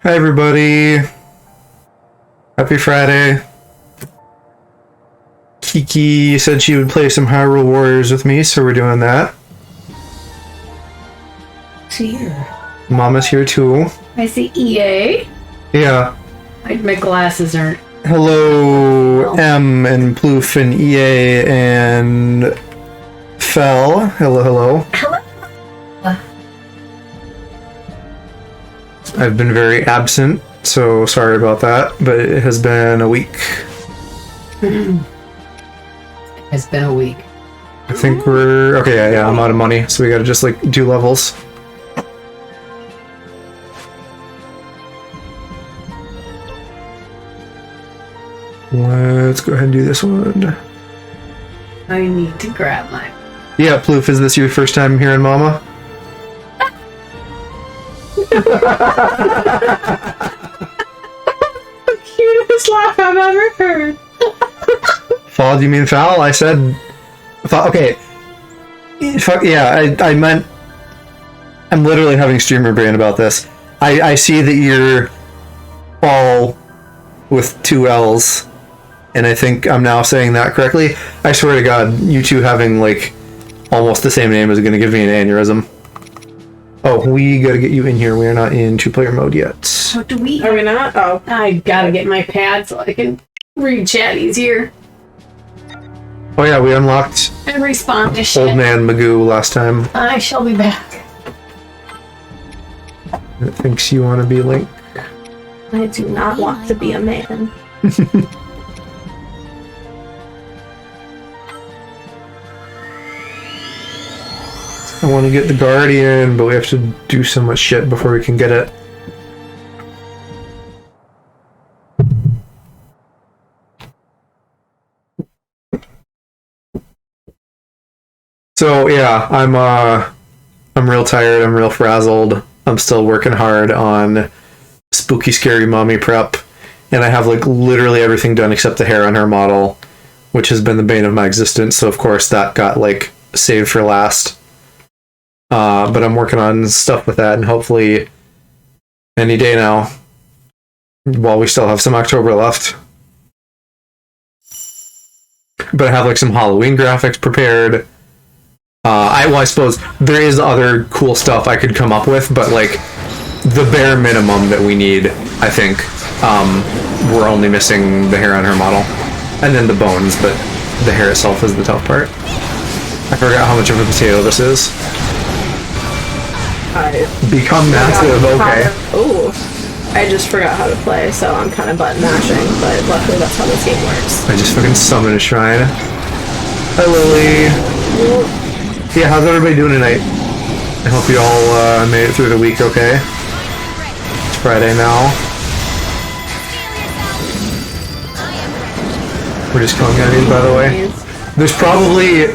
Hi everybody. Happy Friday. Kiki said she would play some Hyrule SNORE-iers with me, so we're doing that. Here. Mama's here too. I see EA. Yeah. My glasses aren't. Hello, M and Ploof and EA and Fel. Hello, hello. Hello. I've been very absent, so sorry about that, but it has been a week. It's been a week. I think we're... Okay, yeah, I'm out of money, so we gotta just, like, do levels. Let's go ahead and do this one. I need to grab mine. Yeah, Ploof, is this your first time hearing Mama? The cutest laugh I've ever heard. Fall, do you mean foul? I said... Okay. Fuck, yeah, I meant... I'm literally having streamer brain about this. I see that you're fall with two L's, and I think I'm now saying that correctly. I swear to God, you two having, like, almost the same name is going to give me an aneurysm. Oh, we gotta get you in here. We are not in two-player mode yet. What do we... Are we not? Oh. I gotta get my pad so I can read chat easier. Oh yeah, we unlocked And respond to shit. Old Man Magoo last time. I shall be back. It thinks you want to be Link. I do not want to be a man. I want to get the Guardian, but we have to do so much shit before we can get it. So yeah, I'm real tired, I'm real frazzled. I'm still working hard on spooky scary mommy prep, and I have like literally everything done except the hair on her model, which has been the bane of my existence, so of course that got like saved for last. But I'm working on stuff with that, and hopefully any day now, while we still have some October left. But I have like some Halloween graphics prepared. I suppose there is other cool stuff I could come up with, but like the bare minimum that we need, I think, we're only missing the hair on her model, and then the bones, but the hair itself is the tough part. I forgot how much of a potato this is. Become massive, okay. Oh, I just forgot how to play, so I'm kind of button mashing, but luckily that's how this game works. I just fucking summoned a shrine. Hi, Lily. Yeah, how's everybody doing tonight? I hope you all made it through the week okay. It's Friday now. We're just killing enemies, by the way. There's probably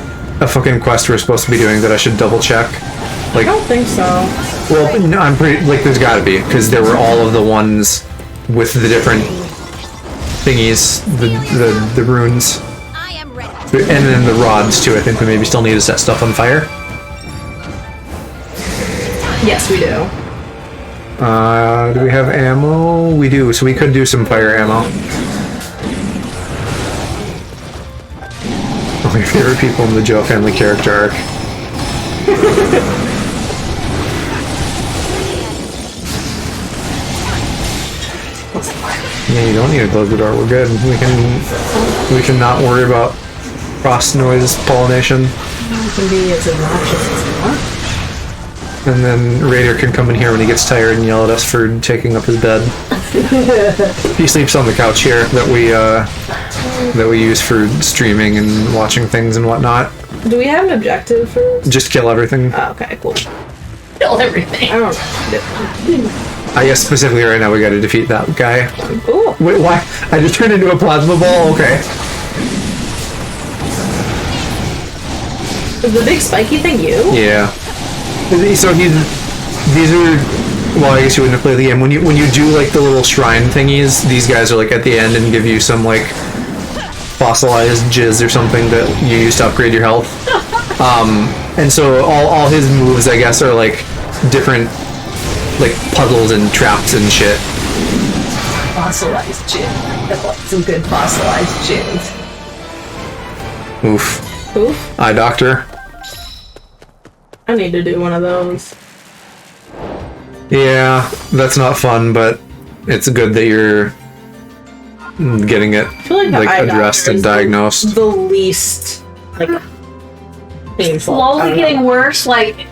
a fucking quest we're supposed to be doing that I should double check. Like, I don't think so. Well, no, I'm pretty, like, there's gotta be, because there were all of the ones with the different thingies, the runes. And then the rods, too. I think we maybe still need to set stuff on fire. Yes, we do. Do we have ammo? We do, so we could do some fire ammo. One of my favorite people in the Joe family character arc. Yeah, you don't need to close the door. We're good. We can not worry about frost noise pollination. It can be as obnoxious as you want. And then Raider can come in here when he gets tired and yell at us for taking up his bed. He sleeps on the couch here that we use for streaming and watching things and whatnot. Do we have an objective for? Just kill everything. Oh, okay, cool. Kill everything. I don't know. I guess specifically right now we gotta defeat that guy. Cool. Wait, why? I just turned into a plasma ball? Okay. Is the big spiky thing you? Yeah. So these are, well, I guess you wouldn't have played the game. When you do like the little shrine thingies, these guys are like at the end and give you some like fossilized jizz or something that you use to upgrade your health. And so all his moves, I guess, are like different like puzzles and traps and shit. Fossilized gin. I want some good fossilized gins. Oof. Oof. Eye doctor. I need to do one of those. Yeah, that's not fun, but it's good that you're getting it I feel like, the like eye addressed doctor and is diagnosed. the least like painful. Slowly getting worse, like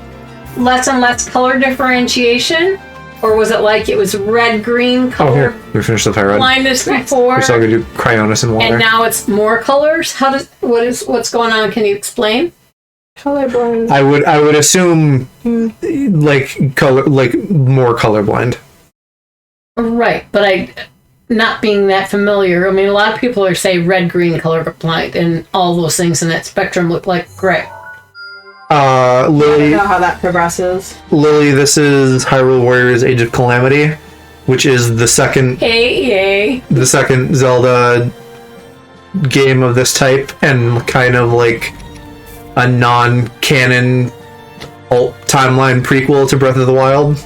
less and less color differentiation? Or was it like it was red-green Oh, color here. We finished the pyrite. blindness before? We still gotta do cryonis and water. And now it's more colors? What's going on? Can you explain? Colorblind. I would assume like color, like more colorblind. Right, but not being that familiar. I mean, a lot of people are say red-green colorblind, and all those things in that spectrum look like gray. I don't Lily, know how that progresses. this is Hyrule Warriors: Age of Calamity, which is the second Yay. Zelda game of this type, and kind of like a non-canon timeline prequel to Breath of the Wild.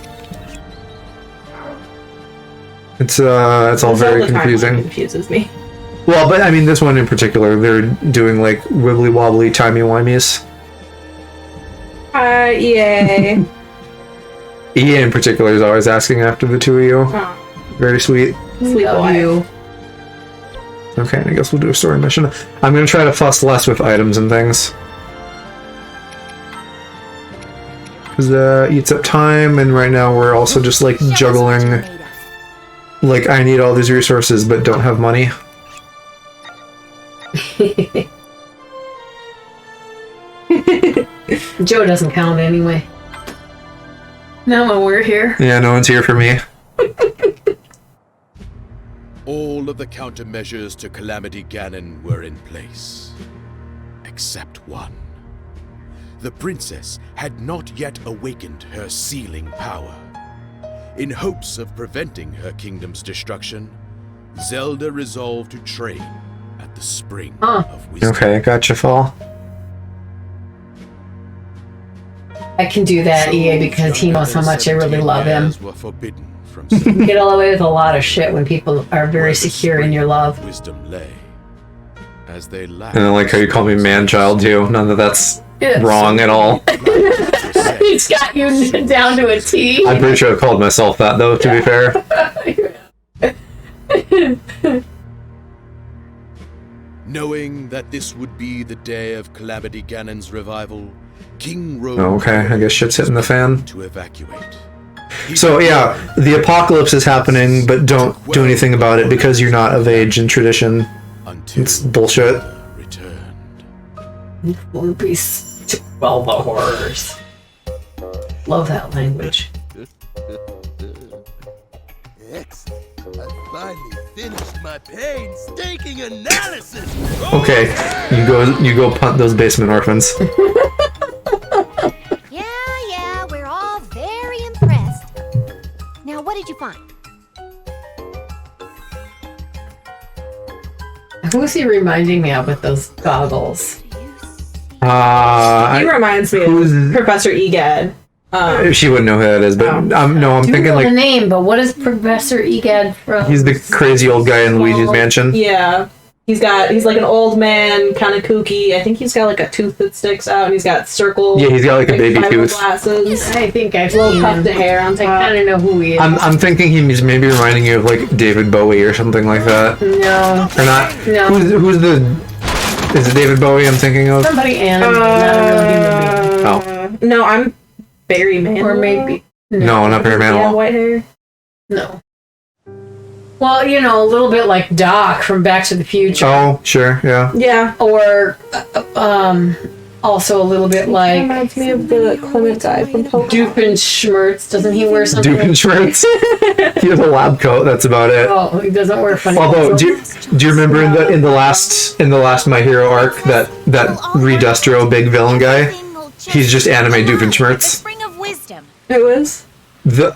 It's all very Zelda timeline confusing. Confuses me. Well, but I mean, this one in particular, they're doing like wibbly wobbly timey wimeys. Yay. EA in particular is always asking after the two of you. Oh, Very sweet. sweet Love boy. you. Okay, I guess we'll do a story mission. I'm gonna try to fuss less with items and things. Because eats up time, and right now we're also just like juggling. Like, I need all these resources but don't have money. Joe doesn't count anyway. Now when we're here. Yeah, no one's here for me. All of the countermeasures to Calamity Ganon were in place. Except one. The princess had not yet awakened her sealing power. In hopes of preventing her kingdom's destruction, Zelda resolved to train at the Spring of Wisdom. Okay, gotcha, Fall. I can do that, EA, because he knows how much I really love him. Were forbidden from You get away with a lot of shit when people are very secure in your love. Wisdom lay, as they lacked. And I like how you call me man-child too. None of that's Yes. wrong at all. He's got you down to a T. I'm pretty sure I called myself that though, to be fair. Knowing that this would be the day of Calamity Ganon's revival, King Rogue Oh, okay, I guess shit's hitting the fan. to evacuate. So yeah, the apocalypse is happening, but don't do anything about it because you're not of age and tradition. Until It's bullshit. returned. Will be well the horrors. Love that language. Excellent. I finally finished my painstaking analysis. Okay, you go punt those basement orphans. Yeah, we're all very impressed. Now, what did you find? Who's he reminding me of with those goggles? He reminds me of Professor Egad. She wouldn't know who that is, but no, I'm Do thinking know the like name, but what is Professor Egad from? he's the crazy old guy in Luigi's Mansion. Yeah. He's like an old man, kind of kooky. I think he's got like a tooth that sticks out, and he's got circle. Yeah, he's got like a baby tooth. Glasses. I think I've Little seen tuft him. of hair on I top. kind of know who he is. I'm thinking he's maybe reminding you of like David Bowie or something like that, No. or not? No. Who's the? Is it David Bowie I'm thinking of? Somebody animated, not a real human being. No, I'm Barry Manilow. Or maybe... No, not Barry Yeah, Manilow. white hair. No. Well, you know, a little bit like Doc from Back to the Future. Oh, sure, yeah. Yeah. Or, also a little bit like Reminds me of the Clement guy from Pokemon. Doofenshmirtz. Doesn't he wear something? Doofenshmirtz. He has a lab coat. That's about it. Oh, he doesn't wear funny Although, clothes. do you remember in the last My Hero arc that Redustro big villain guy? He's just anime Doofenshmirtz. Spring of Wisdom. Who is?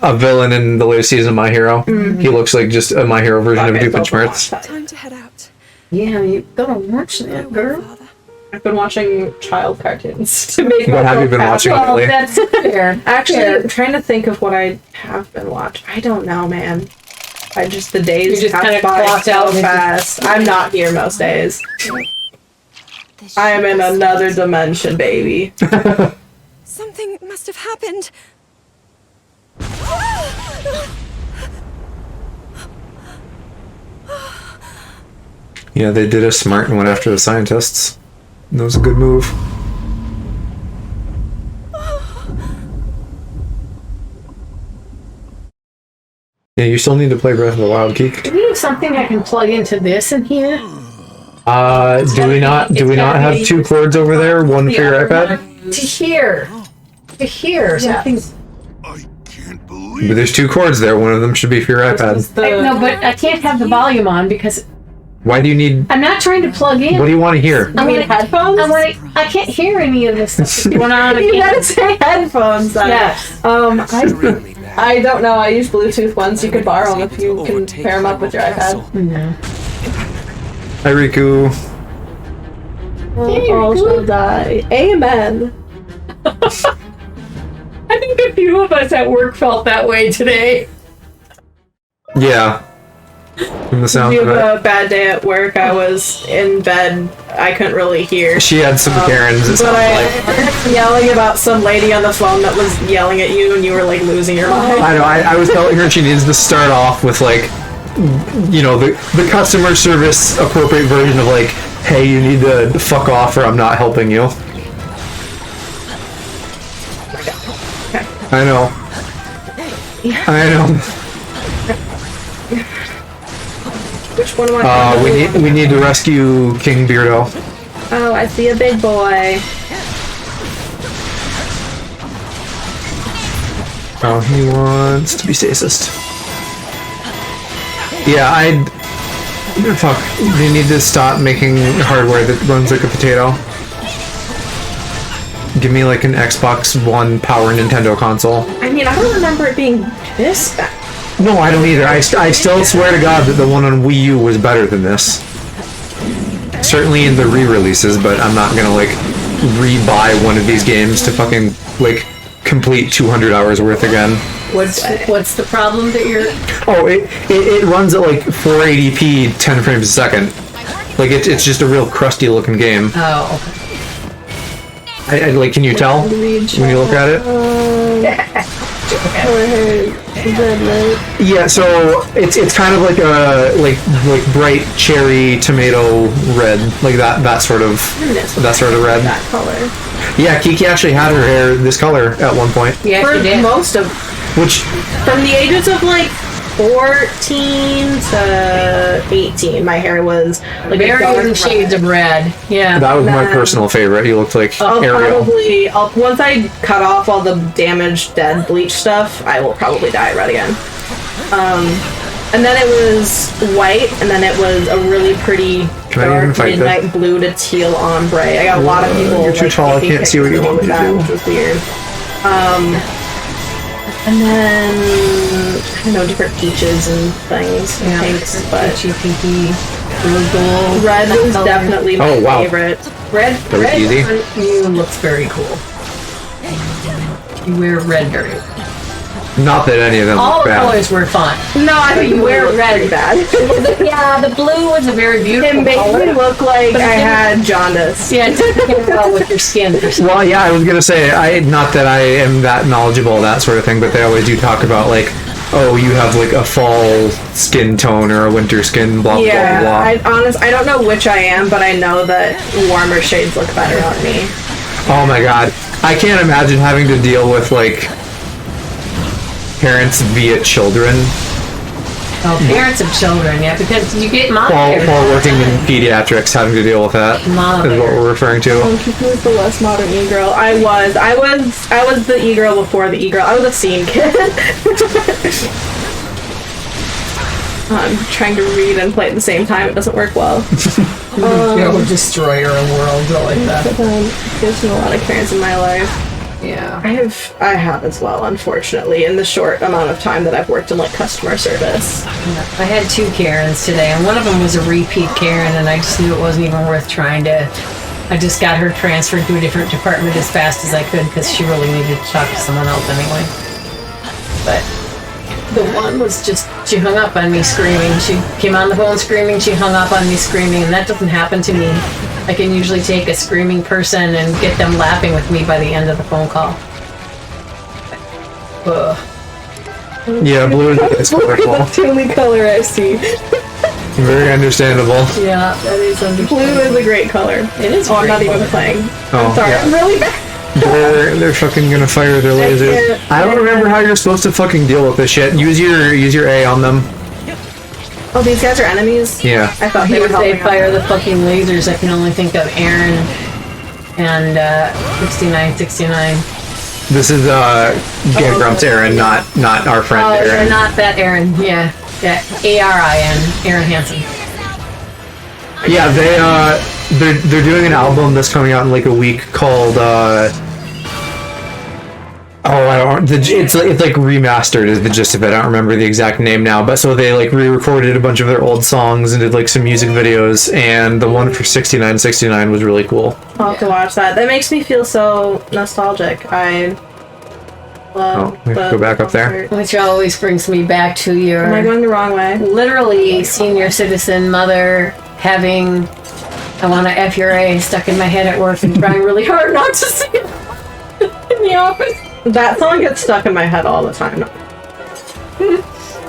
A villain in the latest season of My Hero. He looks like just a My Hero version of Okay, Doofenshmirtz. Time to head out. Yeah, you gotta watch that, girl. Father. I've been watching child cartoons to make What have you been watching Well, lately? that's fair. Actually, Fair. I'm trying to think of what I have been watching. I don't know, man. The days You just pass kinda by clocked so out and fast. I'm not here most days. I am in another dimension, baby. Something must have happened. Yeah, they did a smart and went after the scientists. That was a good move. Yeah, you still need to play Breath of the Wild, Geek. Do we have something I can plug into this in here? Do we not have two cords over there? One for your iPad? To hear. To hear. Something. I can't believe But there's two cords there. One of them should be for your iPad. No, but I can't have the volume on because Why do you need... I'm not trying to plug in. What do you want to hear? I mean, headphones? I can't hear any of this stuff that's going on. You gotta say headphones then. Yes. I don't know. I use Bluetooth ones. You could borrow them if you can pair them up with your iPad. No. Hi, Riku. All shall die. Amen. I think a few of us at work felt that way today. Yeah. From the sound You of it. have a bad day at work. I was in bed. I couldn't really hear. She had some Karens, it But sounded I like. heard yelling about some lady on the phone that was yelling at you, and you were like losing your mind. I know, I was telling her she needs to start off with, like, you know, the customer service appropriate version of, like, hey, you need to fuck off or I'm not helping you. I know. I know. Which one am I? We need to rescue King Beardo. Oh, I see a big boy. Oh, he wants to be stasis. Yeah, fuck. They need to stop making hardware that runs like a potato. Give me like an Xbox One power Nintendo console. I mean, I don't remember it being this bad. No, I don't either. I still swear to God that the one on Wii U was better than this. Certainly in the re-releases, but I'm not gonna like re-buy one of these games to fucking like complete 200 hours worth again. What's the problem that you're... Oh, it runs at like 480p 10 frames a second. Like it's just a real crusty looking game. Oh. I like, can you tell when you look at it? Yeah, so it's kind of like a like bright cherry tomato red, like that sort of red. That color. Yeah, Kiki actually had her hair this color at one point. Yeah, For she did. most of, Which, from the ages of like 14 to 18, my hair was like a dark Varying red. shades of red. Yeah. that was my Nah. personal favorite. You looked like Ariel. Once I cut off all the damaged, dead bleach stuff, I will probably dye it red again. And then it was white, and then it was a really pretty Can I even dark fight midnight this? blue to teal ombre. I got a lot of people. You're too like, tall, I taking can't see what you pictures want me to with that, do. which was weird. And then I don't know, different peaches and things, and pinks, but Peachy, pinky, blue gold. red that was color. definitely my Oh, wow. favorite. Red. was Red easy. on you looks very cool. You wear red very. Not that any of them All look the bad. colors were fun. No, I But think you wear red. bad. Yeah, the blue was a very It beautiful made color. me look like But it I didn't- had jaundice. Yeah, it didn't get well with your skin for some Well, yeah, I was gonna say, not that I am that knowledgeable, that sort of thing, but they always do talk about like, oh, you have like a fall skin tone or a winter skin, blah blah Yeah, blah. I don't know which I am, but I know that warmer shades look better on me. Oh my god, I can't imagine having to deal with like parents via children parents of children, yeah, because you get mom while hair. working in pediatrics, having to deal with that Mom is what hair. we're referring to. Kiki was the less modern e-girl. I was the e-girl before the e-girl. I was a scene kid. I'm trying to read and play at the same time. It doesn't work well. You'll destroy your own world, go like that. There's been a lot of Karens in my life. Yeah. I have as well, unfortunately, in the short amount of time that I've worked in like customer service. I had 2 Karens today, and one of them was a repeat Karen, and I just knew it wasn't even worth trying to I just got her transferred to a different department as fast as I could because she really needed to talk to someone else anyway. But the one was just, she hung up on me screaming. She came on the phone screaming, she hung up on me screaming, and that doesn't happen to me. I can usually take a screaming person and get them laughing with me by the end of the phone call. Ugh. Yeah, blue is wonderful. That's the only color I see. Very understandable. Yeah, that is understandable. Blue is a great color. It is. Oh, I'm not great even color. playing. Oh, I'm sorry, yeah. I'm really bad. They're fucking gonna fire their lasers. I don't remember how you're supposed to fucking deal with this shit. Use your A on them. Oh, these guys are enemies? Yeah. I thought they were If they helping fire out. the fucking lasers, I can only think of Aaron and 6969. This is Game Grumps Aaron, not our friend Oh, Aaron. they're not that Aaron. Yeah, Arin, Aaron Hansen. Yeah, they're doing an album that's coming out in like a week called it's like remastered is the gist of it. I don't remember the exact name now, but so they like re-recorded a bunch of their old songs and did like some music videos, and the one for 6969 was really cool. I'll have to watch that. That makes me feel so nostalgic. I love we have to go back up there. Which always brings me back to Am I your going the wrong way? literally senior citizen mother having I want to F your A stuck in my head at work and trying really hard not to sing it in the office. That song gets stuck in my head all the time.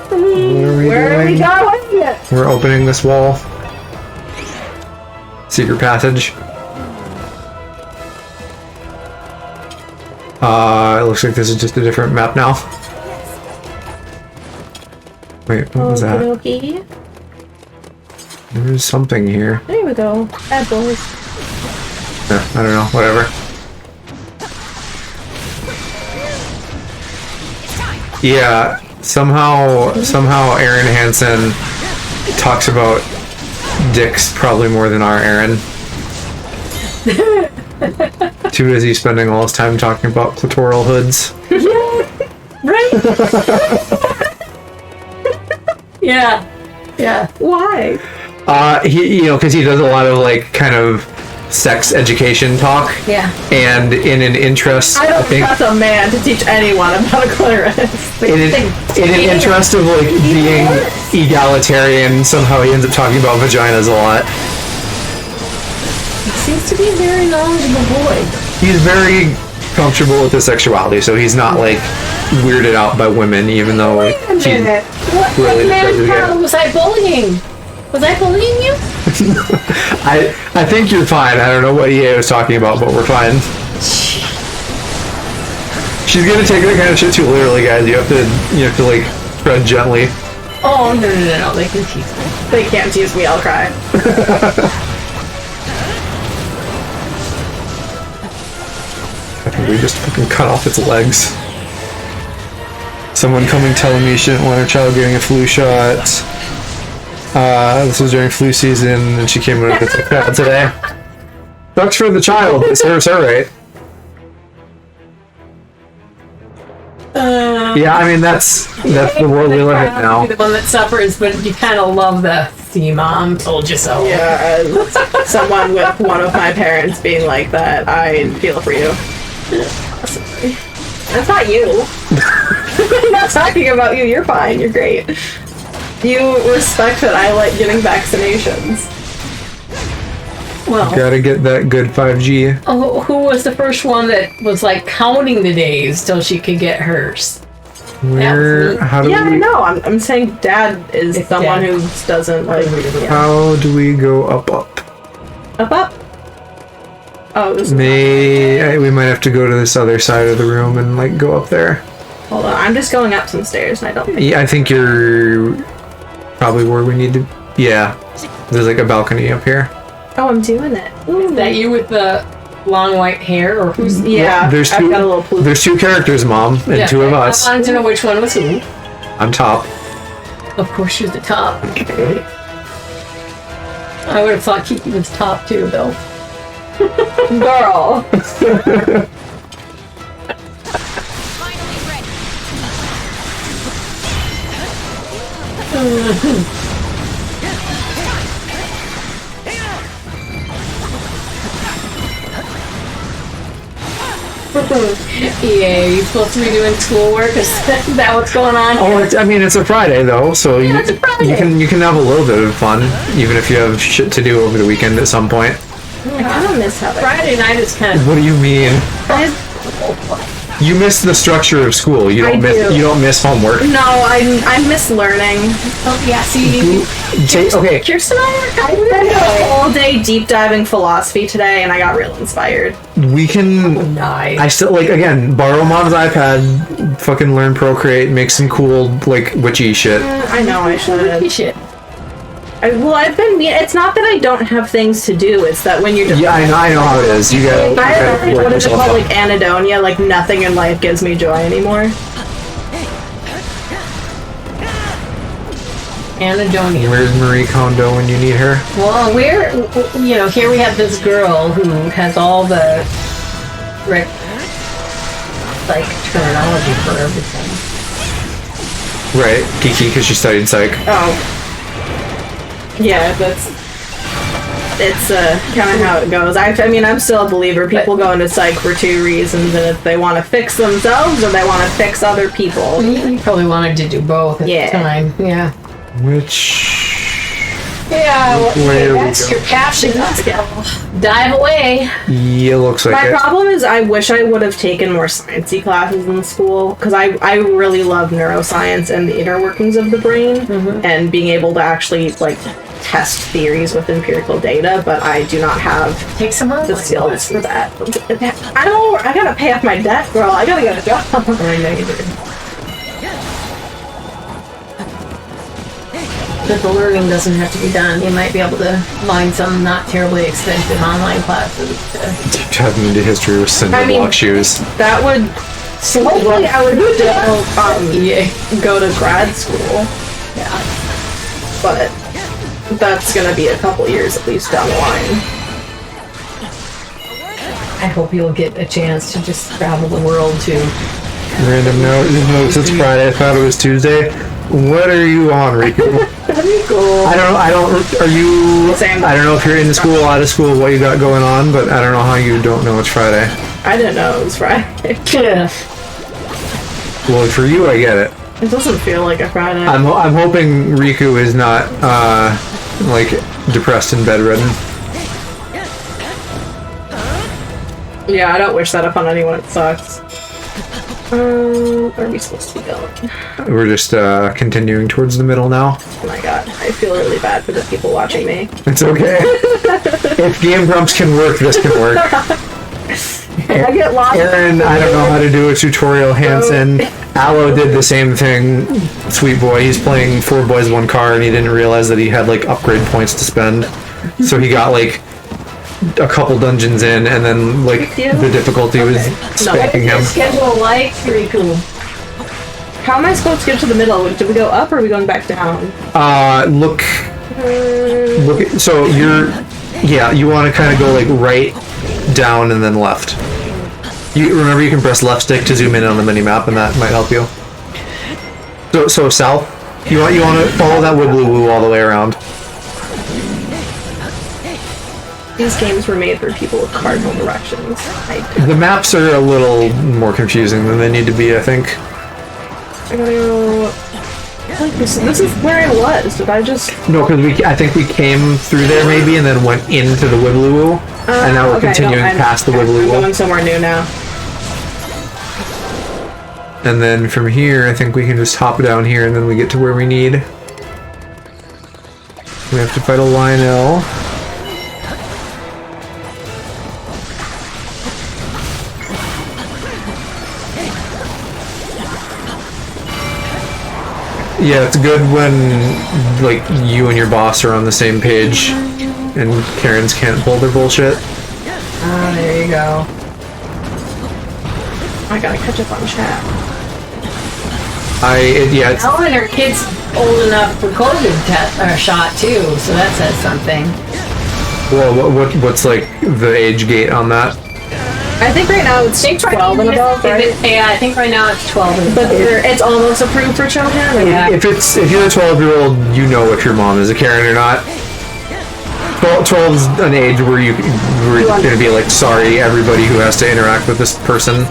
Where are we going? We're opening this wall. Secret passage. It looks like this is just a different map now. Wait, what was that? Okey-dokey. There's something here. There we go. Bad boys. I don't know, whatever. Yeah, somehow Aaron Hansen talks about dicks probably more than our Aaron. Too busy spending all his time talking about clitoral hoods. Right? Yeah. Why? Because he does a lot of like kind of sex education talk. Yeah. And in an interest, I don't think trust a man to teach anyone about a clitoris. in an interest of like being egalitarian, somehow he ends up talking about vaginas a lot. He seems to be a very knowledgeable boy. He's very comfortable with his sexuality, so he's not like weirded out by women, even though he What really man doesn't get it. problem was I bullying? Was I bullying you? I think you're fine. I don't know what EA was talking about, but we're fine. She's gonna take that kind of shit too literally, guys. You have to like tread gently. Oh no! They can tease me. They can't tease me, I'll cry. I think we just fucking cut off its legs. Someone coming telling me she didn't want her child getting a flu shot. This was during flu season, and she came in with a pad today. Sucks for the child, but serves her right. Yeah, I mean that's the world we live in now. The one that suffers, but you kind of love the "see, mom, told you so." Yeah, as someone with one of my parents being like that, I feel for you. That's not you. I'm not talking about you. You're fine. You're great. You respect that I like getting vaccinations. Well, Gotta get that good 5G. oh, who was the first one that was like counting the days till she could get hers? Where? me. How do Yeah, I we? know. I'm saying dad is It's someone dad. who doesn't like. Yeah. How do we go up? Up. Oh, this is We might have to go to this other side of the room and like go up there. hold on. I'm just going up some stairs, and I don't think. Yeah, I think you're probably where we need to. Yeah, there's like a balcony up here. Oh, I'm doing it. Is that you with the long white hair, or who's? Yeah, There's I've two. got a little poop. There's two characters, Mom, and Yeah, two of us. I wanted to know which one was who. I'm top. Of course, you're the top. I would have thought Kiki was top too, though. Girl. Yeah, you supposed to be doing schoolwork? Is that what's going on? Oh, it's a Friday though, so it's a Friday. you can have a little bit of fun, even if you have shit to do over the weekend at some point. I kind of miss how Friday night is kind of. What do you mean? You miss the structure of school. You don't miss homework. No, I miss learning. Oh yeah, see. Okay. Kirsten and I I spent all day deep diving philosophy today, and I got real inspired. We can. Nice. I still again borrow mom's iPad, fucking learn Procreate, make some cool witchy shit. I know I should. Shit. I've been. It's not that I don't have things to do. It's that when you're. Yeah, I know how it is. You gotta. What is it called? Anhedonia. Nothing in life gives me joy anymore. Anhedonia. Where's Marie Kondo when you need her? Well, here we have this girl who has all the terminology for everything. Right, Kiki, because she studied psych. Oh. Yeah, it's kind of how it goes. I mean, I'm still a believer. People go into psych for two reasons, and if they want to fix themselves or they want to fix other people. You probably wanted to do both at the time. Yeah. Yeah, well, that's your passion. Dive away. Yeah, looks like My problem is I wish I would have taken more sciencey classes in school, because I really love neuroscience and the inner workings of the brain, and being able to actually test theories with empirical data, but I do not have the skills for that. I gotta pay off my debt, girl. I gotta get a job. I know you do. But the learning doesn't have to be done. You might be able to find some not terribly expensive online classes. Diving into history with cinder block shoes. That would. Hopefully, I would go to grad school. Yeah. But that's gonna be a couple years at least down the line. I hope you'll get a chance to just travel the world too. Random note. It's Friday. I thought it was Tuesday. What are you on, Riku? That'd be cool. I don't. Are you? Same. I don't know if you're in school, out of school, what you got going on, but I don't know how you don't know it's Friday. I didn't know it was Friday. Yeah. Well, for you, I get it. It doesn't feel like a Friday. I'm hoping Riku is not depressed and bedridden. Yeah, I don't wish that upon anyone. It sucks. Where are we supposed to be going? We're just continuing towards the middle now. Oh my god, I feel really bad for the people watching me. It's okay. If Game Grumps can work, this can work. I get lost. Aaron, I don't know how to do a tutorial. Hansen. Aloe did the same thing. Sweet boy. He's playing 4 Boys 1 Car, and he didn't realize that he had upgrade points to spend. So he got a couple dungeons in, and then the difficulty was spanking him. Schedule lights, pretty cool. How am I supposed to get to the middle? Did we go up or are we going back down? Look. So you want to kind of go right down and then left. You remember you can press left stick to zoom in on the mini map, and that might help you. So south. You want to follow that wibbly woo all the way around. These games were made for people with cardinal directions. The maps are a little more confusing than they need to be, I think. I gotta go. This is where I was. Did I just? No, because I think we came through there maybe, and then went into the wibbly woo, and now we're continuing past the wibbly woo. I'm going somewhere new now. And then from here, I think we can just hop down here, and then we get to where we need. We have to fight a Lionel. Yeah, it's good when you and your boss are on the same page, and Karens can't pull their bullshit. Ah, there you go. I gotta catch up on chat. Ellen, her kid's old enough for COVID shot too, so that says something. Well, what's the age gate on that? I think right now it's 12 and above, right? Yeah, I think right now it's 12 and above. But it's almost approved for children? Yeah. If you're a 12-year-old, you know if your mom is a Karen or not. 12 is an age where you're going to be like, sorry, everybody who has to interact with this person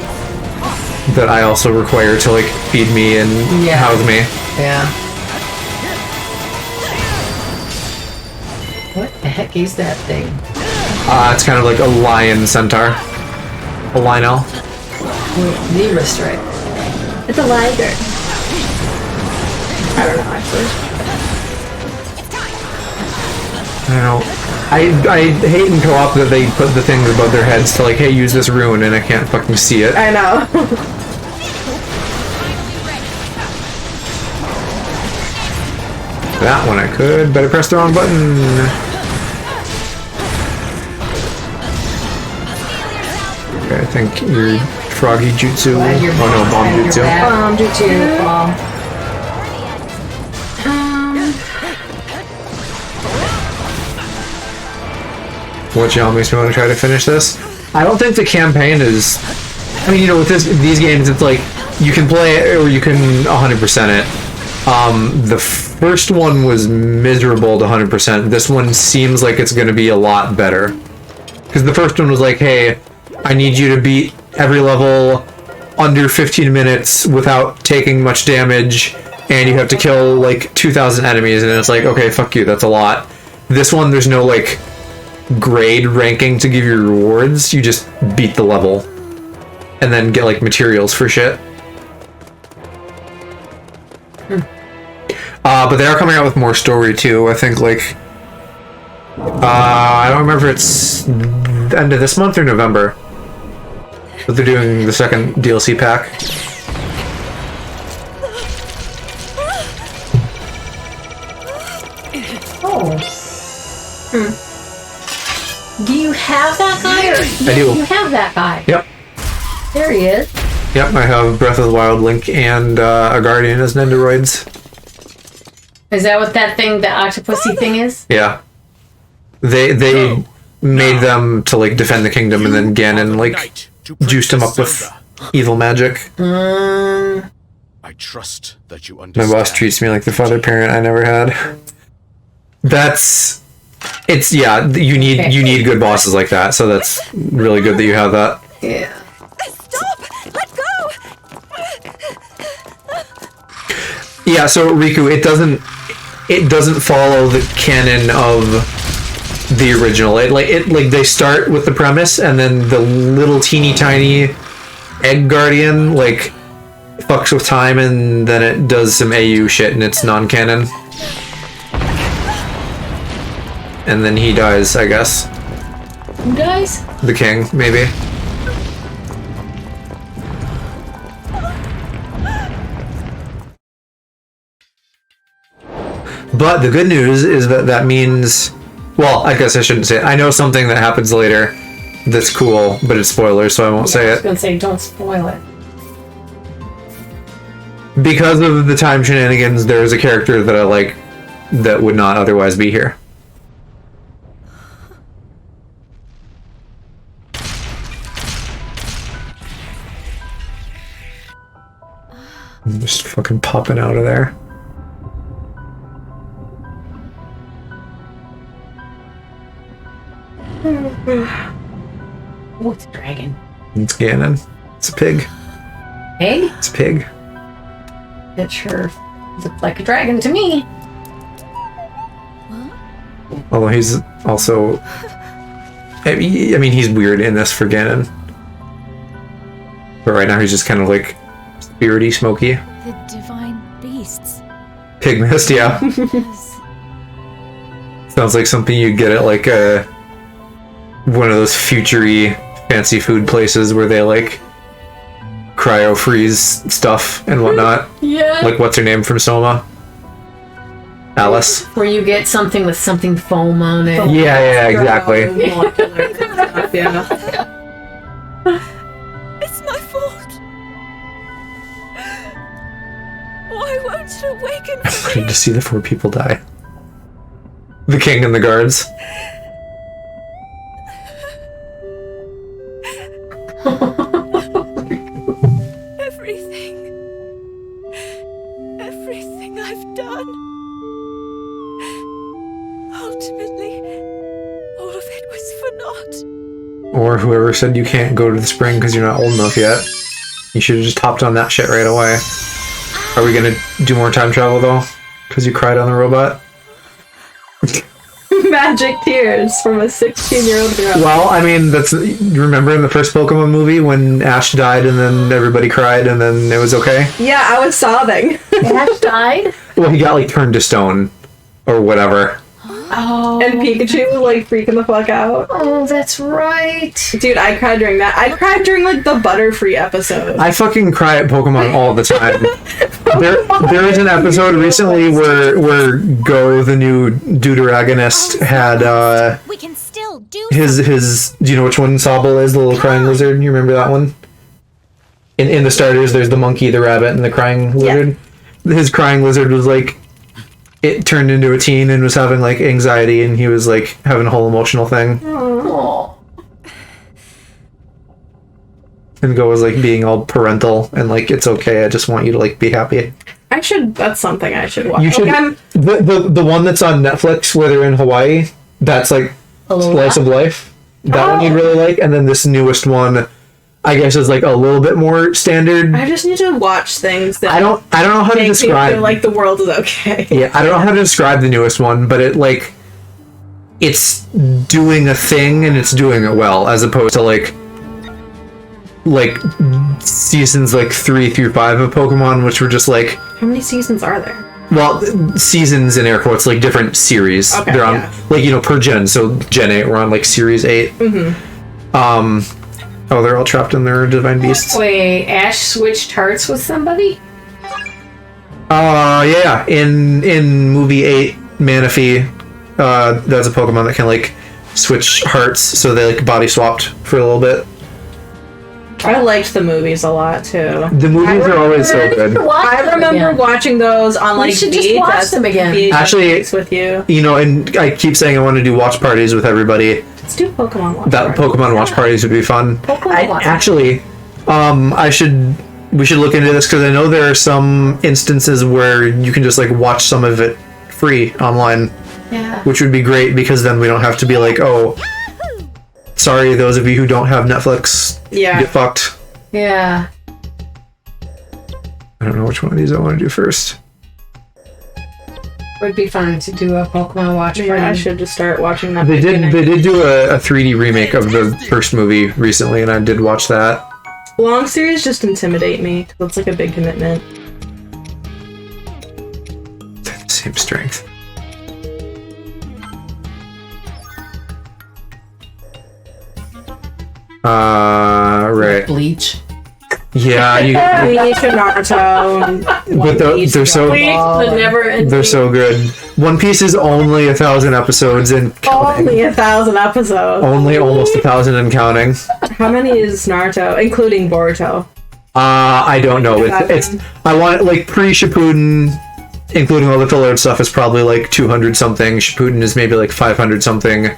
that I also require to like feed me and house me. Yeah. What the heck is that thing? It's kind of like a lion centaur. A Lionel. Zebra stripe. It's a liger. I don't know, actually. I don't know. I hate in co-op that they put the things above their heads to like, hey, use this rune, and I can't fucking see it. I know. That one I could, but I pressed the wrong button. Okay, I think your froggy jutsu. Oh no, bomb jutsu. Jutsu. Ball. What y'all makes me want to try to finish this? I don't think the campaign is. I mean, you know, with these games, it's like you can play it or you can 100% it. The first one was miserable to 100%. This one seems like it's going to be a lot better. Because the first one was like, hey, I need you to beat every level under 15 minutes without taking much damage, and you have to kill like 2,000 enemies, and it's like, okay, fuck you, that's a lot. This one, there's no like grade ranking to give you rewards. You just beat the level and then get like materials for shit. But they are coming out with more story too. I think like I don't remember if it's the end of this month or November, but they're doing the second DLC pack. Oh. Do you have that guy? Or I do. You have that guy. Yep. There he is. Yep, I have Breath of the Wild, Link, and a Guardian as Nendoroids. Is that what that thing, the octopusy thing is? Yeah. They made them to like defend the kingdom, and then Ganon like juiced him up with evil magic. I trust that you My understand. boss treats me like the father parent I never had. You need good bosses like that, so that's really good that you have that. Yeah. Stop! Let go! Yeah, so Riku, it doesn't follow the canon of the original. They start with the premise, and then the little teeny tiny egg guardian like fucks with time, and then it does some AU shit, and it's non-canon. And then he dies, I guess. Who dies? The king, maybe. But the good news is that means... Well, I guess I shouldn't say it. I know something that happens later that's cool, but it's spoilers, so I won't say I was it. going to say, don't spoil it. Because of the time shenanigans, there is a character that I like that would not otherwise be here. I'm just fucking popping out of there. Oh, it's a dragon. It's Ganon. It's a pig. Egg? It's a pig. It sure looked like a dragon to me. Although he's also... I mean, he's weird in this for Ganon. But right now he's just kind of like spirity, smoky. The divine beasts. Pig mist, yeah. Sounds like something you'd get at like one of those future-y fancy food places where they like cryo freeze stuff and whatnot. Yeah. Like what's her name from Soma? Alice. Where you get something with something foam on it. Yeah, exactly. Yeah. It's my fault. Why won't it awaken I for wanted me? to see the 4 people die. The king and the guards. Everything I've done. Ultimately, Or whoever said you can't go to the spring because you're not old enough yet. You should have just hopped on that shit right away. Are we gonna do more time travel though? Because you cried on the robot? Magic tears from a 16-year-old girl. Well, I mean, you remember in the first Pokemon movie when Ash died and then everybody cried and then it was okay? Yeah, I was sobbing. Ash died? Well, he got like turned to stone or whatever. Oh. And Pikachu was like freaking the fuck out. Oh, that's right. Dude, I cried during that. I cried during like the Butterfree episode. I fucking cry at Pokemon all the time. There is an episode recently where Go, the new Deuteragonist, had We can still do his do you know which one Sobble is, the little crying lizard? You remember that one? In the starters, there's the monkey, the rabbit, and the crying lizard. Yeah. His crying lizard was like, it turned into a teen and was having like anxiety, and he was like having a whole emotional thing. Aww. And Go was like being all parental and like, it's okay, I just want you to like be happy. That's something I should watch. You should. The one that's on Netflix where they're in Hawaii, that's like Slice of Life. That one you'd really like, and then this newest one, I guess, is like a little bit more standard. I just need to watch things that I don't know how to make me describe. feel like the world is okay. Yeah, I don't know how to describe the newest one, but it's doing a thing and it's doing it well, as opposed to like seasons like 3 through 5 of Pokemon, which were just like, How many seasons are there? well, seasons in air quotes, like different series. Okay, they're on yeah. like, you know, per gen. So Gen 8, we're on like Series 8. Oh, they're all trapped in their divine beasts. Wait, Ash switched hearts with somebody? Yeah. In movie 8, Manaphy, that's a Pokemon that can like switch hearts, so they like body swapped for a little bit. I liked the movies a lot too. The movies are always so good. I remember watching those on like We should just watch them again. VHS Actually, with you. You know, and I keep saying I want to do watch parties with everybody. Let's do Pokemon watch. That party. Pokemon watch parties would be fun. Actually, we should look into this, because I know there are some instances where you can just like watch some of it free online. Yeah. Which would be great, because then we don't have to be like, oh, sorry, those of you who don't have Netflix, get fucked. Yeah. I don't know which one of these I want to do first. Would be fun to do a Pokemon watch party. I should just start watching that. They did do a 3D remake of the first movie recently, and I did watch that. Long series just intimidate me, 'cause it's like a big commitment. They're the same strength. Right. Bleach. Yeah, Bleach and Naruto. but they're so they're so good. One Piece is only 1,000 episodes and counting. Only 1,000 episodes. Only almost 1,000 and counting. How many is Naruto, including Boruto? I don't know. It's I want it like pre-Shippuden, including all the filler and stuff, is probably like 200 something. Shippuden is maybe like 500 something.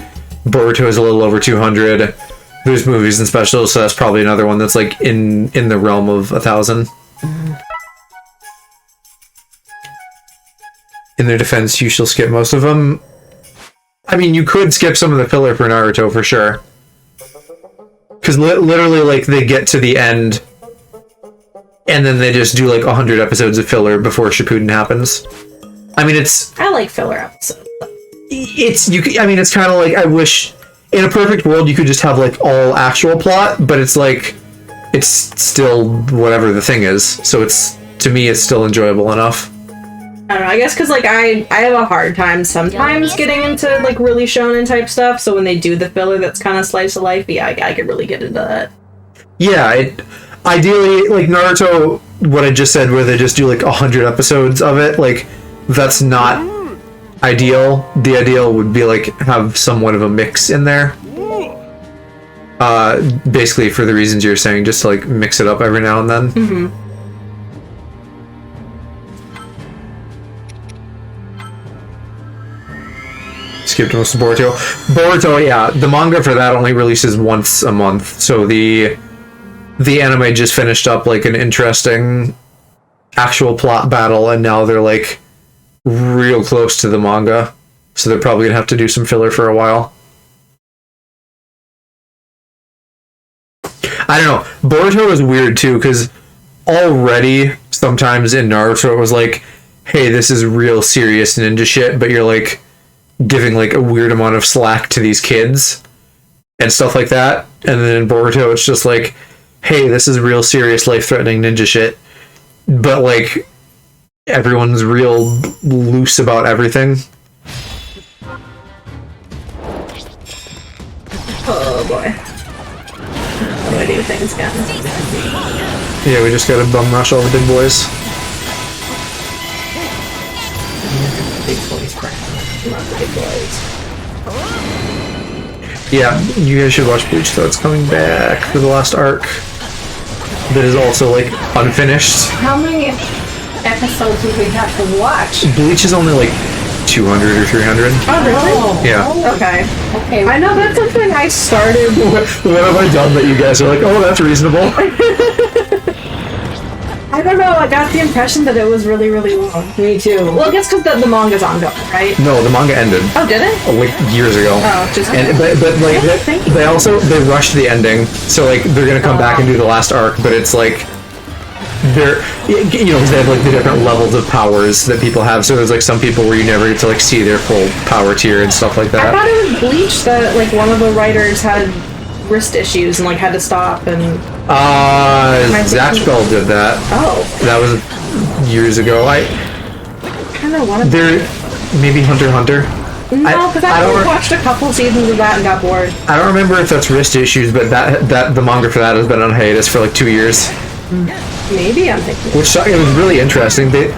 Boruto is a little over 200. There's movies and specials, so that's probably another one that's like in the realm of 1,000. In their defense, you shall skip most of them. I mean, you could skip some of the filler for Naruto for sure, because literally, like, they get to the end, and then they just do like 100 episodes of filler before Shippuden happens. I mean, I like filler episodes. It's kind of like, I wish. In a perfect world, you could just have like all actual plot, but it's like, it's still whatever the thing is. So to me, it's still enjoyable enough. I don't know, I guess because like I have a hard time sometimes getting into like really shonen type stuff, so when they do the filler that's kind of slice of life, yeah, I could really get into that. Yeah, ideally, like Naruto, what I just said, where they just do like 100 episodes of it, like, that's not ideal. The ideal would be like have somewhat of a mix in there. Basically for the reasons you're saying, just to like mix it up every now and then. Mm-hmm. Skipped most of Boruto. Boruto, yeah, the manga for that only releases once a month, so the anime just finished up like an interesting actual plot battle, and now they're like real close to the manga, so they're probably gonna have to do some filler for a while. I don't know. Boruto is weird too, because already sometimes in Naruto it was like, hey, this is real serious ninja shit, but you're like giving like a weird amount of slack to these kids and stuff like that. And then in Boruto it's just like, hey, this is real serious life-threatening ninja shit, but like everyone's real loose about everything. Oh boy. How do I do things again? Yeah, we just gotta bum rush all the big boys. Big boys crap. Not the big boys. Yeah, you guys should watch Bleach though. It's coming back for the last arc. That is also like unfinished. How many episodes would we have to watch? Bleach is only like 200 or 300. Oh, really? Yeah. Okay. Okay. I know that's something I started. What have I done that you guys are like, oh, that's reasonable? I don't know, I got the impression that it was really, really long. Me too. Well, I guess because the manga's ongoing, right? No, the manga ended. Oh, did it? Like years ago. Oh, just... And but like they rushed the ending, so like they're gonna come back and do the last arc, but it's like they're, you know, 'cause they have like the different levels of powers that people have, so there's like some people where you never get to like see their full power tier and stuff like I that. thought it was Bleach that like one of the writers had wrist issues and like had to stop and... Zatchbell did that. Oh. That was years ago. I kind of wanted... There, maybe Hunter x Hunter. No, because I watched a couple seasons of that and got bored. I don't remember if that's wrist issues, but that the manga for that has been on hiatus for like 2 years. Maybe I'm thinking. Which it was really interesting. They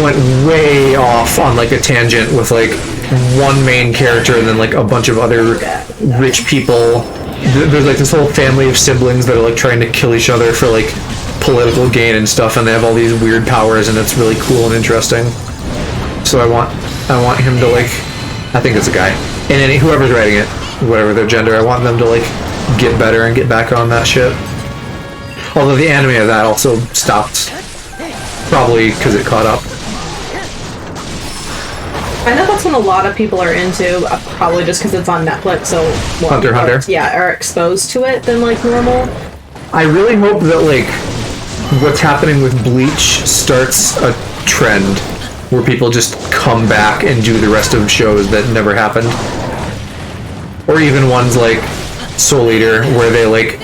went way off on like a tangent with like one main character and then like a bunch of other rich people. There's like this whole family of siblings that are like trying to kill each other for like political gain and stuff, and they have all these weird powers, and it's really cool and interesting. So I want him to like, I think it's a guy, and whoever's writing it, whatever their gender, I want them to like get better and get back on that shit. Although the anime of that also stopped, probably because it caught up. I know that's one a lot of people are into, probably just because it's on Netflix, so more Hunter x Hunter? Yeah, are exposed to it than like normal. I really hope that like what's happening with Bleach starts a trend where people just come back and do the rest of shows that never happened. Or even ones like Soul Eater where they like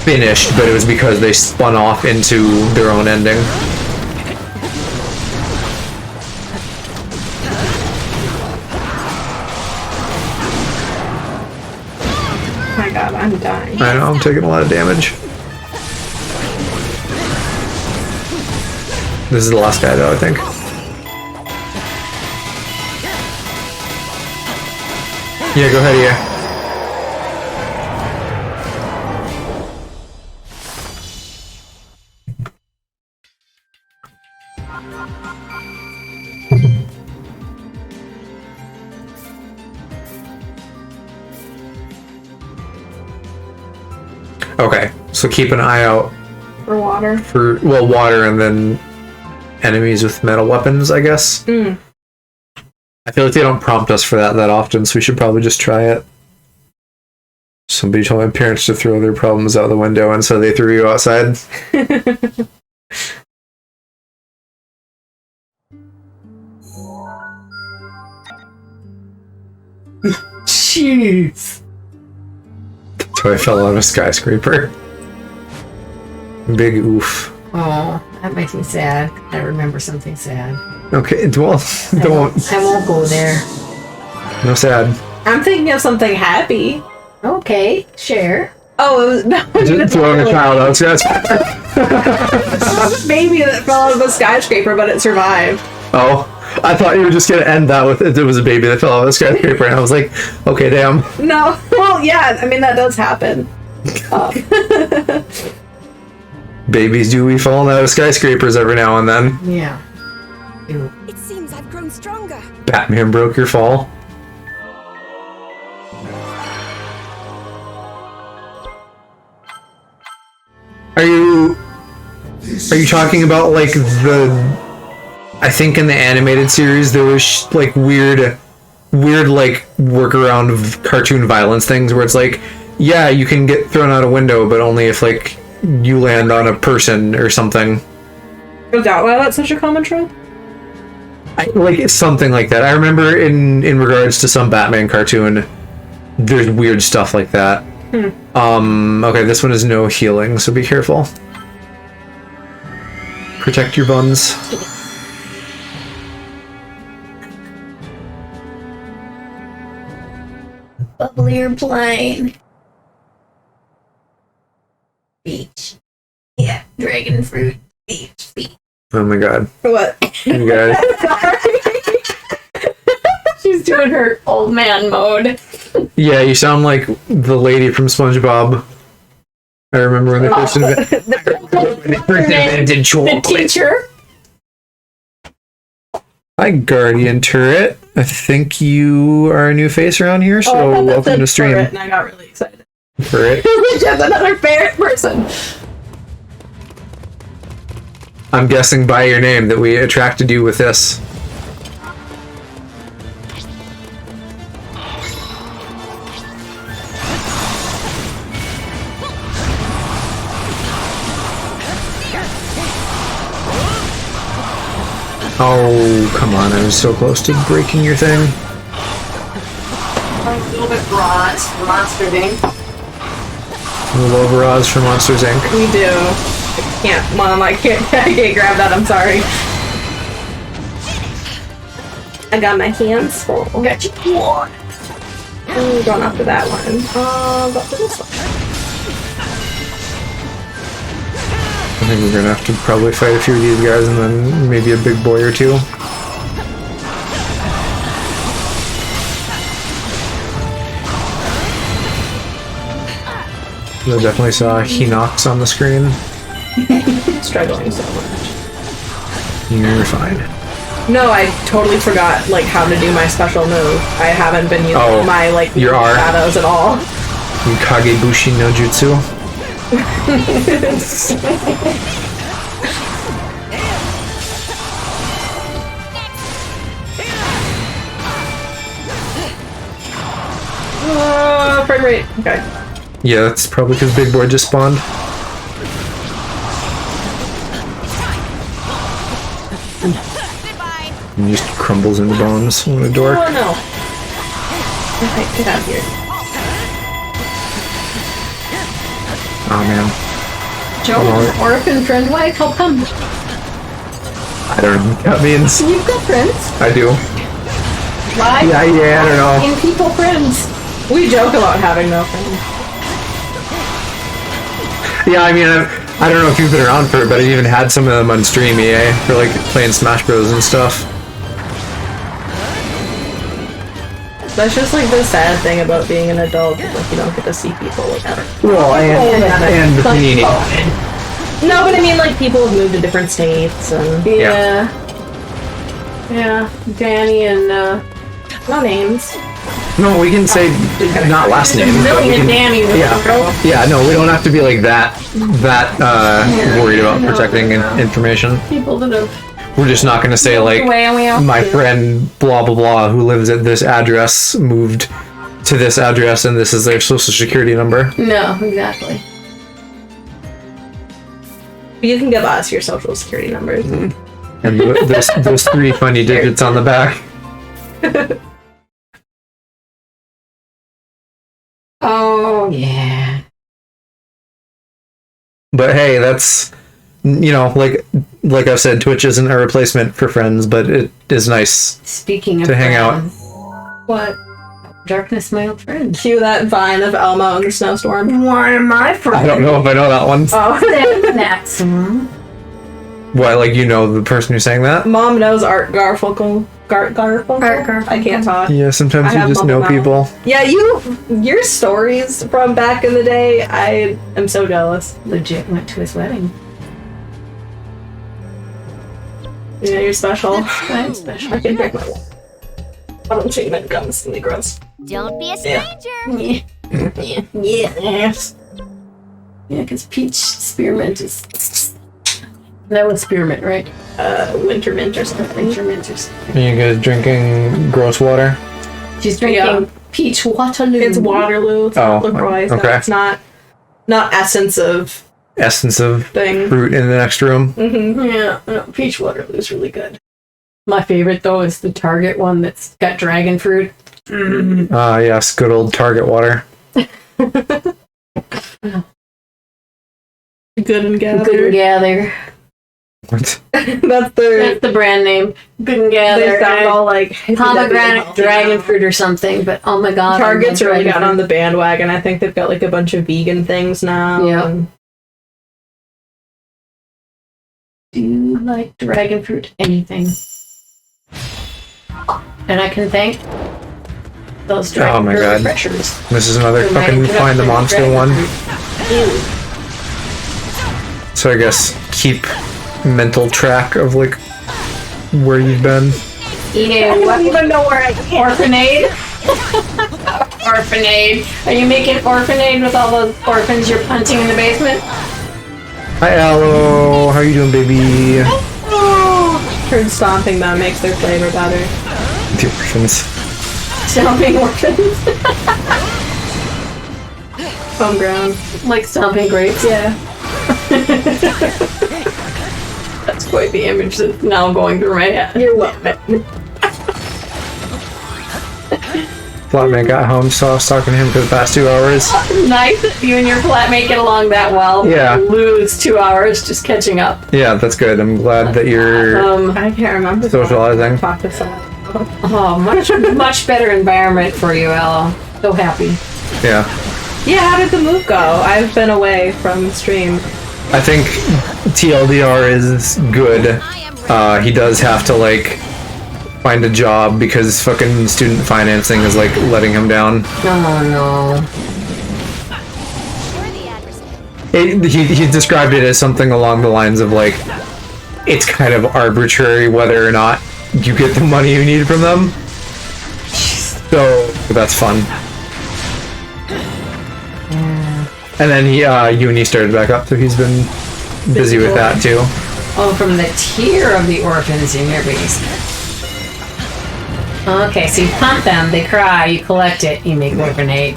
finished, but it was because they spun off into their own ending. Oh my god, I'm dying. I know, I'm taking a lot of damage. This is the last guy though, I think. Yeah, go ahead, yeah. Okay, so keep an eye out For water. for, well, water and then enemies with metal weapons, I guess. Mm. I feel like they don't prompt us for that often, so we should probably just try it. Somebody told my parents to throw their problems out the window, and so they threw you outside. Jeez. So I fell out of a skyscraper. Big oof. Oh, that makes me sad. I remember something sad. Okay, well, don't. I won't go there. No sad. I'm thinking of something happy. Okay, share. Oh, it was no. Just throwing a child out of a skyscraper. Baby that fell out of a skyscraper, but it survived. Oh, I thought you were just gonna end that with it was a baby that fell out of a skyscraper, and I was like, okay, damn. No, well, yeah. I mean, that does happen. Babies do be falling out of skyscrapers every now and then. Yeah. It seems I've grown stronger. Batman broke your fall. Are you talking about like I think in the animated series there was like weird like workaround of cartoon violence things where it's like Yeah, you can get thrown out a window, but only if, like, you land on a person or something. Is that why that's such a common trope? It's something like that. I remember in regards to some Batman cartoon, there's weird stuff like that. Okay, this one is no healing, so be careful. Protect your buns. Bubbly or plain? Beach. Yeah, dragon fruit. Beach. Oh my god. What? You guys. She's doing her old man mode. Yeah, you sound like the lady from SpongeBob. I remember when they first invented chocolate. The teacher. Hi, Guardian Turret. I think you are a new face around here, so welcome to stream. And I got really excited. For it. Just another favorite person. I'm guessing by your name that we attracted you with this. Oh, come on, I was so close to breaking your thing. A little bit bronze for Monsters Inc. We love Roz from Monsters Inc. We do. I can't, Mom, I can't grab that, I'm sorry. I got my hands full. Got you. I'm going after that one. Go for this one. I think we're gonna have to probably fight a few of these guys and then maybe a big boy or two. I definitely saw Hinox on the screen. Struggling so much. You're fine. No, I totally forgot like how to do my special move. I haven't been using my like your R. shadows at all. Kagebushi no Jutsu. Frame rate. Okay. Yeah, that's probably because Big Boy just spawned. And just crumbles into bones. What a dork. Oh no. Okay, get out of here. Oh man. Joe, orphan friend, why help come? I don't know what that means. You've got friends. I do. Why? Yeah, I don't know. In people friends. We joke about having no friends. Yeah, I mean, I don't know if you've been around for it, but I even had some of them on stream, EA, for like playing Smash Bros. And stuff. That's just like the sad thing about being an adult, like you don't get to see people like that. Well, and the community. No, but I mean like people have moved to different states and Yeah, Danny and no names. No, we can say not last names. Billy We and can, Danny. yeah, no, we don't have to be like that worried about protecting information. People that have We're just not going to say like my friend blah blah blah who lives at this address moved to this address and this is their social security number. No, exactly. You can give us your social security numbers. And those three funny digits on the back. Oh yeah. But hey, that's, you know, like I've said, Twitch isn't a replacement for friends, but it is nice Speaking of to hang out. What? Darkness, my old friend. Cue that vine of Elmo in the snowstorm. One of my friends. I don't know if I know that one. Oh, That's What, like you know the person who's saying that? Mom knows Art Garfunkel. Garfunkel? Art Garfunkel. I can't talk. Yeah, sometimes I you have just know bubble people. Yeah, your stories from back in the day, I am so jealous. legit went to his wedding. Yeah, you're special. I'm special. I can drink my water. I don't chew my gums, really gross. Don't be a stranger. Yes. Yeah, because peach spearmint is. That was spearmint, right? Winter mint or something. Winter mint or something. Are you guys drinking gross water? She's drinking Peach Waterloo. It's Waterloo. It's not LaCroix. So okay. it's not essence of thing. Fruit in the next room. Yeah, no, Peach Waterloo is really good. My favorite though is the Target one that's got dragon fruit. Yes, good old Target water. Good and Gather. Good and Gather. What? That's the brand name. Good and Gather. They sound all like pomegranate dragon fruit or something, but oh my god. Target's really gotten on the bandwagon. I think they've got like a bunch of vegan things now. Yeah. Do you like dragon fruit? Anything? And I can thank those dragon fruit refreshers. This is another fucking find the monster one. So I guess keep mental track of like where you've been. I don't even know where I am. Orphanade? Orphanade. Are you making orphanade with all the orphans you're punching in the basement? Hi Aloe, how you doing, baby? Heard stomping them makes their flavor better. The orphans. Stomping orphans? Homegrown. Like stomping grapes? Yeah. That's quite the image that's now going through my head. You're welcome. Flatmate got home, so I was talking to him for the past 2 hours. Nice that you and your flatmate get along that well. Yeah. Lose 2 hours just catching up. Yeah, that's good. I'm glad that you're I can't remember. socializing. Talk to someone. Oh, much better environment for you, Ella. So happy. Yeah. Yeah, how did the move go? I've been away from the stream. I think TLDR is good. He does have to like find a job because fucking student financing is like letting him down. Oh no. He described it as something along the lines of like it's kind of arbitrary whether or not you get the money you need from them. So that's fun. And then uni started back up, so he's been busy with that too. Oh, from the tier of the orphans in your basement. Okay, so you pump them, they cry, you collect it, you make orphanate.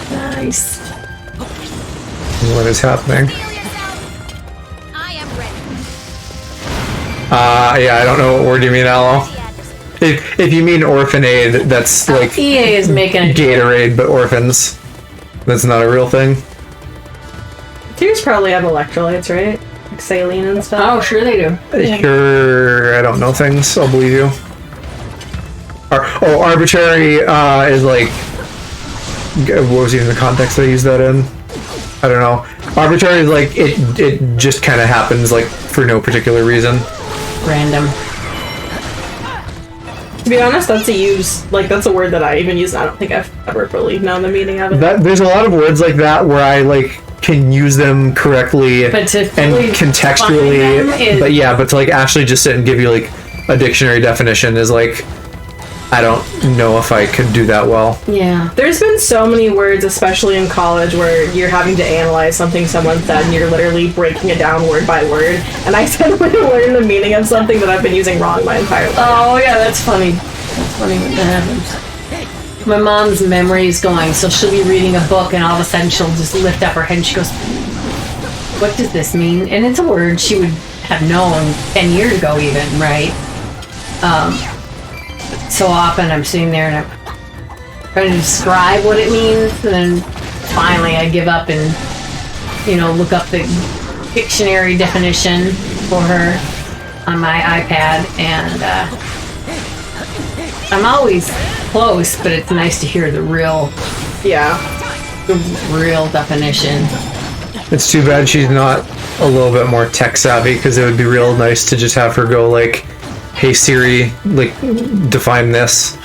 Nice. What is happening? I am ready. Yeah, I don't know what word you mean, Aloe. If you mean orphanade, that's like EA is making a Gatorade, but orphans. That's not a real thing. Tiers probably have electrolytes, right? Like saline and stuff. Oh, sure they do. Sure, I don't know things. I'll believe you. Arbitrary is like... What was even the context I used that in? I don't know. Arbitrary is like, it just kind of happens like for no particular reason. Random. To be honest, that's a word that I even use. I don't think I've ever really known the meaning of it. There's a lot of words like that where I like can use them correctly But to and fully contextually, define them is- but to like actually just sit and give you like a dictionary definition is like, I don't know if I could do that well. Yeah. There's been so many words, especially in college, where you're having to analyze something someone said and you're literally breaking it down word by word. And I said when I learn the meaning of something that I've been using wrong my entire life. Oh yeah, that's funny. That's funny when that happens. My mom's memory is going, so she'll be reading a book and all of a sudden she'll just lift up her head and she goes, what does this mean? And it's a word she would have known 10 years ago even, right? So often I'm sitting there and I'm trying to describe what it means, and then finally I give up and, look up the dictionary definition for her on my iPad, and I'm always close, but it's nice to hear the real definition. It's too bad she's not a little bit more tech savvy, because it would be real nice to just have her go like, hey Siri, like, define this.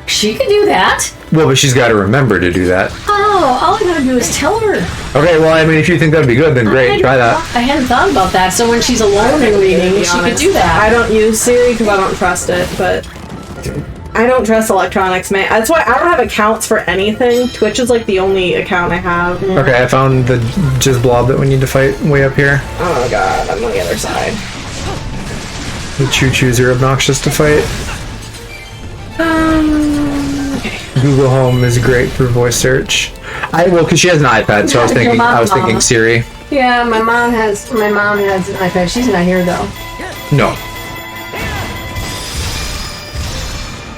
She could do that. Well, but she's got to remember to do that. Oh, all I gotta do is tell her. Okay, well, I mean, if you think that'd be good, then great, try that. I hadn't thought about that, so when she's alone and reading, she could do that. I don't use Siri because I don't trust it, but I don't trust electronics, man. That's why I don't have accounts for anything. Twitch is like the only account I have. Okay, I found the jizz blob that we need to fight way up here. Oh god, I'm on the other side. The choo-choos are obnoxious to fight. Okay. Google Home is great for voice search. Because she has an iPad, so I was thinking Siri. Yeah, my mom has an iPad. She's not here though. No.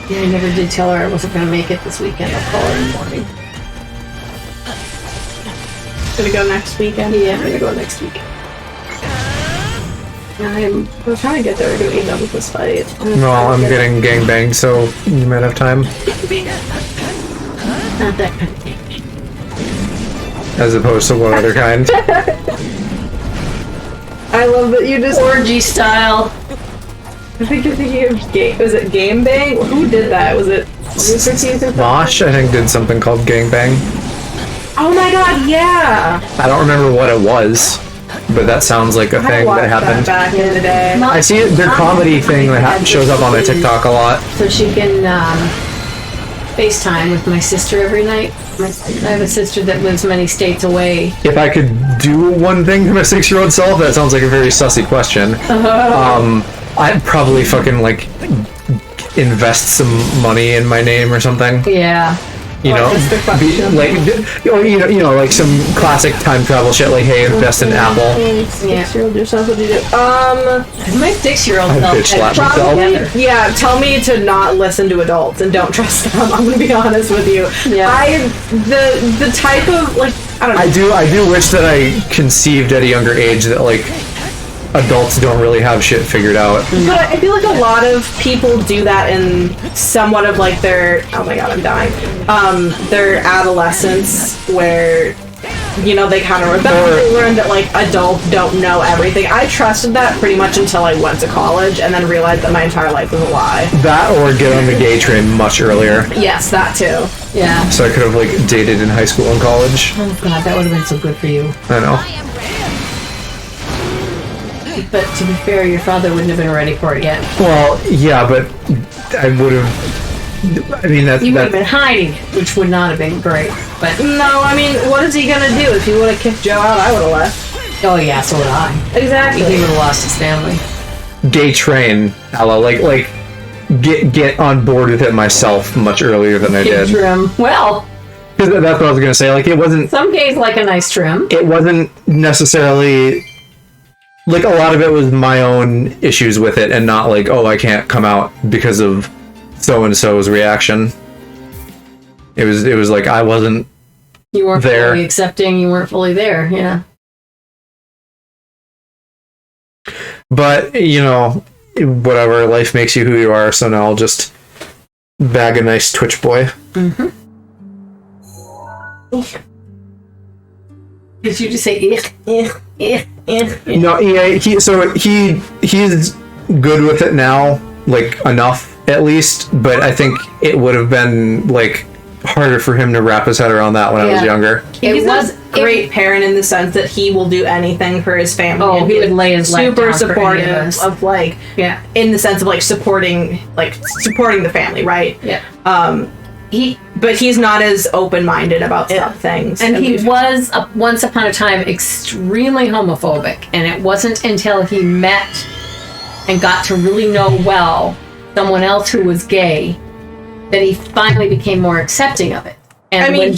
Yeah, I never did tell her I wasn't gonna make it this weekend. I'll call her in the morning. Gonna go next weekend? Yeah, I'm gonna go next weekend. We're trying to get there to meet up with this fight. Well, I'm getting gangbanged, so you might have time. Not that kind of thing. As opposed to what other kind? I love that you just Orgy style. I think you're thinking of was it Game Bang? Who did that? Was it Mosh, I think, did something called gangbang. Oh my god, yeah! I don't remember what it was, but that sounds like a thing that happened. Back in the day. I see their comedy thing that shows up on my TikTok a lot. So she can FaceTime with my sister every night. I have a sister that lives many states away. If I could do one thing to my 6-year-old self, that sounds like a very sussy question. I'd probably fucking like invest some money in my name or something. Yeah. You know, like some classic time travel shit. Like, hey, invest in Apple. Yeah. 6-year-old yourself, what do you do? My 6-year-old I'd self bitch slap had myself. together. Yeah, tell me to not listen to adults and don't trust them. I'm gonna be honest with you. Yeah. The type of like I don't know. I do wish that I conceived at a younger age that like adults don't really have shit figured out. But I feel like a lot of people do that in somewhat of like their oh my god, I'm dying. Their adolescence where you know they kind of rebel. They learn that like adults don't know everything. I trusted that pretty much until I went to college and then realized that my entire life was a lie. That or get on the gay train much earlier. Yes, that too. Yeah. So I could have like dated in high school and college. Oh god, that would have been so good for you. I know. But to be fair, your father wouldn't have been ready for it yet. Well, yeah, but I would have. I mean, You would have been hiding, which would not have been great. But No, I mean, what is he gonna do? If he would have kicked Joe out, I would have left. oh yeah, so would I. Exactly. He would have lost his family. Gay train, Ella, like get on board with it myself much earlier than I did. Trim. Well, Because that's what I was gonna say. Like, it wasn't. some gays like a nice trim. It wasn't necessarily. Like, a lot of it was my own issues with it, and not like, oh, I can't come out because of so and so's reaction. It was like I wasn't. You weren't there. fully accepting. You weren't fully there. Yeah. But you know, whatever. Life makes you who you are. So now I'll just bag a nice Twitch boy. Mm-hmm. Did you just say No, he's good with it now, like enough at least. But I think it would have been like harder for him to wrap his head around that when I was younger. He's a great parent in the sense that he will do anything for his family. Oh, and he would lay his life super down for any of supportive us. of like in the sense of like supporting the family, right? Yeah. But he's not as open-minded about some things. And he was, once upon a time, extremely homophobic. And it wasn't until he met and got to really know well someone else who was gay that he finally became more accepting of it. And I mean,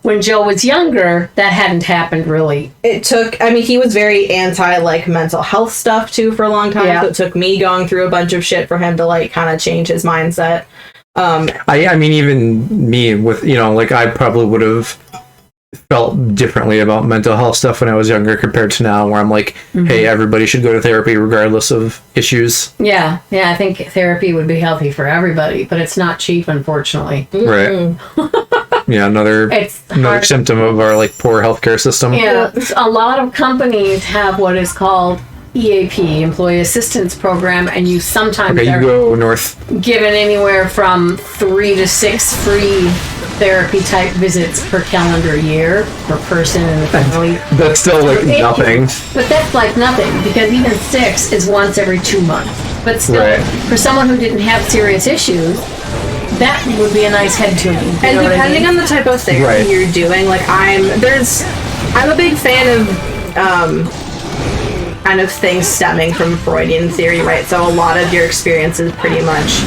when Joe was younger, that hadn't happened really. He was very anti like mental health stuff too for a long time. Yeah. So it took me going through a bunch of shit for him to like kind of change his mindset. I mean, even me with, you know, like I probably would have felt differently about mental health stuff when I was younger compared to now, where I'm like, hey, everybody should go to therapy regardless of issues. Yeah, I think therapy would be healthy for everybody, but it's not cheap, unfortunately. Right. Yeah, another symptom of our like poor healthcare system. Yeah, a lot of companies have what is called EAP, Employee Assistance Program, and you sometimes you go north. Given anywhere from 3 to 6 free therapy type visits per calendar year per person in the family. That's still like nothing. But that's like nothing, because even 6 is once every 2 months. But still, for someone who didn't have serious issues, that would be a nice head tuning. And depending on the type of therapy you're doing, like I'm a big fan of kind of things stemming from Freudian theory, right? So a lot of your experience is pretty much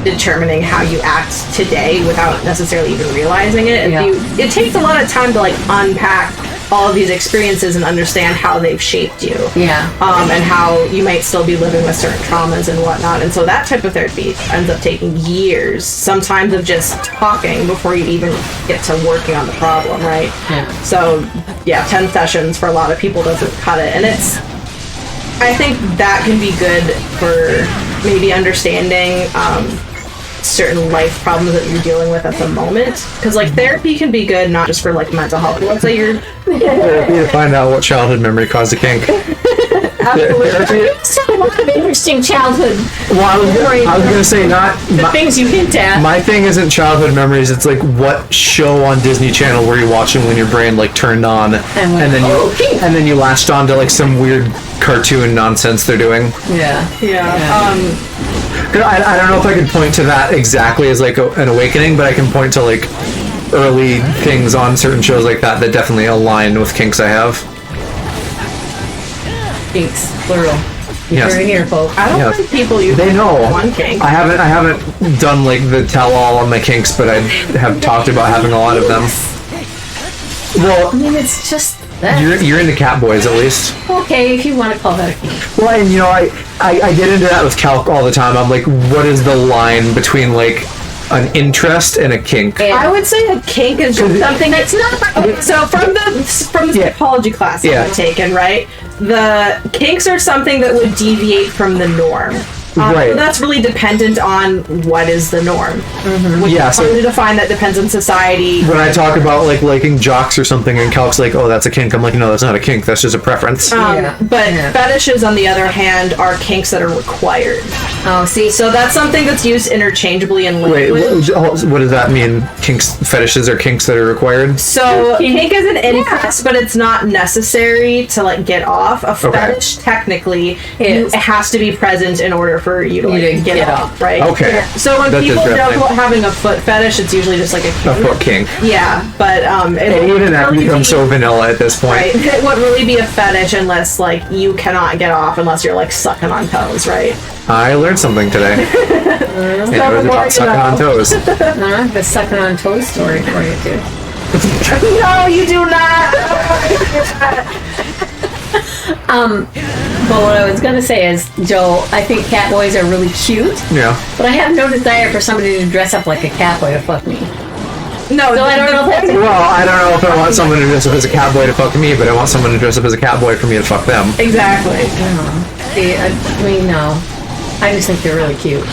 determining how you act today without necessarily even realizing it. Yeah. It takes a lot of time to like unpack all of these experiences and understand how they've shaped you. Yeah. And how you might still be living with certain traumas and whatnot. And so that type of therapy ends up taking years, sometimes of just talking before you even get to working on the problem, right? Yeah. So, yeah, 10 sessions for a lot of people doesn't cut it. And I think that can be good for maybe understanding certain life problems that you're dealing with at the moment. Because, like, therapy can be good not just for, like, mental health. Let's say you're... Therapy to find out what childhood memory caused a kink. So a lot of interesting childhood. Well, I was gonna say not the things you hint at. My thing isn't childhood memories. It's like what show on Disney Channel were you watching when your brain like turned on, and then you latched on to like some weird cartoon nonsense they're doing. Yeah. I don't know if I could point to that exactly as like an awakening, but I can point to like early things on certain shows like that that definitely align with kinks I have. Kinks, plural. Yes. You're here, folks. I don't think people use They know. one kink. I haven't done like the tell-all on my kinks, but I have talked about having a lot of them. Well, I mean, it's just that. you're into cat boys at least. Okay, if you want to call that a kink. Well, and you know, I get into that with Calc all the time. I'm like, what is the line between like an interest and a kink? I would say a kink is just something that's not. Okay, so from the psychology class I've taken, right? The kinks are something that would deviate from the norm. Right. So that's really dependent on what is the norm. Which Yeah, is so- hard to define. That depends on society. When I talk about like liking jocks or something, and Calc's like, "Oh, that's a kink," I'm like, "No, that's not a kink. That's just a preference." But fetishes, on the other hand, are kinks that are required. Oh, see, So that's something that's used interchangeably in Wait, language. what does that mean? Kinks, fetishes are kinks that are required? So kink is an interest, but it's not necessary to like get off. A fetish technically it has to be present in order for you to like, get off, right? Okay. So when That's people joke interesting. about having a foot fetish, it's usually just like a A kink. foot kink. Yeah, but Even that becomes so vanilla at this point. right. It wouldn't really be a fetish unless like you cannot get off unless you're like sucking on toes, right? I learned something today. And it was about sucking on toes. the sucking on toes story for you, too. No, you do not. But what I was going to say is, Joe, I think cat boys are really cute, Yeah. but I have no desire for somebody to dress up like a cat boy to fuck me. No, So I don't know if that's Well, I don't know if I want someone to dress up as a cowboy to fuck me, but I want someone to dress up as a cowboy for me to fuck them. exactly. See, I mean, no. I just think they're really cute.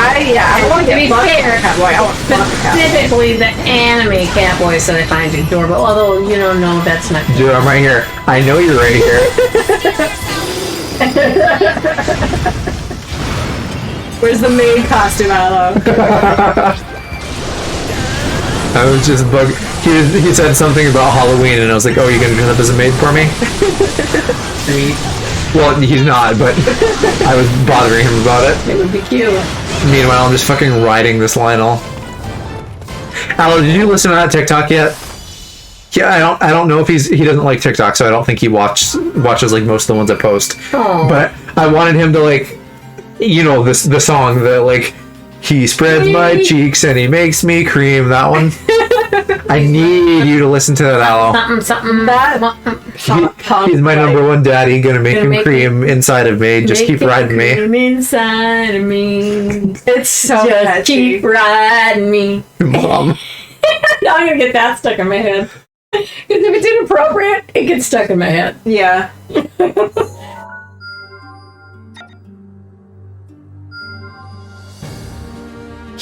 I want to To be get fucked by fair, a cat boy. I want to fuck a cat boy. specifically the anime cat boys that I find adorable, although, you know, no, that's not Dude, I'm right here. I know you're right here. Where's the maid costume, Aloe? I was just bugging. He said something about Halloween, and I was like, "Oh, you gonna dress up as a maid for me?" Well, he's not, but I was bothering him about it. It would be cute. Meanwhile, I'm just fucking riding this Lionel. Aloe, did you listen to that TikTok yet? Yeah, I don't know if he doesn't like TikTok, so I don't think he watches like most of the ones I post. Oh. But I wanted him to like, you know, the song that like, he spreads my cheeks and he makes me cream. That one. I need you to listen to that, Aloe. He's my number one daddy. Gonna make him cream inside of me. Just keep riding me. Inside of me. It's so Just catchy. keep riding me. Mom. Now I'm gonna get that stuck in my head. Because if it's inappropriate, it gets stuck in my head. Yeah.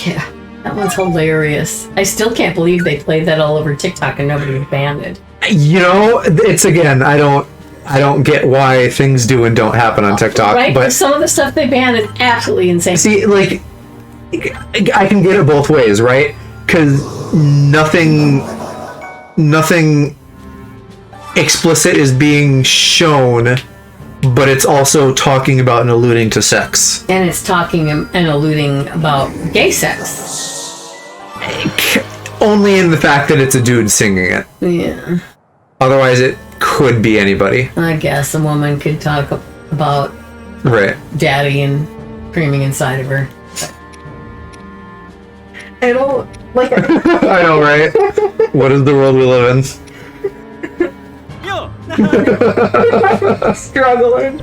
Yeah, that one's hilarious. I still can't believe they played that all over TikTok and nobody banned it. You know, it's again, I don't get why things do and don't happen on TikTok. Right? But Some of the stuff they banned is absolutely insane. see, like, I can get it both ways, right? Because nothing explicit is being shown, but it's also talking about and alluding to sex. And it's talking and alluding about gay sex. Only in the fact that it's a dude singing it. Yeah. Otherwise, it could be anybody. I guess a woman could talk about Right. daddy and creaming inside of her. I don't like. I know, right? What is the world we live in? Struggling.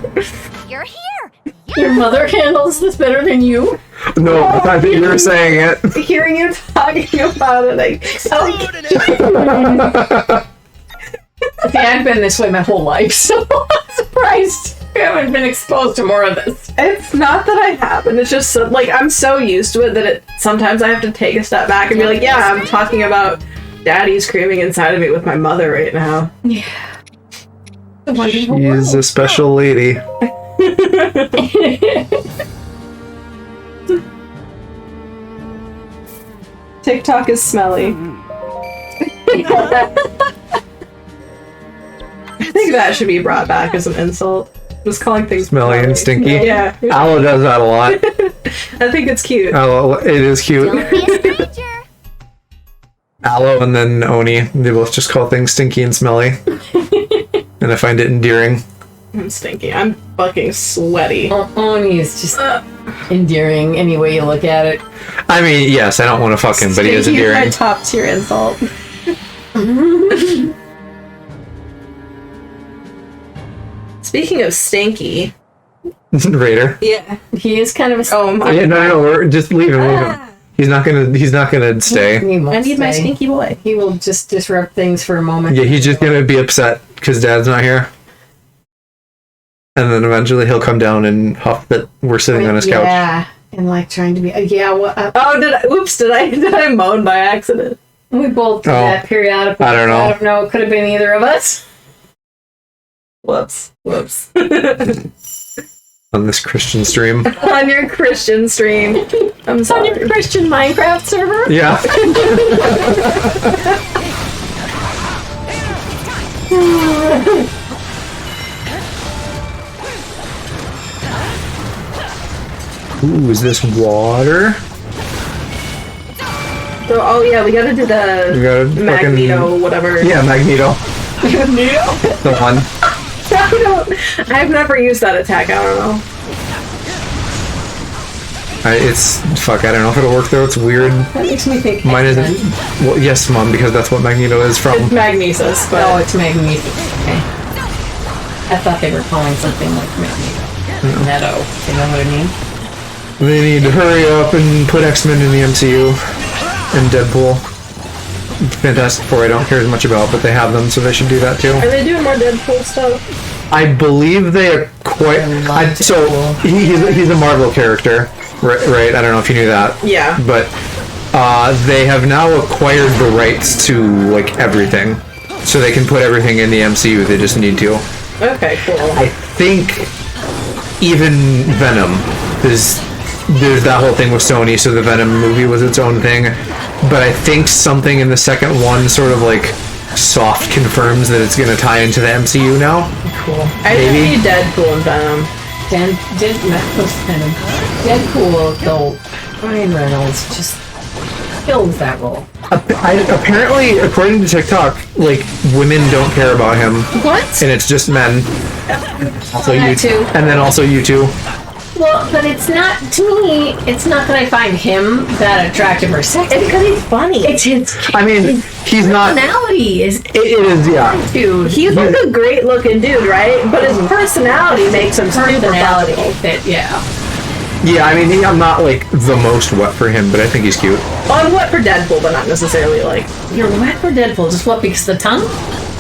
You're here. Your mother handles this better than you? No, I think you were saying it. Hearing you talking about it, See, I've been this way my whole life, so I'm surprised I haven't been exposed to more of this. it's not that I haven't. It's just like I'm so used to it that sometimes I have to take a step back and be like, yeah, I'm talking about daddy screaming inside of me with my mother right now. Yeah. She's a special lady. TikTok is smelly. I think that should be brought back as an insult. Just calling things Smelly and stinky. Yeah. Aloe does that a lot. I think it's cute. Aloe, it is cute. Don't be a stranger. Aloe and then Oni, they both just call things stinky and smelly. And I find it endearing. I'm stinky. I'm fucking sweaty. Oni is just endearing any way you look at it. I mean, yes, I don't want to fuck him, but he is Stinky my endearing. top tier insult. Speaking of stinky. Raider. Yeah. He is kind of a... Oh my. Yeah, no, we're just leave him. He's not gonna stay. He won't I need my stay. stinky boy. He will just disrupt things for a moment. Yeah, he's just gonna be upset because Dad's not here. And then eventually he'll come down and huff that we're sitting on his couch. Yeah, and like trying to be... Oh, did I moan by accident? we both do that periodically. I don't know. I don't know. It could have been either of us. Whoops. On this Christian stream. On your Christian stream. I'm On sorry. your Christian Minecraft server? Yeah. Ooh, is this water? So, oh yeah, we gotta do We the gotta Magneto, whatever. Yeah, Magneto. Magneto? The one. I've never used that attack, I don't know. I don't know if it'll work though, it's weird. That makes me think Mine isn't. X-Men. Well, yes, Mom, because that's what Magneto is from. It's Magnesis, but... Oh, it's Magneto. Okay. I thought they were calling something like Magneto. You know what I mean? They need to hurry up and put X-Men in the MCU. And Deadpool. Fantastic Four I don't care as much about, but they have them, so they should do that too. Are they doing more Deadpool stuff? I believe they are quite... so, he's a Marvel character, right? I don't know if you knew that. Yeah. But they have now acquired the rights to, like, everything. So they can put everything in the MCU, they just need to. Okay, cool. I think even Venom is... There's that whole thing with Sony, so the Venom movie was its own thing. But I think something in the second one sort of like soft confirms that it's going to tie into the MCU now. Cool. I think Maybe. we need Deadpool and Venom. Deadpool killed Ryan Reynolds. Just kills that role. Apparently, according to TikTok, like, women don't care about him. What? And it's just men. Also that you too. And then also you two. Well, but it's not, to me, it's not that I find him that attractive or sexy. It's because he's funny. It's his I mean, he's not... personality is... It is, yeah. Dude. He's like a great looking dude, right? But his personality makes him super personality. personable. That, yeah. Yeah, I mean, I'm not, like, the most wet for him, but I think he's cute. I'm wet for Deadpool, but not necessarily like... You're wet for Deadpool. Just what, because of the tongue?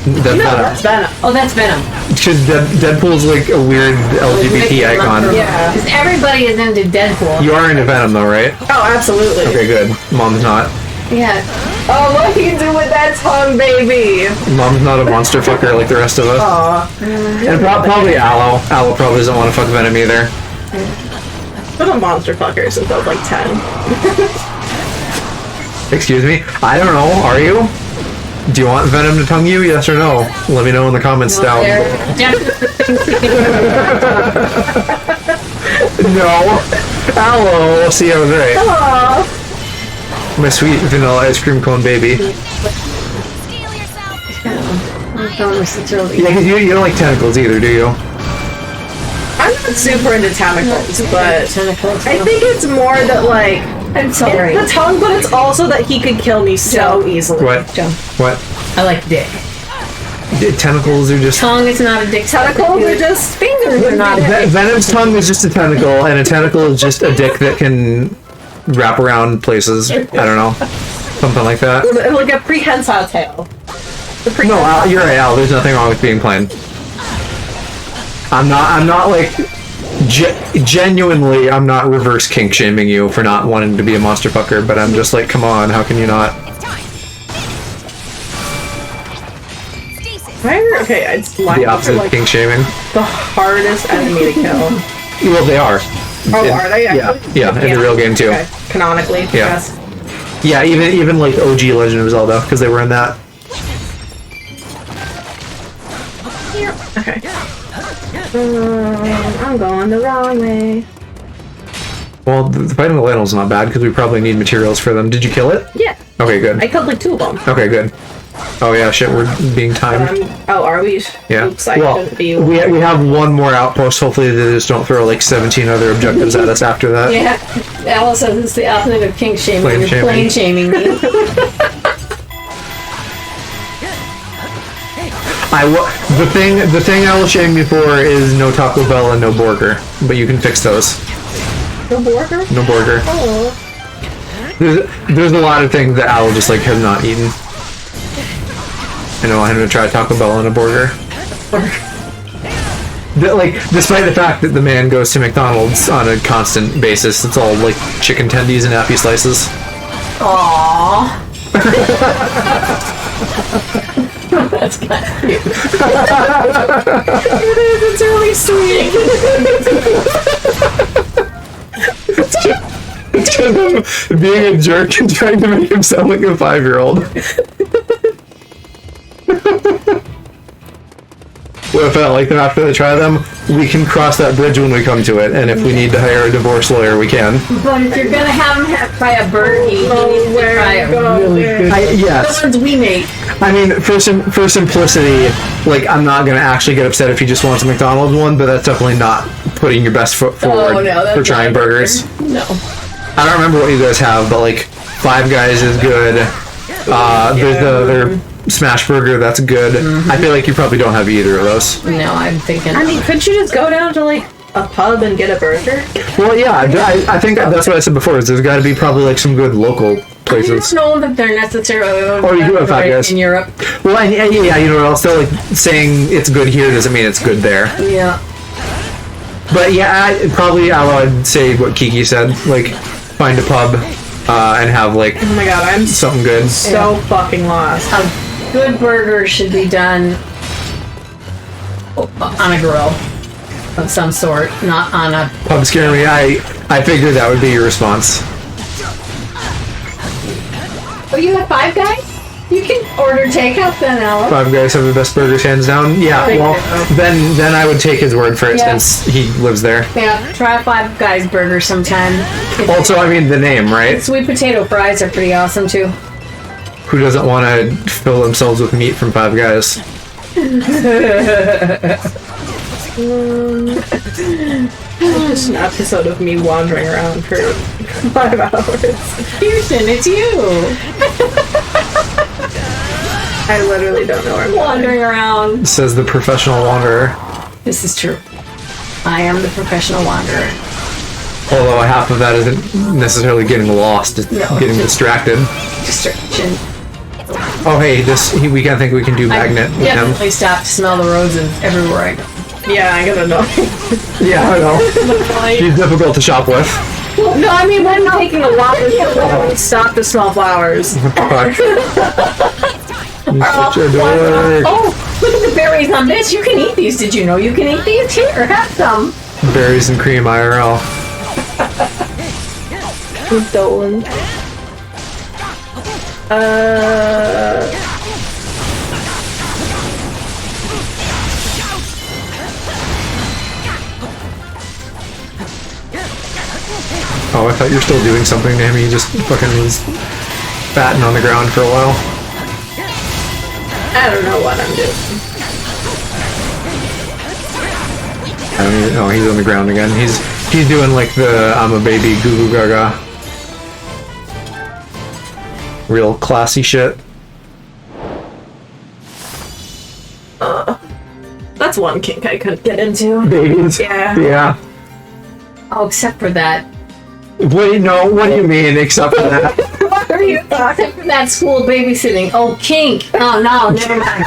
That's Venom. Oh, that's Venom. Because Deadpool's, like, a weird LGBT icon. Yeah. Because everybody is into Deadpool. You are into Venom, though, right? Oh, absolutely. Okay, good. Mom's not. Yeah. Oh, what can you do with that tongue, baby? Mom's not a monster fucker like the rest of us. Aw. And probably Aloe. Aloe probably doesn't want to fuck Venom either. I'm a monster fucker since I was like 10. Excuse me? I don't know. Are you? Do you want Venom to tongue you? Yes or no? Let me know in the comments down. No. Aloe. See, I was right. Aww. My sweet vanilla ice cream cone baby. Steal yourself. Yeah, because you don't like tentacles either, do you? I'm not super into tentacles, but Tentacles. I think it's more that like I'm sorry. The tongue, but it's also that he could kill me so easily. What? Joe. What? I like dick. Tentacles are just... Tongue is not a dick. Tentacles are just fingers. They're not a dick. Venom's tongue is just a tentacle, and a tentacle is just a dick that can wrap around places. I don't know. Something like that. Like a prehensile tail. No, Al, you're right, Al. There's nothing wrong with being plain. I'm not like... genuinely, I'm not reverse kink shaming you for not wanting to be a monster fucker, but I'm just like, come on, how can you not? Okay, it's The opposite of kink shaming. the hardest enemy to kill. Well, they are. Oh, are they? Yeah, in the real game too. Okay. Canonically, Yeah. yes. Yeah, even like OG Legend of Zelda, because they were in that. Okay. I'm going the wrong way. Well, the fighting the Lionel's not bad, because we probably need materials for them. Did you kill it? Yeah. Okay, good. I killed like 2 of them. Okay, good. Oh yeah, shit, we're being timed. Oh, are we? Yeah. Oops, I Well, shouldn't be. we have one more outpost. Hopefully they just don't throw like 17 other objectives at us after that. Yeah. Alice says it's the opposite of kink shaming. Plain You're shaming. plain shaming me. The thing I will shame you for is no Taco Bell and no burger, but you can fix those. No burger? No burger. Oh. There's a lot of things that Al just like has not eaten. I know I had to try Taco Bell and a burger. Like, despite the fact that the man goes to McDonald's on a constant basis, it's all like chicken tendies and happy slices. Aww. That's kind of cute. It is, it's really sweet. It's just him being a jerk and trying to make him sound like a 5-year-old. What if I like them after they try them? We can cross that bridge when we come to it, and if we need to hire a divorce lawyer, we can. But if you're gonna have him try a burger, he needs to try a really good. Yes. The ones we make. I mean, for simplicity, like, I'm not gonna actually get upset if he just wants a McDonald's one, but that's definitely not putting your best foot forward for trying burgers. No. I don't remember what you guys have, but like, Five Guys is good. There's the other Smash Burger, that's good. I feel like you probably don't have either of those. No, I'm thinking. I mean, couldn't you just go down to like a pub and get a burger? Well, yeah, I think that's what I said before. Is there's got to be probably like some good local places. I don't know that they're necessarily. Or you do have Five Guys in Europe. Well, and yeah, you know what else? Though, like saying it's good here doesn't mean it's good there. Yeah. But yeah, I'd say what Kiki said. Like, find a pub and have like Oh my god, I'm something good. so fucking lost. A good burger should be done on a grill of some sort, not on a. Pub scare me. I figured that would be your response. Oh, you have Five Guys? You can order takeout then, Alice. Five Guys have the best burgers hands down. Yeah, well, then I would take his word for it since he lives there. Yeah, try a Five Guys burger sometime. Also, I mean the name, right? Sweet potato fries are pretty awesome too. Who doesn't want to fill themselves with meat from Five Guys? Just an episode of me wandering around for 5 hours. Houston, it's you! I literally don't know where I'm Wandering around. Says the professional wanderer. This is true. I am the professional wanderer. Although half of that isn't necessarily getting lost, it's getting distracted. Distraction. Oh hey, we can't think we can do magnet with him. Definitely stop to smell the roses everywhere I go. Yeah, I gotta know. Yeah, I know. She's difficult to shop with. No, I mean, when I'm taking a walk, stop to smell flowers. What the fuck? You're such a dork. Oh, look at the berries on this. You can eat these. Did you know you can eat these? Here, have some. Berries and cream IRL. Dolan. Oh, I thought you were still doing something to him. He just fucking was batting on the ground for a while. I don't know what I'm doing. I don't even know. He's on the ground again. He's doing like the I'm a baby goo goo gaga. Real classy shit. That's one kink I couldn't get into. Babies. Yeah. Yeah. Oh, except for that. Wait, no, what do you mean, except for that? What are you talking? Except for that school babysitting. Oh, kink. Oh, no, never mind.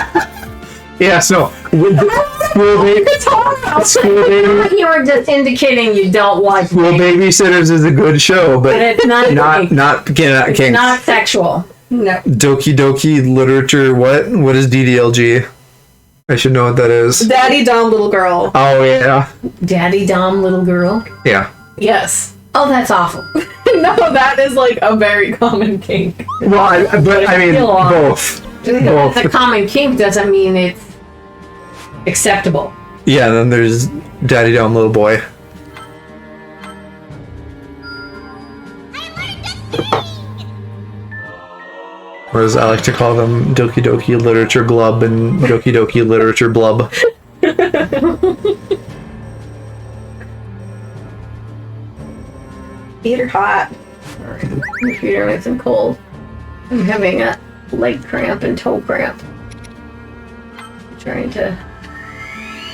Yes, no. With the school baby. You were just indicating you don't watch School Babysitters is a good show, but it's not kink. It's not sexual. No. Doki Doki Literature, what? What is DDLG? I should know what that is. Daddy Dom Little Girl. Oh, yeah. Daddy Dom little girl. Yeah. Yes. Oh, that's awful. No, that is like a very common kink. Well, I mean, Still on. both. Both. The common kink doesn't mean it's acceptable. Yeah, then there's Daddy Dom Little Boy. Or as I like to call them, Doki Doki Literature Glub and Doki Doki Literature Blub. Feet are hot. My feet are nice and cold. I'm having a leg cramp and toe cramp. Trying to.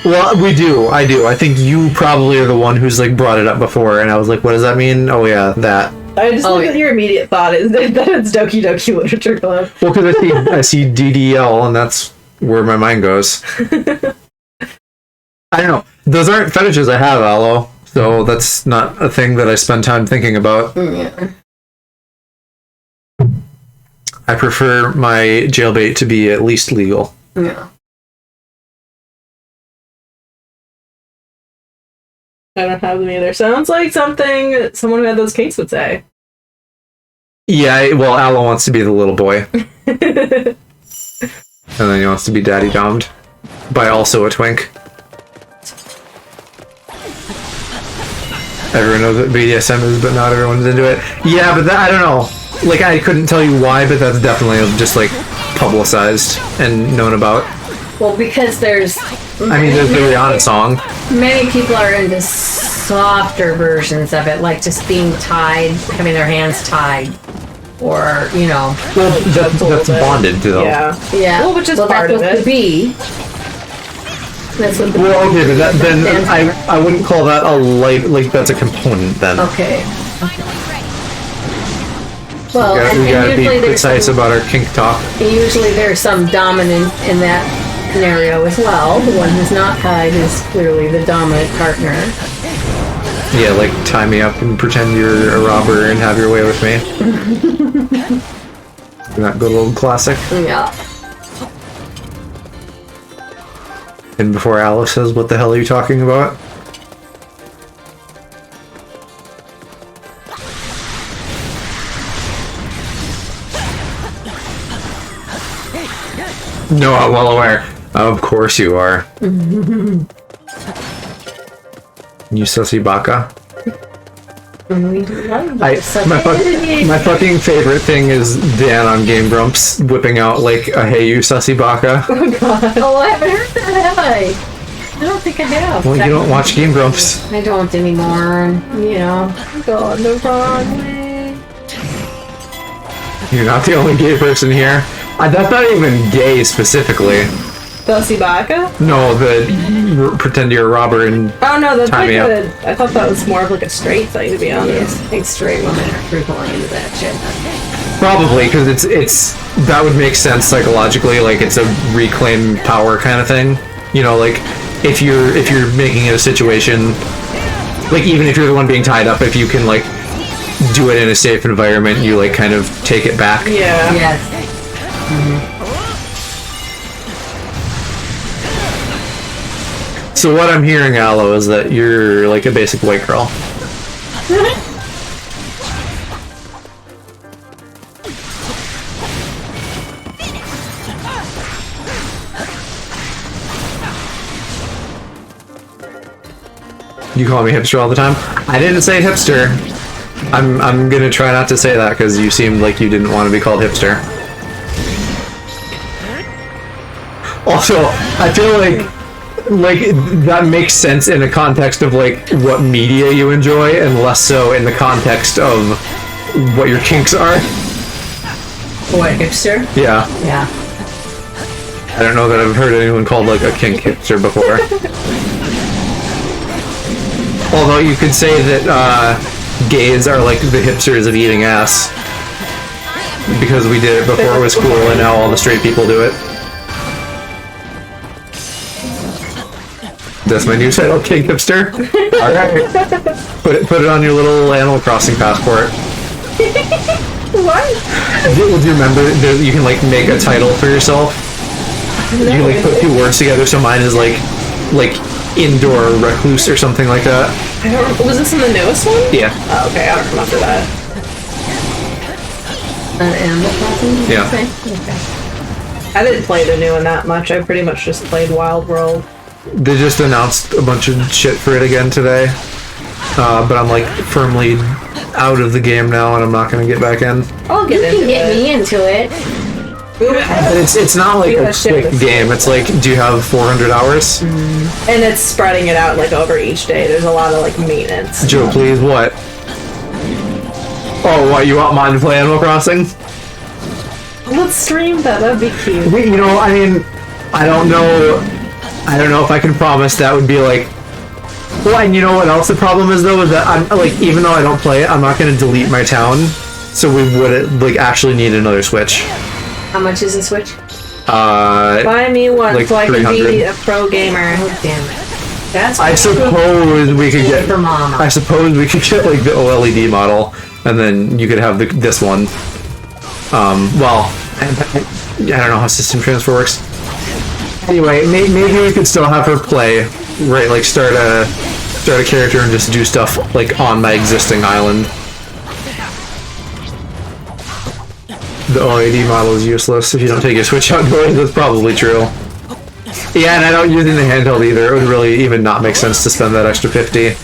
Well, we do. I do. I think you probably are the one who's like brought it up before, and I was like, "What does that mean?" Oh yeah, that. I just think that your immediate thought is that it's Doki Doki Literature Club. Well, because I see DDL, and that's where my mind goes. I don't know. Those aren't fetishes I have, Aloe. So that's not a thing that I spend time thinking about. Yeah. I prefer my jailbait to be at least legal. Yeah. I don't have them either. Sounds like something that someone who had those kinks would say. Yeah, well, Aloe wants to be the little boy. And then he wants to be daddy domed by also a twink. Everyone knows what BDSM is, but not everyone's into it. Yeah, but I don't know. Like, I couldn't tell you why, but that's definitely just, like, publicized and known about. Well, because there's. I mean, there's the Rihanna song. Many people are into softer versions of it, like just being tied, having their hands tied, or you know. Well, that's bonded to them. Yeah. Yeah. Well, which is well, part that's of what it. to be. That's what. Well, okay, but then I wouldn't call that a light. Like that's a component then. Okay. Well, We gotta and be usually there's precise some, about our kink talk. usually there's some dominant in that scenario as well. The one who's not tied is clearly the dominant partner. Yeah, like tie me up and pretend you're a robber and have your way with me. That good old classic. Yeah. And before Alice says, "What the hell are you talking about?" No, I'm well aware. Of course you are. You sussy baka. My fucking favorite thing is Dan on Game Grumps whipping out like a "Hey you sussy baka." Oh, I haven't heard that, have I? I don't think I have. Well, you don't watch Game Grumps. I don't anymore. You know. Going the wrong way. You're not the only gay person here. That's not even gay specifically. Dossi Baka? No, the pretend you're a robber and Oh no, that's tie like me up. I thought that was more of like a straight thing, to be honest. I think straight women are frequently into that shit. Probably because it's that would make sense psychologically. Like it's a reclaim power kind of thing. You know, like if you're making it a situation, like even if you're the one being tied up, if you can like do it in a safe environment, you like kind of take it back. Yeah. Yes. So what I'm hearing, Aloe, is that you're like a basic white girl. You call me hipster all the time? I didn't say hipster. I'm gonna try not to say that because you seemed like you didn't want to be called hipster. Also, I feel like that makes sense in a context of like what media you enjoy and less so in the context of what your kinks are. What, hipster? Yeah. Yeah. I don't know that I've heard anyone called like a kink hipster before. Although you could say that gays are like the hipsters of eating ass. Because we did it before it was cool and now all the straight people do it. That's my new title, kink hipster. Alright. Put it on your little Animal Crossing passport. What? Do you remember you can like make a title for yourself? You can like put 2 words together, so mine is like indoor recluse or something like that. I don't. Was this in the newest one? Yeah. Oh, okay, I don't remember that. Animal Crossing? Yeah. Okay. I didn't play the new one that much. I pretty much just played Wild World. They just announced a bunch of shit for it again today. But I'm like firmly out of the game now and I'm not gonna get back in. I'll get into Get it. me into it. It's not like a quick game. It's like, do you have 400 hours? And it's spreading it out like over each day. There's a lot of like maintenance. Joe, please, what? Oh, what, you want mine to play Animal Crossing? Let's stream that. That'd be cute. You know, I mean, I don't know if I can promise that would be like. Well, and you know what else the problem is though, is that I'm like, even though I don't play it, I'm not going to delete my town, so we would like actually need another Switch. How much is the Switch? Buy me one like so I can 300. be a pro gamer. Oh, damn it. That's I suppose we could get. for Mama. I suppose we could get like the OLED model, and then you could have this one. Well, I don't know how system transfer works. Anyway, maybe we could still have her play, right? Like start a character and just do stuff like on my existing island. The OLED model is useless if you don't take your Switch outdoors. That's probably true. Yeah, and I don't use it in the handheld either. It would really even not make sense to spend that extra 50.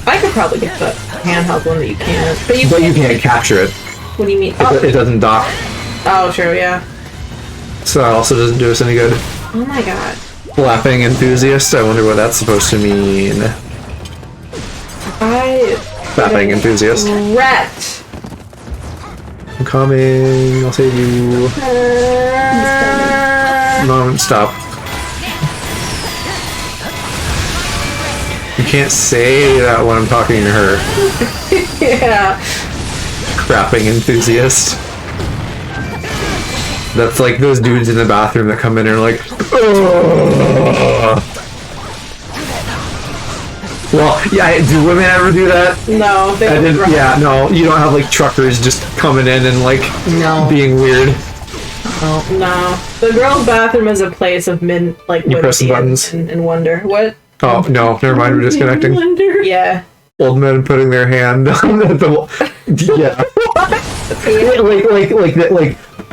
I could probably get the handheld one that you can't. But you can't capture it. What do you mean? It doesn't dock. Oh, true, yeah. So that also doesn't do us any good. Oh my god. Flapping enthusiast? I wonder what that's supposed to mean. Flapping enthusiast. Rat. I'm coming. I'll save you. No, stop. You can't say that when I'm talking to her. Yeah. Crapping enthusiast. That's like those dudes in the bathroom that come in and are like, ugh. Well, yeah, do women ever do that? No, they don't. Yeah, no, you don't have like truckers just coming in and like being weird. No. The girls' bathroom is a place of You press the buttons and wonder. What? Oh no, never mind, we're disconnecting. Yeah. Old men putting their hand on the wall. Yeah.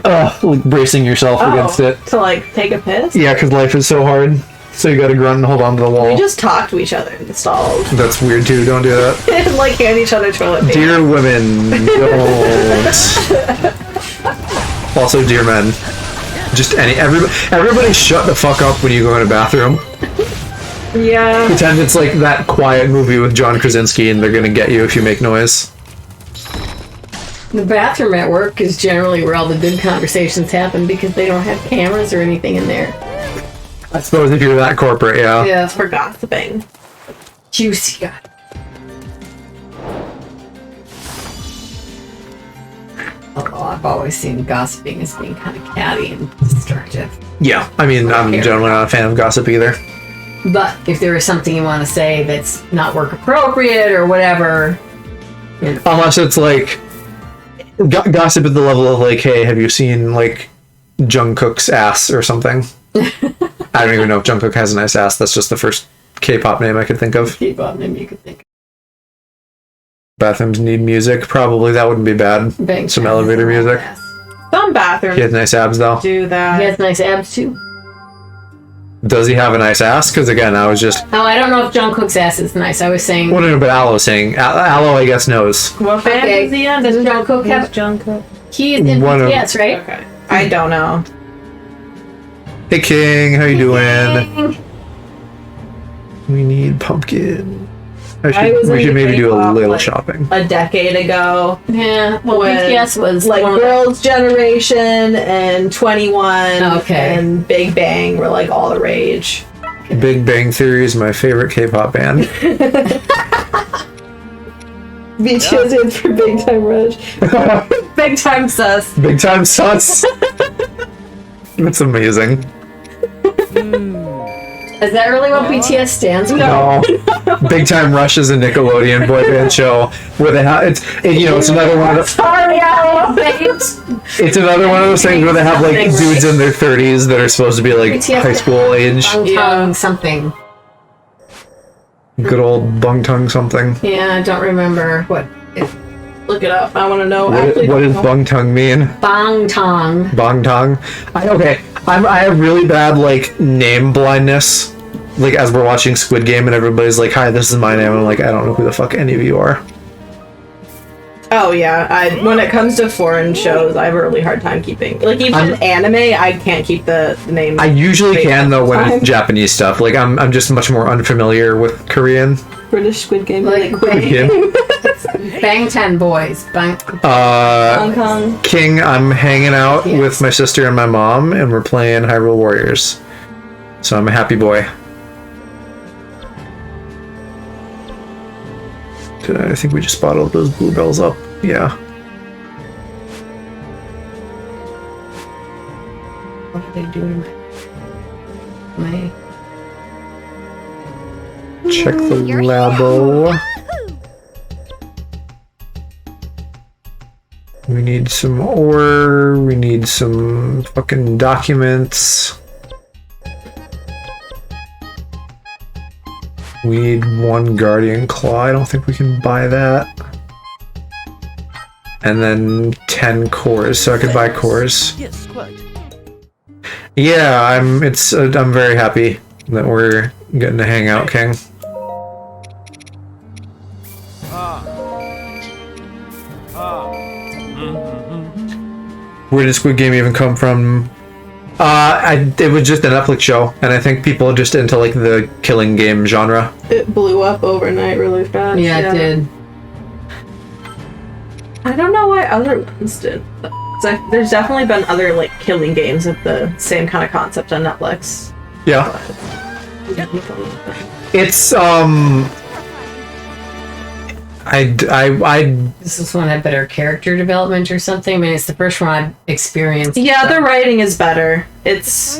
like bracing yourself against it. To like take a piss? Yeah, because life is so hard. So you gotta grunt and hold on to the wall. We just talk to each other in the stalls. That's weird too, don't do that. And like hand each other toilet paper. Dear women, don't. Also, dear men. Just everybody shut the fuck up when you go in a bathroom. Yeah. Pretend it's like that quiet movie with John Krasinski and they're gonna get you if you make noise. The bathroom at work is generally where all the good conversations happen because they don't have cameras or anything in there. I suppose if you're that corporate, yeah. Yeah, it's for gossiping. Juicy guy. Although I've always seen gossiping as being kind of catty and destructive. Yeah, I mean, I'm generally not a fan of gossip either. But if there is something you want to say that's not work appropriate or whatever, you know. Unless it's like gossip at the level of like, hey, have you seen like Jungkook's ass or something? I don't even know if Jungkook has a nice ass. That's just the first K-pop name I could think of. K-pop name you could think of. Bathrooms need music. Probably that wouldn't be bad. Bang, some elevator music. Yes. Some bathrooms He has nice abs though. do that. He has nice abs too. Does he have a nice ass? Because again, I was just. Oh, I don't know if Jungkook's ass is nice. I was saying. Well, no, but Aloe was saying. Aloe, I guess, knows. What band Okay. is he in? Does Jungkook have Jungkook? He is in BTS, right? Okay. I don't know. Hey, King, how you doing? We need pumpkin. We should maybe do a K-pop, little like, shopping. a decade ago. Yeah, well, when, BTS was like one of Girls' Generation and 21 Okay. and Big Bang were like all the rage. Big Bang Theory is my favorite K-pop band. BTS is for Big Time Rush. Big Time Sus. Big Time Sus. That's amazing. Is that really what BTS stands for? No. Big Time Rush is a Nickelodeon boy band show where they have it's another one of it's another one of those things where they have like dudes in their 30s that are supposed to be like BTS high school age. Bangtan something. Good old bung tongue something. Yeah, I don't remember what. Look it up. I want to know. What does bung tongue mean? Bangtan. Bong tongue. I have really bad like name blindness. Like as we're watching Squid Game and everybody's like, "Hi, this is my name." I'm like, I don't know who the fuck any of you are. Oh yeah, when it comes to foreign shows, I have a really hard time keeping. Like even anime, I can't keep the name. I usually straight can though all the when time. it's Japanese stuff. Like I'm just much more unfamiliar with Korean. British Squid Game, Like Game. Bangtan Boys. Hong Kong. King, I'm hanging out with my sister and my mom, and we're playing Hyrule Warriors. So I'm a happy boy. I think we just bottled those bluebells up. Yeah. What are they doing? My Check the You're labo. Yahoo! We need some ore. We need some fucking documents. We need one guardian claw. I don't think we can buy that. And then 10 cores, so I could buy cores. Yes, quite. Yeah, I'm very happy that we're getting to hang out, King. Where did Squid Game even come from? It was just a Netflix show, and I think people are just into like the killing game genre. It blew up overnight really fast. yeah, it did. I don't know why other ones did. There's definitely been other like killing games of the same kind of concept on Netflix. Yeah. It's This is one had better character development or something. I mean, it's the first one I've experienced. Yeah, the writing is better. It's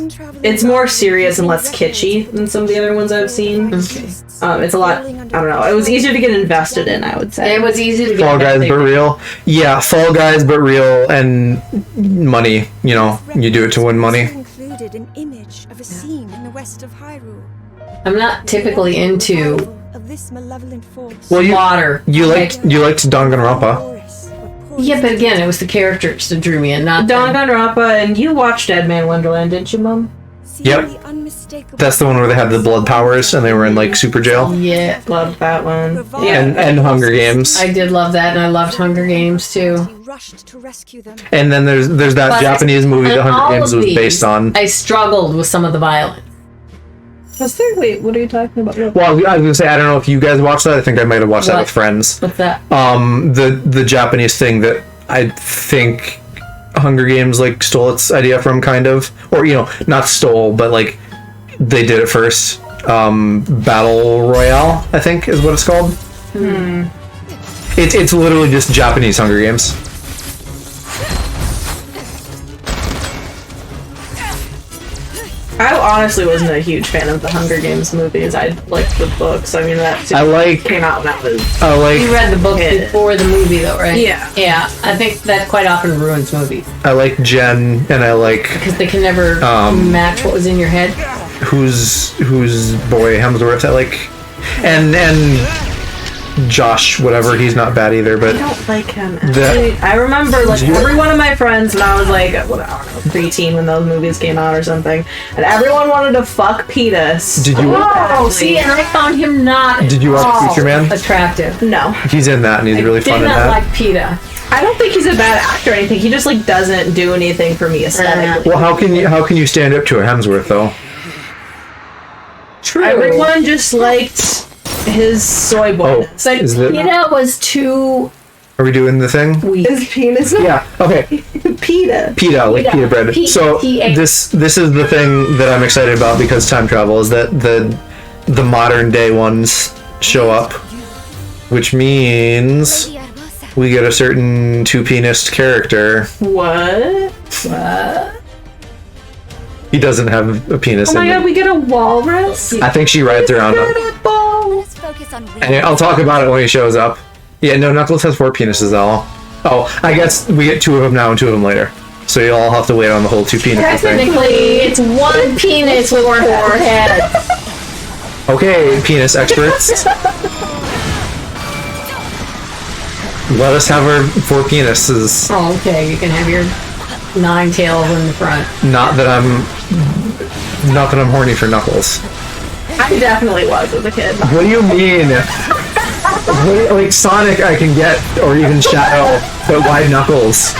more serious and less kitschy than some of the other ones I've seen. Okay. It's a lot. I don't know. It was easier to get invested in, I would say. It was easy to get Fall Guys that but thing. real. Yeah, Fall Guys but real, and money. You know, you do it to win money. Included an image of a scene in the west of Hyrule. I'm not typically into Of this malevolent force. Well, water. you liked Danganronpa. Yeah, but again, it was the characters that drew me in, not the... Danganronpa, and you watched Dead Man Wonderland, didn't you, Mom? Yep. That's the one where they had the blood powers and they were in like super jail. Yeah, Love that one. And Hunger Games. I did love that, and I loved Hunger Games too. Rushed to rescue them. And then there's that But Japanese movie in that all Hunger Games of was these, based on. I struggled with some of the violence. Was there? Wait, what are you talking about? Well, I was gonna say I don't know if you guys watched that. I think I might have watched that What? with friends. What's that? The Japanese thing that I think Hunger Games like stole its idea from, kind of, or you know, not stole, but like they did it first. Battle Royale, I think, is what it's called. It's literally just Japanese Hunger Games. I honestly wasn't a huge fan of the Hunger Games movies. I liked the books. I mean, that came out when I was. You read the book Yeah. before the movie, though, right? Yeah. Yeah, I think that quite often ruins movies I like Jen, and I like because they can never match what was in your head. who's boy Hemsworth. I like and Josh, whatever. He's not bad either, but I don't like him. Actually. I remember like every one of my friends when I was like, what, I don't know, preteen when those movies came out or something, and everyone wanted to fuck Petus. Did you? Oh, see, and I found him not. Did you watch at all Preacher Man? Attractive. No, He's in that, and he's really fun Did in not that. like PETA. I don't think he's a bad actor or anything. He just like doesn't do anything for me aesthetically. Well, how can you stand up to a Hemsworth though? True. Everyone just liked His soy boy. But Is it- PETA was too Are we doing the thing? weak. His penis. Yeah. Okay. Pita. Pita, like pita bread. So P-A. this is the thing that I'm excited about because time travel is that the modern day ones show up, which means Lady Arbosa. we get a certain two-penised character. What? He doesn't have a penis. Oh my in god, him. we get a walrus? I think she rides around him. Let's focus on real. And I'll talk about it when he shows up. Yeah, no, Knuckles has 4 penises though. Oh, I guess we get 2 of them now and 2 of them later. So you'll all have to wait on the whole 2 penis thing. Technically, it's one penis with 4 heads. Okay, penis experts. Let us have our 4 penises. Oh, okay. You can have your 9 tails in the front. Not that I'm horny for Knuckles. I definitely was as a kid. What do you mean? Like Sonic I can get, or even Shadow, but why Knuckles?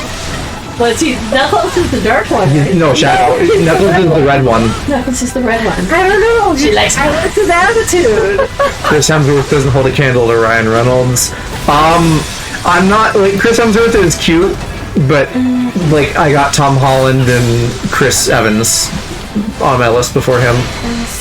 But see, Knuckles is the dark one. Right? No, Shadow. Knuckles is the red one. Knuckles is the red one. I don't know. She likes I liked his attitude. Chris Hemsworth doesn't hold a candle to Ryan Reynolds. I'm not, like, Chris Hemsworth is cute, but, like, I got Tom Holland and Chris Evans on my list before him.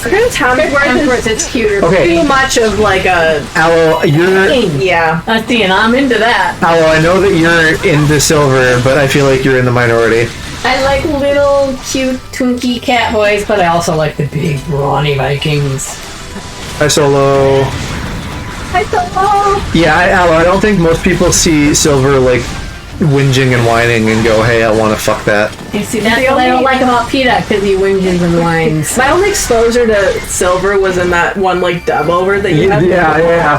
Chris Hemsworth is It's cuter. Okay. too much of like a Aloe, yeah. See, and I'm into that. Aloe, I know that you're into silver, but I feel like you're in the minority. I like little, cute, twinkie cat boys, but I also like the big, brawny Vikings. Hi, Solo. I thought, Yeah, Aloe, I don't think most people see silver, like, whinging and whining and go, hey, I want to fuck that. you see, that's what I don't like about PETA, because he whinges and whines. My only exposure to silver was in that one like dub over that you had. Yeah.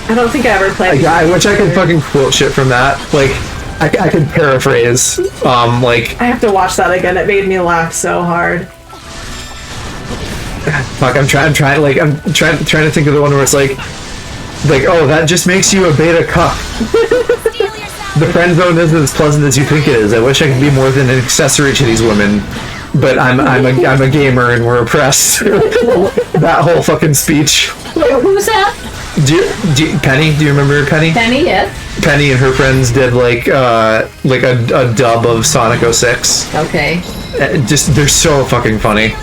I don't think I ever played. I wish I could fucking quote shit from that. Like, I could paraphrase. Like, I have to watch that again. It made me laugh so hard. fuck, I'm trying to think of the one where it's like, oh, that just makes you a beta cuck. The friend zone isn't as pleasant as you think it is. I wish I could be more than an accessory to these women, but I'm a gamer and we're oppressed. That whole fucking speech. Wait, who's that? Penny? Do you remember Penny? Penny, yes. Penny and her friends did like a dub of Sonic 06. Okay. Just they're so fucking funny.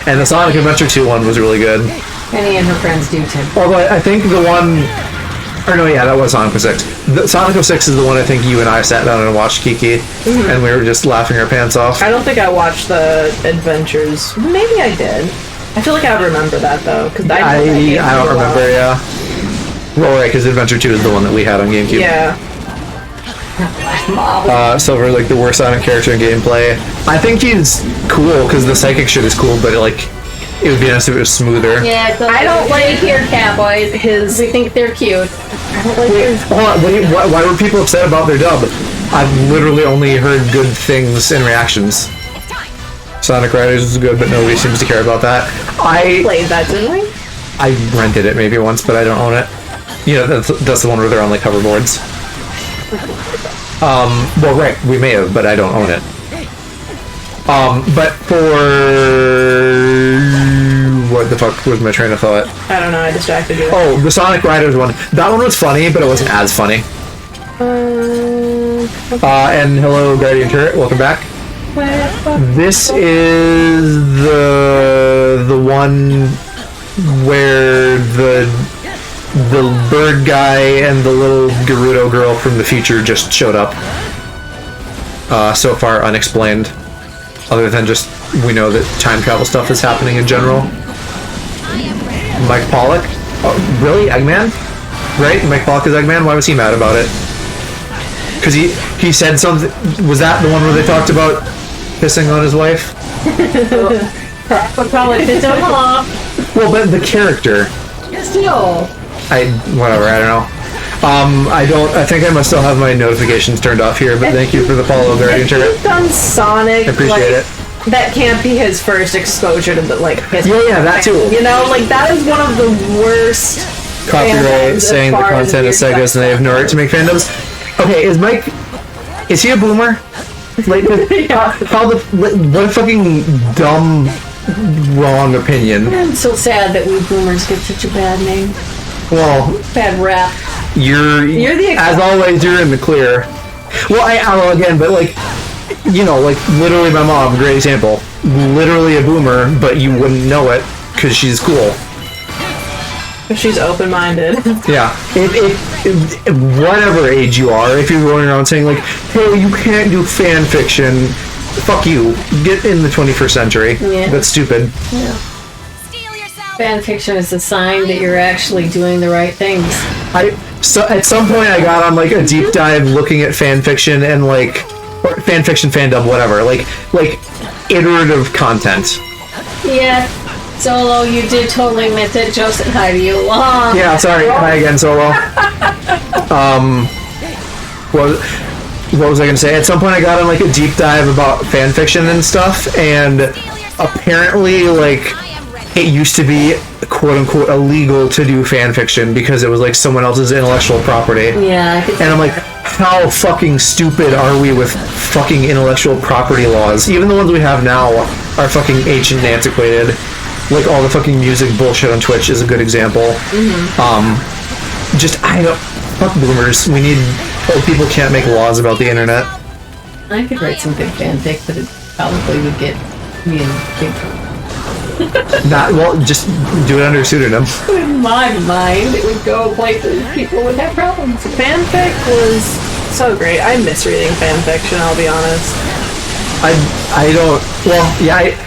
And the Sonic Adventure 2 one was really good. Penny and her friends do too. Although I think the one, or no, yeah, that was Sonic 06. The Sonic 06 is the one I think you and I sat down and watched, Kiki, and we were just laughing our pants off. I don't think I watched the adventures. Maybe I did. I feel like I would remember that though, because I don't remember, yeah. Well, right, because Adventure 2 is the one that we had on GameCube. Yeah. Silver, like the worst Sonic character in gameplay. I think he's cool because the psychic shit is cool, but it would be nice if it was smoother. Yeah, I don't like your cat boys. We think they're cute. I don't like his. Hold on, why were people upset about their dub? I've literally only heard good things in reactions. Sonic Riders is good, but nobody seems to care about that. I Played that, didn't we? I rented it maybe once, but I don't own it. You know, that's the one where they're on like hoverboards. Well, right, we may have, but I don't own it. But for what the fuck was my train of thought? I don't know. I distracted you. Oh, the Sonic Riders one. That one was funny, but it wasn't as funny. And hello, Guardian Turret. Welcome back. This is the one where the bird guy and the little Gerudo girl from the future just showed up. So far unexplained. Other than just, we know that time travel stuff is happening in general. Mike Pollock? Oh, really? Eggman? Right? Mike Pollock is Eggman? Why was he mad about it? Because he said something... Was that the one where they talked about pissing on his wife? But probably piss him off. Well, but the character... Still. Whatever, I don't know. I think I must still have my notifications turned off here, but thank you for the follow, Guardian Turret. He's done Sonic. I appreciate it. That can't be his first exposure to the his Yeah, that too. You know, that is one of the worst. Copyright fandoms saying as the far as content is weird Sega's stuff and they have no right to make fandoms. Okay, is he a boomer? Like, what a fucking dumb wrong opinion. I'm so sad that we boomers get such a bad name. Well, Bad rap. you're the as always, you're in the clear. Well, I don't know, again, but like, like literally my mom, great example. Literally a boomer, but you wouldn't know it because she's cool. She's open-minded. Yeah. Whatever age you are, if you're going around saying like, hey, you can't do fan fiction, fuck you. Get in the 21st century. Yeah. That's stupid. Yeah. Fan fiction is a sign that you're actually doing the right things. So at some point I got on like a deep dive looking at fan fiction and like, or fan fiction fandom, whatever, like iterative content. Yeah. Solo, you did totally miss it. Joe said hi to you. Yeah, sorry. Hi again, Solo. What was I gonna say? At some point I got on like a deep dive about fan fiction and stuff, and apparently like it used to be quote unquote illegal to do fan fiction because it was like someone else's intellectual property. Yeah. And I'm like, how fucking stupid are we with fucking intellectual property laws? Even the ones we have now are fucking ancient and antiquated. Like all the fucking music bullshit on Twitch is a good example. I don't fuck boomers. We need people can't make laws about the internet. I could write some good fanfic, but it probably would get me in big trouble. Just do it under a pseudonym. In my mind, it would go places people would have problems. Fanfic was so great. I miss reading fanfiction, I'll be honest. I don't. Well, yeah.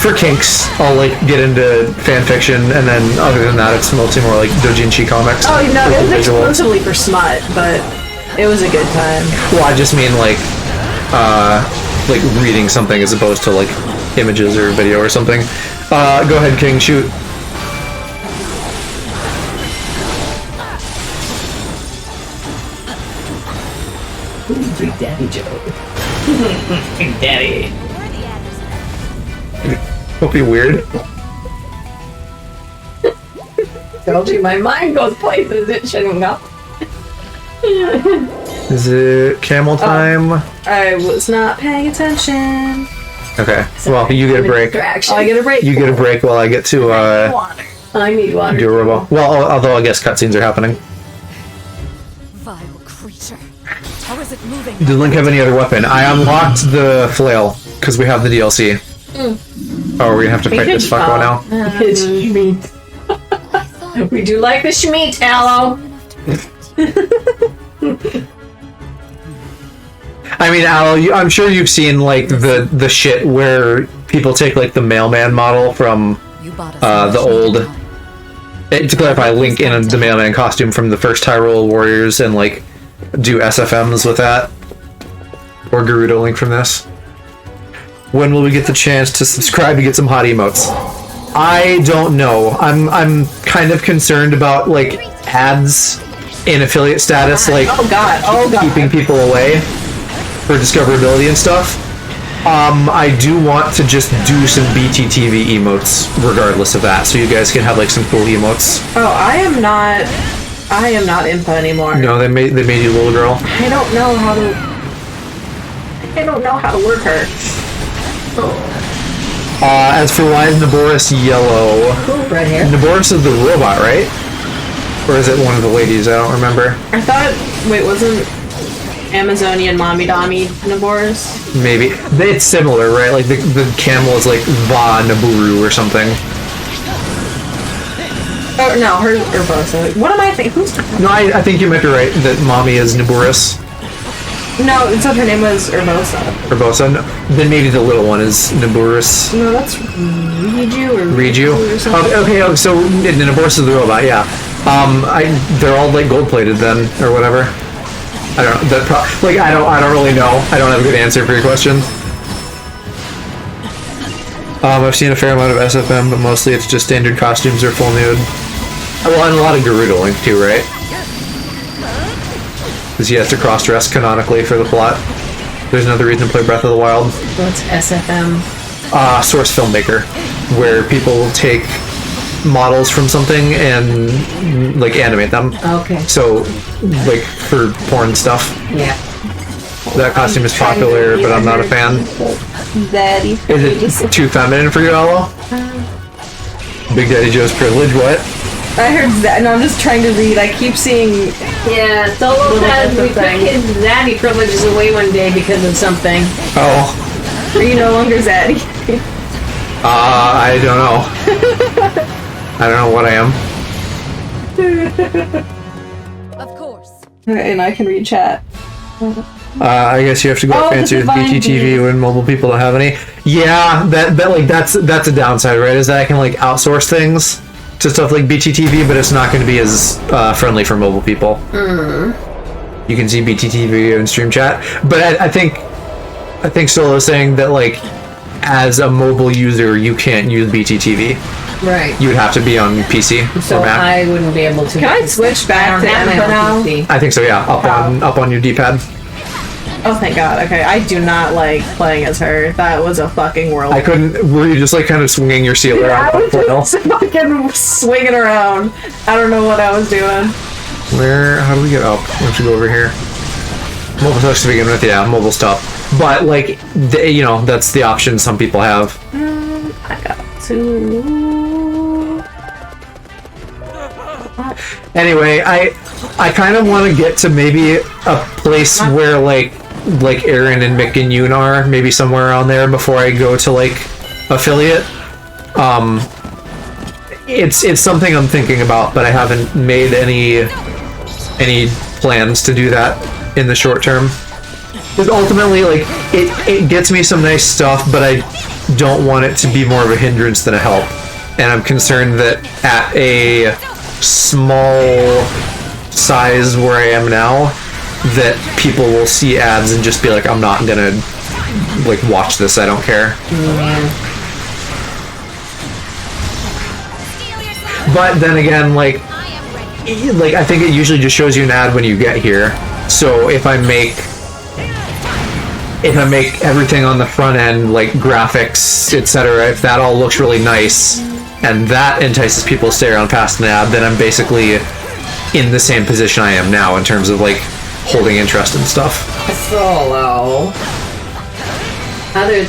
For kinks, I'll like get into fan fiction, and then other than that, it's mostly more like doujinshi comics. Oh no, it was visual. exclusively for smut, but it was a good time. Well, I just mean like reading something as opposed to like images or video or something. Go ahead, King, shoot. Big Daddy Joe. Big Daddy. Don't be weird. Told you my mind goes places it shouldn't go. Is it camel time? I was not paying attention. Okay. Well, you get a break. I get a break. You get a break while I get to Water. I need water. do a robo. Well, although I guess cutscenes are happening. Vile creature. How is it moving? Did Link have any other weapon? I unlocked the flail because we have the DLC. Oh, are we gonna have to fight this fucko now? It's Schmeat. We do like the Schmeat, Aloe. I mean, Al, I'm sure you've seen like the shit where people take like the mailman model from the old. To clarify, Link in the mailman costume from the first Hyrule Warriors and like do SFMs with that, or Gerudo Link from this. When will we get the chance to subscribe to get some hot emotes? I don't know. I'm kind of concerned about like ads in affiliate status, like keeping people away for discoverability and stuff. I do want to just do some BTTV emotes regardless of that, so you guys can have like some cool emotes. Oh, I am not Impa anymore. No, they made you little girl. I don't know how to work her. As for why is Naboris yellow? Right here. Naboris is the robot, right? Or is it one of the ladies? I don't remember. I thought, wasn't Amazonian Mommy Dami Naboris? Maybe. It's similar, right? Like the camel is like Va Naburu or something. Oh, no, her Urbosa. What am I thinking? Who's No, I think you might be right that Mommy is Naboris. No, it said her name was Urbosa. Urbosa? No. Then maybe the little one is Naboris. No, that's Riju or Riju? or something. Okay, so Naboris is the robot, yeah. They're all like gold plated then, or whatever. I don't know. I don't really know. I don't have a good answer for your question. I've seen a fair amount of SFM, but mostly it's just standard costumes or full nude. Well, and a lot of Gerudo Link too, right? Because he has to cross-dress canonically for the plot. There's another reason to play Breath of the Wild. What's SFM? Source filmmaker, where people take models from something and like animate them. Okay. So, like for porn stuff. Yeah. That costume is popular, but I'm not a fan. Daddy. Is it too feminine for you, Ella? Big Daddy Joe's privilege, what? I heard that, and I'm just trying to read. I keep seeing. Yeah, Solo said we took his zaddy privileges away one day because of something. Oh. Are you no longer zaddy? I don't know. I don't know what I am. Of course. And I can read chat. I guess you have to go fancy with BTTV when mobile people don't have any. Yeah, that's a downside, right? Is that I can like outsource things to stuff like BTTV, but it's not going to be as friendly for mobile people. You can see BTTV in stream chat, but I think Solo's saying that like as a mobile user you can't use BTTV. Right. You would have to be on PC So or Mac. I wouldn't be able to. Can I switch back to input now? I think so. Yeah, up on your D-pad. Oh, thank God. Okay, I do not like playing as her. That was a fucking world. I couldn't. Were you just like kind of swinging your sealer I on was just fucking swinging around. I don't know what I was doing. How do we get up? We have to go over here. Mobile touch to begin with, yeah, mobile stuff. But like, that's the option some people have. I got to. Anyway, I kind of want to get to maybe a place where like Aaron and Mick and Yoon are, maybe somewhere around there before I go to like affiliate. It's something I'm thinking about, but I haven't made any plans to do that in the short term. Because ultimately, like it gets me some nice stuff, but I don't want it to be more of a hindrance than a help. And I'm concerned that at a small size where I am now, that people will see ads and just be like, I'm not gonna like watch this, I don't care. But then again, like I think it usually just shows you an ad when you get here. So if I make everything on the front end, like graphics, etc., if that all looks really nice and that entices people to stay around past an ad, then I'm basically in the same position I am now in terms of like holding interest in stuff. Solo. Other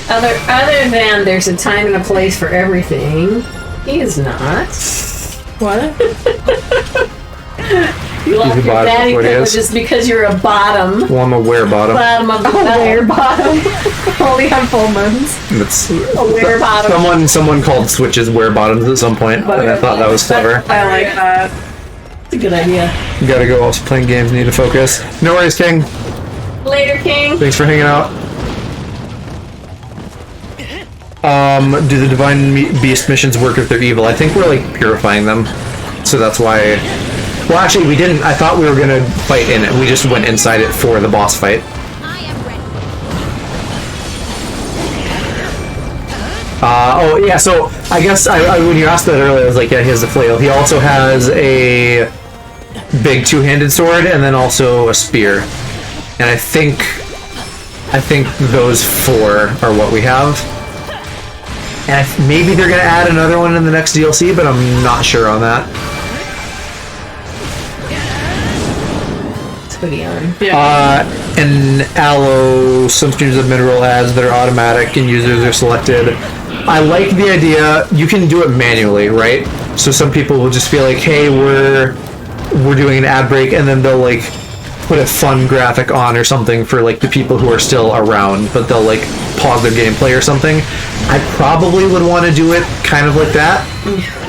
than there's a time and a place for everything, he is not. What? You lost your daddy privileges because you're a bottom. Well, I'm a wear bottom. Bottom of the Wear bottom. Only on full moons. It's A wear bottom. Someone called switches wear bottoms at some point, and I thought that was clever. I like that. It's a good idea. You gotta go. Also playing games, need to focus. No worries, King. Later, King. Thanks for hanging out. Do the Divine Beast missions work if they're evil? I think we're like purifying them, so that's why. Well, actually, we didn't. I thought we were gonna fight in it. We just went inside it for the boss fight. Oh yeah. So I guess when you asked that earlier, I was like, yeah, he has the flail. He also has a big two-handed sword and then also a spear. And I think those four are what we have. And maybe they're gonna add another one in the next DLC, but I'm not sure on that. And Aloe, some streams of mineral ads that are automatic and users are selected. I like the idea. You can do it manually, right? So some people will just be like, hey, we're doing an ad break, and then they'll like put a fun graphic on or something for like the people who are still around, but they'll like pause their gameplay or something. I probably would want to do it kind of like that.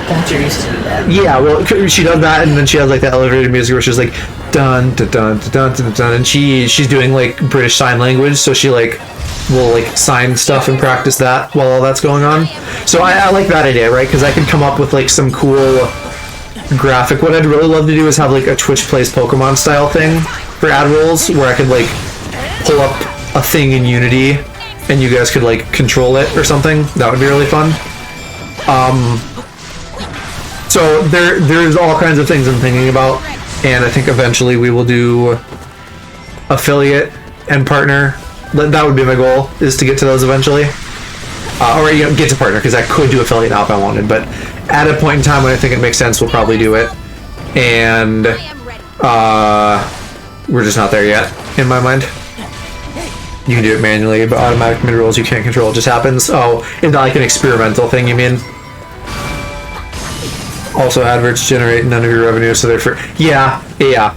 Thatcher used to do that. Yeah, well, she does that, and then she has like the elevated music where she's like dun dun dun dun dun dun, and she's doing like British Sign Language, so she like will like sign stuff and practice that while all that's going on. So I like that idea, right? Because I could come up with like some cool graphic. What I'd really love to do is have like a Twitch Plays Pokemon style thing for ad rolls, where I could like pull up a thing in Unity, and you guys could like control it or something. That would be really fun. So there's all kinds of things I'm thinking about, and I think eventually we will do affiliate and partner. That would be my goal, is to get to those eventually. Or get to partner, because I could do affiliate now if I wanted, but at a point in time when I think it makes sense, we'll probably do it. And we're just not there yet, in my mind. you can do it manually, but automatic mid-rolls you can't control, it just happens. Oh, is that like an experimental thing, you mean? Also, adverts generate none of your revenue, so they're free. Yeah,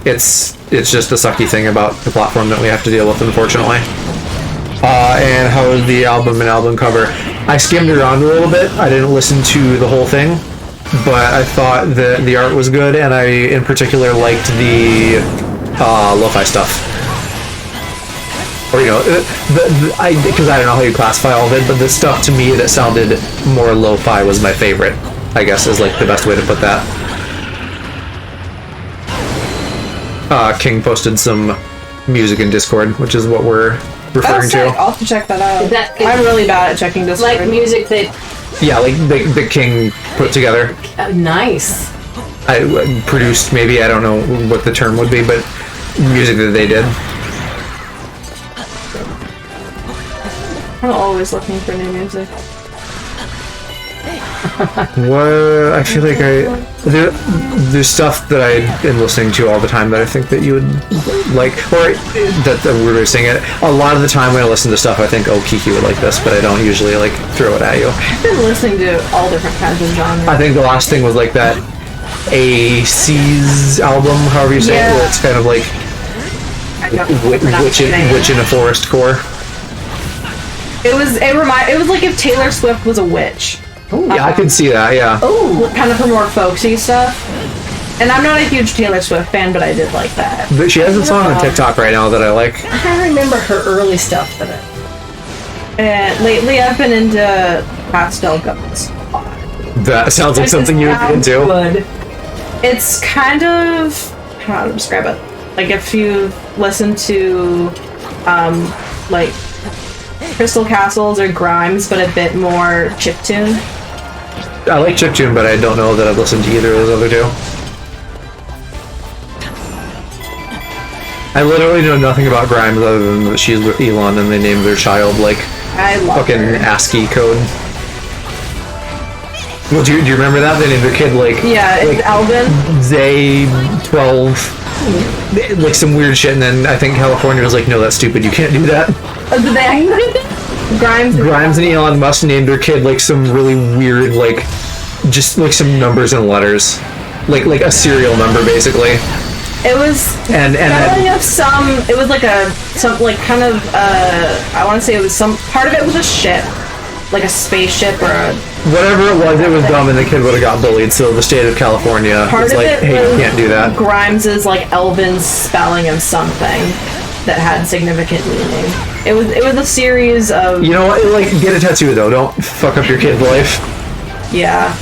it's just the sucky thing about the platform that we have to deal with, unfortunately. And how was the album and album cover? I skimmed around a little bit. I didn't listen to the whole thing, but I thought that the art was good, and I, in particular, liked the lo-fi stuff. Or, you know, because I don't know how you classify all of it, but the stuff to me that sounded more lo-fi was my favorite, I guess, is like the best way to put that. King posted some music in Discord, which is what we're referring to. I'll have to check that out. I'm really bad at checking Discord. Like music that... Yeah, like the King put together. Nice. I produced, maybe, I don't know what the term would be, but music that they did. I'm always looking for new music. What? I feel like there's stuff that I've been listening to all the time that I think that you would like, or that the weird way of saying it. A lot of the time when I listen to stuff, I think, oh, Kiki would like this, but I don't usually like throw it at you. I've been listening to all different kinds of genres. I think the last thing was like that AC's album, however you say it, where it's kind of like witch in a forest core. It was like if Taylor Swift was a witch. Ooh, yeah, I could see that, yeah. Oh, kind of for more folksy stuff. And I'm not a huge Taylor Swift fan, but I did like that. But she has a song on TikTok right now that I like. I can't remember her early stuff, but... And lately I've been into Pastel Guns. That sounds like something you would be into. Good. It's kind of... I don't know how to describe it. Like if you listen to, like, Crystal Castles or Grimes, but a bit more chiptune. I like chiptune, but I don't know that I've listened to either of those other two. I literally know nothing about Grimes other than that she's with Elon and they named their child like fucking ASCII code. Well, do you remember that? They named their kid like it's Alvin. Zay12, like some weird shit, and then I think California was like, no, that's stupid. You can't do that. Did they actually do that? Grimes and Elon Musk named their kid like some really weird, like just like some numbers and letters, like a serial number basically. It was it was like kind of I want to say it was some part of it was a ship, like a spaceship or a whatever it was dumb, and the kid would have got bullied. So the state of California was like, hey, you can't do that. Grimes's like Elven spelling of something that had significant meaning. It was a series of... You know what? Like, get a tattoo, though. Don't fuck up your kid's life. Yeah.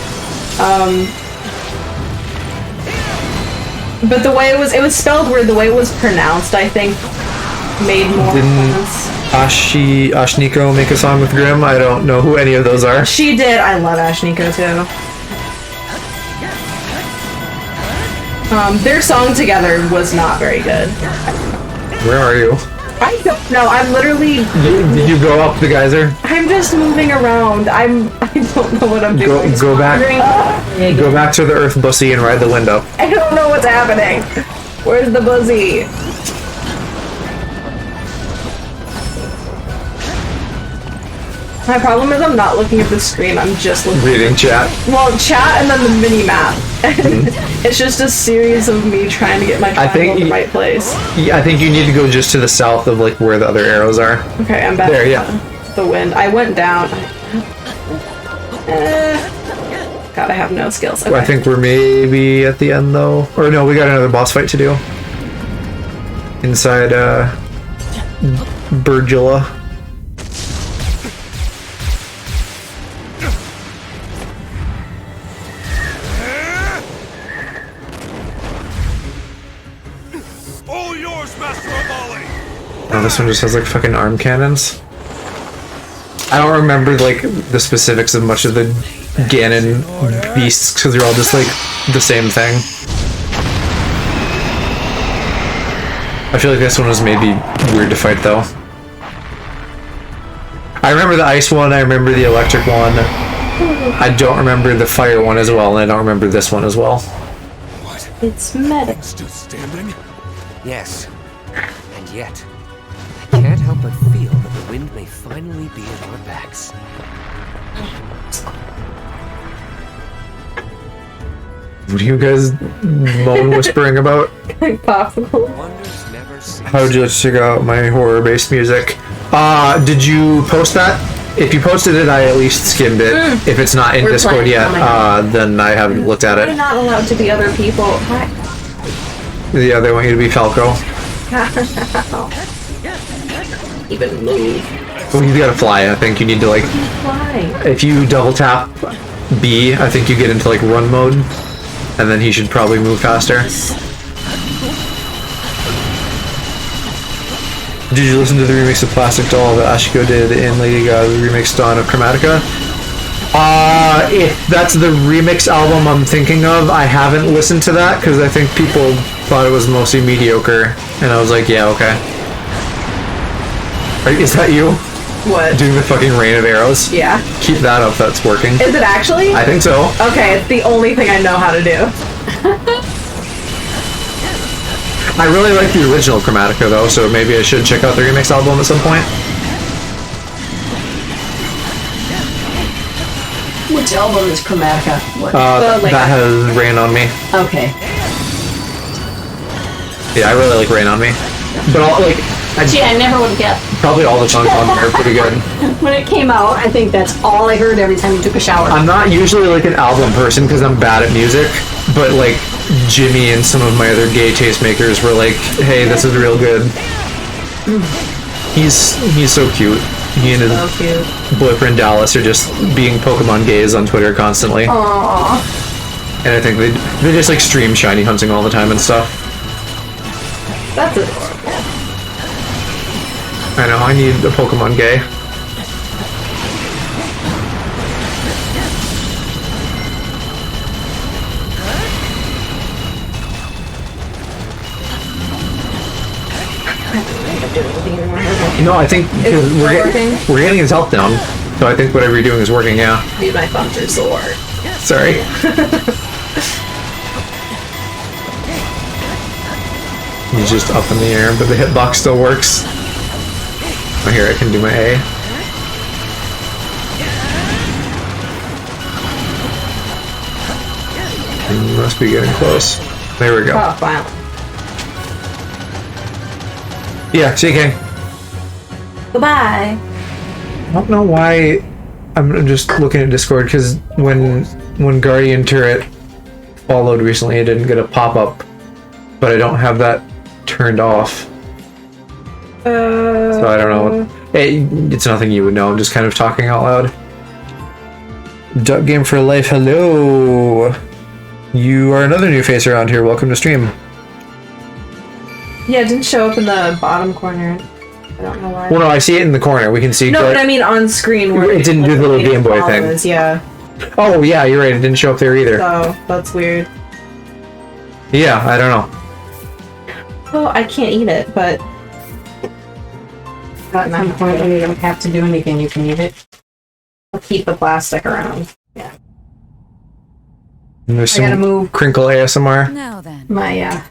But the way it was spelled weird, the way it was pronounced, I think, made more sense. Ashniko make a song with Grimm? I don't know who any of those are. She did. I love Ashniko, too. Their song together was not very good. Where are you? I don't know. I'm literally... Did you go up the geyser? I'm just moving around. I don't know what I'm doing. Go back. Go back to the Earth Bussy and ride the wind up. I don't know what's happening. Where's the Buzzy? My problem is I'm not looking at the screen. I'm just reading chat. Well, chat and then the mini map. It's just a series of me trying to get my triangle in the right place. Yeah, I think you need to go just to the south of like where the other arrows are. Okay, I'm back. There, yeah. The wind. I went down. God, I have no skills. Okay. I think we're maybe at the end though. Or no, we got another boss fight to do. Inside Birdula. Oh, this one just has like fucking arm cannons. I don't remember like the specifics of much of the Ganon beasts because they're all just like the same thing. I feel like this one was maybe weird to fight though. I remember the ice one, I remember the electric one. I don't remember the fire one as well, and I don't remember this one as well. What? It's meta. Still standing? Yes. And yet, I can't help but feel wind may finally be at our backs. What are you guys moan whispering about? Popsicle. Wonders never cease. How would you like to check out my horror-based music? Did you post that? If you posted it, I at least skimmed it. If it's not in We're Discord playing. yet, Oh my God. then I haven't looked at We're it. not allowed to be other people. Yeah, they want you to be Falco. Even move. Well, you gotta fly. I think you need to, like, Why? if you double tap B, I think you get into, like, run mode. And then he should probably move faster. Did you listen to the remix of Plastic Doll that Ashiko did in Lady Gaga's remix Dawn of Chromatica? If that's the remix album I'm thinking of, I haven't listened to that because I think people thought it was mostly mediocre. And I was like, yeah, okay. Is that you? What? Doing the fucking rain of arrows? Yeah. Keep that up, that's working. Is it actually? I think so. Okay, it's the only thing I know how to do. I really like the original Chromatica though, so maybe I should check out the remix album at some point. Which album is Chromatica? What? That has Rain on Me. Okay. Yeah, I really like Rain on Me. But all, like, Gee, I never would have guessed. probably all the songs on there are pretty good. When it came out, I think that's all I heard every time you took a shower. I'm not usually like an album person because I'm bad at music, but like Jimmy and some of my other gay tastemakers were like, hey, this is real good. He's so cute. He and his So cute. boyfriend Dallas are just being Pokemon gays on Twitter constantly. Aww. And I think they just like stream shiny hunting all the time and stuff. That's adorable. I know, I need a Pokemon gay. No, I think because we're getting his health down, so I think whatever you're doing is working. Yeah. Need my thumb through sword. Sorry. He's just up in the air, but the hitbox still works. Oh, here I can do my A. Must be getting close. There we go. Oh, wow. Yeah, CK. Goodbye. I don't know why. I'm just looking at Discord because when Guardian Turret followed recently, I didn't get a pop-up, but I don't have that turned off. So I don't know. It's nothing you would know. I'm just kind of talking out loud. Duck Game for Life, hello. You are another new face around here. Welcome to stream. Yeah, it didn't show up in the bottom corner. I don't know why. Well, no, I see it in the corner. We can see. No, but I mean on screen where it didn't do the little Game Boy thing. follows, yeah. Oh yeah, you're right. It didn't show up there either. So that's weird. Yeah, I don't know. Oh, I can't eat it, but At some point when you don't have to do anything, you can eat it. I'll keep the plastic around. Yeah. And there's I gotta some move crinkle ASMR. Now then, my,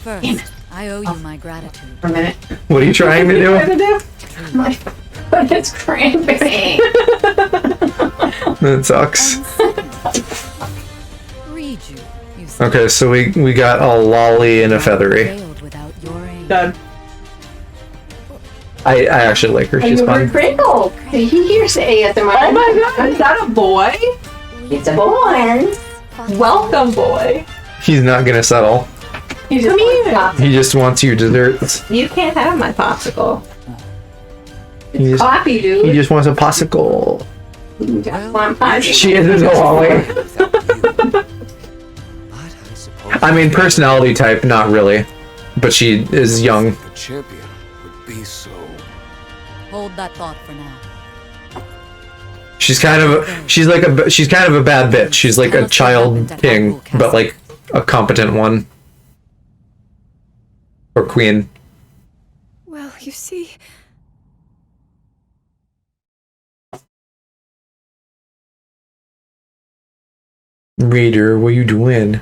first, I owe you my gratitude. for a minute. What are you trying to do? My foot is cramping. That sucks. Read you said. Okay, so we got a lolly and a feathery. Failed without your aid. Done. I actually like her. She's You were fun. crinkled. Did he hear say at the moment? Oh my god, is that a boy? It's a boy. Welcome, boy. He's not gonna settle. He just wants He just wants your desserts. You can't have my popsicle. He just, coffee, he dude. just wants a popsicle. You just want pie. She is a lolly. But I suppose I mean, personality type, not really, but she is young. the champion would be so. Hold that thought for now. She's kind of a bad bitch. She's like a child king, but like a competent one or queen. Well, you see, Reader, what you doing?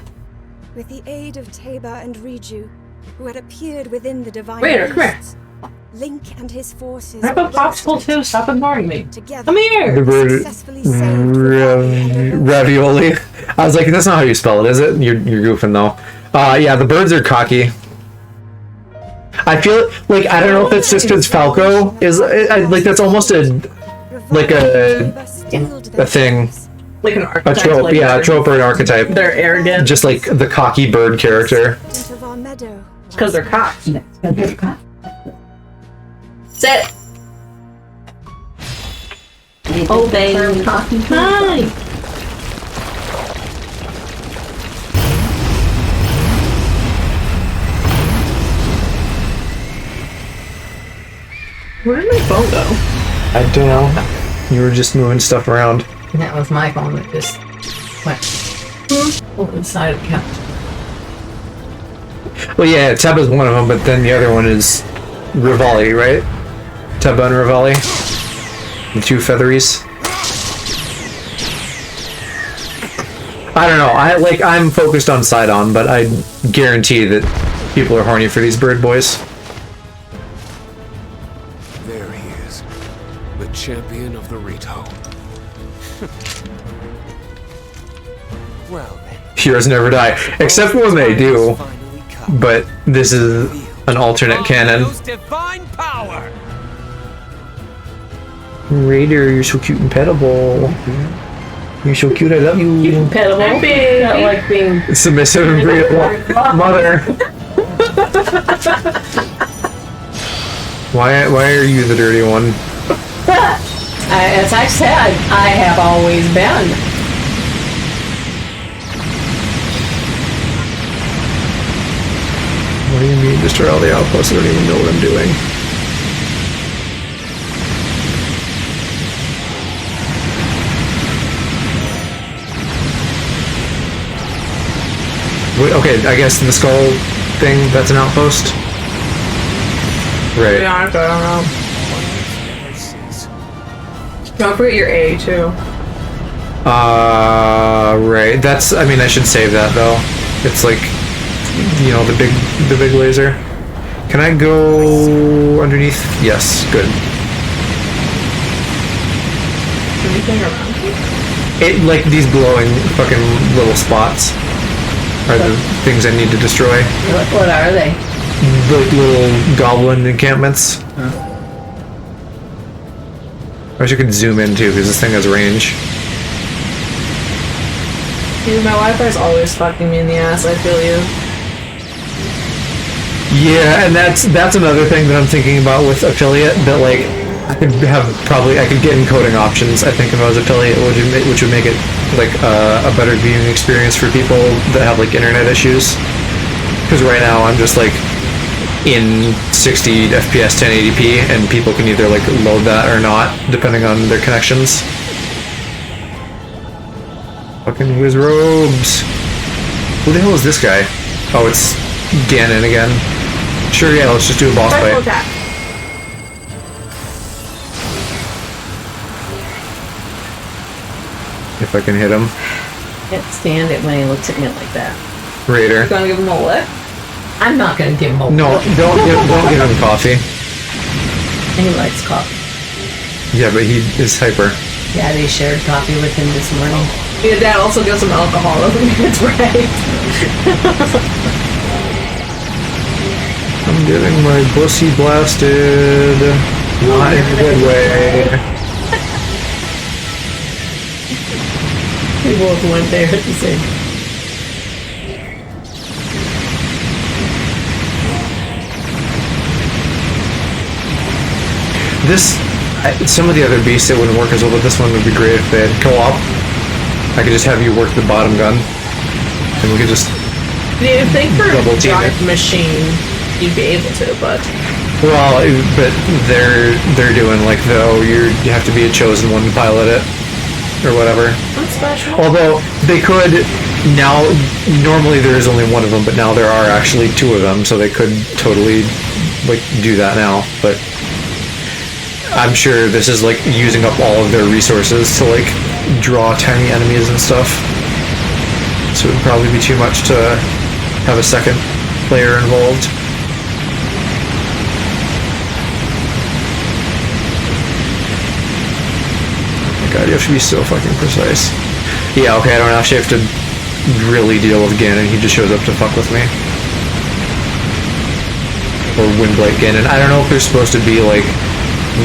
With the aid of Teba and Riju, who had appeared within the divine Raider, come here. beasts, Link and his forces. I have a popsicle too. Stop ignoring me. Together. Come here. The bird Successfully saved Rivali. ravioli. I was like, that's not how you spell it, is it? You're goofing though. Yeah, the birds are cocky. I feel like I don't know if it's just because Falco is like that's almost a thing, Like an a archetype. trope. Like Yeah, a trope or an archetype. They're arrogant. Just like the cocky bird character. Of our meadow. Because they're cocky. Sit. Obey. Hi. Where did my phone go? I don't know. You were just moving stuff around. And that was my phone that just went over the side of the couch. Well, yeah, Teba's one of them, but then the other one is Rivali, right? Teba and Rivali, the two featheries. I don't know. I'm focused on Sidon, but I guarantee that people are horny for these bird boys. There he is. The champion of the Rito. Well then. Heroes never die, except when they do. Finally come. But this is an alternate canon. Divine power. Raider, you're so cute and petable. You're so cute. I love you. Pedal. Baby. I like being Submissive and grateful mother. Why are you the dirty one? as I said, I have always been. What do you mean destroy all the outposts? I don't even know what I'm doing. Wait, okay, I guess the skull thing, that's an outpost? Right. Yeah, I don't know. Never cease. Don't forget your A too. Right. That's, I mean, I should save that though. It's like, you know, the big laser. Can I go underneath? Yes, good. Anything around here? It, like, these glowing fucking little spots are the things I need to destroy. What are they? Like little goblin encampments. I wish I could zoom in too, because this thing has range. Dude, my Wi-Fi's always fucking me in the ass. I feel you. Yeah, and that's another thing that I'm thinking about with affiliate. That like I could get encoding options. I think if I was affiliate, which would make it like a better viewing experience for people that have like internet issues. Because right now I'm just like in 60 FPS 1080p, and people can either like load that or not depending on their connections. Fucking his robes. Who the hell is this guy? Oh, it's Ganon again. Sure, yeah, let's just do a boss Special fight. attack. If I can hit him. Can't stand it when he looks at me like that. Raider. You gonna give him a lick? I'm not gonna give him a No, look. don't give him coffee. He likes coffee. Yeah, but he is hyper. Daddy shared coffee with him this morning. Your dad also gives him alcohol. That's right. I'm getting my pussy blasted. Not in a good way. We both went there at the same time. Some of the other beasts, it wouldn't work as well, but this one would be great if they had co-op. I could just have you work the bottom gun, and we could just You'd think for a double team giant it. machine, you'd be able to, but Well, but they're doing like you have to be a chosen one to pilot it, or whatever. that's special. Although they could now, normally there is only one of them, but now there are actually two of them, so they could totally like do that now. But I'm sure this is like using up all of their resources to like draw tiny enemies and stuff. So it would probably be too much to have a second player involved. God, you have to be so fucking precise. Yeah, okay, I don't actually have to really deal with Ganon. He just shows up to fuck with me. Or Windblight Ganon. I don't know if they're supposed to be, like,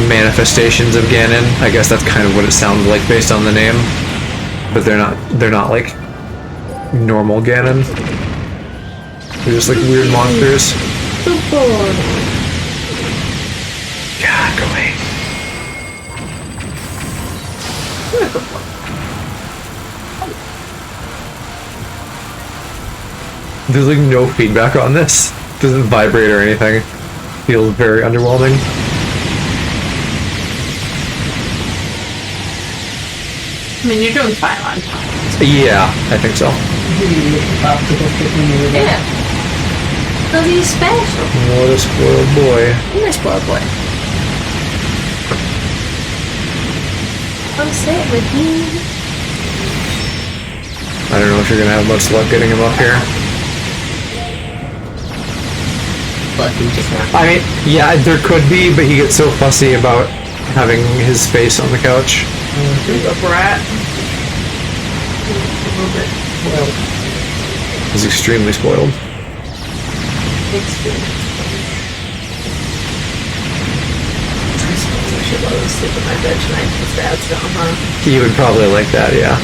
manifestations of Ganon. I guess that's kind of what it sounds like based on the name. But they're not like normal Ganon. They're just like weird monsters. God, go away. There's like no feedback on this. Doesn't vibrate or anything. Feels very underwhelming. I mean, you're doing fine on time. Yeah, I think so. Yeah. Because he's special. What a spoiled boy. You're a spoiled boy. Come sit with me. I don't know if you're gonna have much luck getting him up here. I mean, yeah, there could be, but he gets so fussy about having his face on the couch. A brat. He's extremely spoiled. He would probably like that, yeah.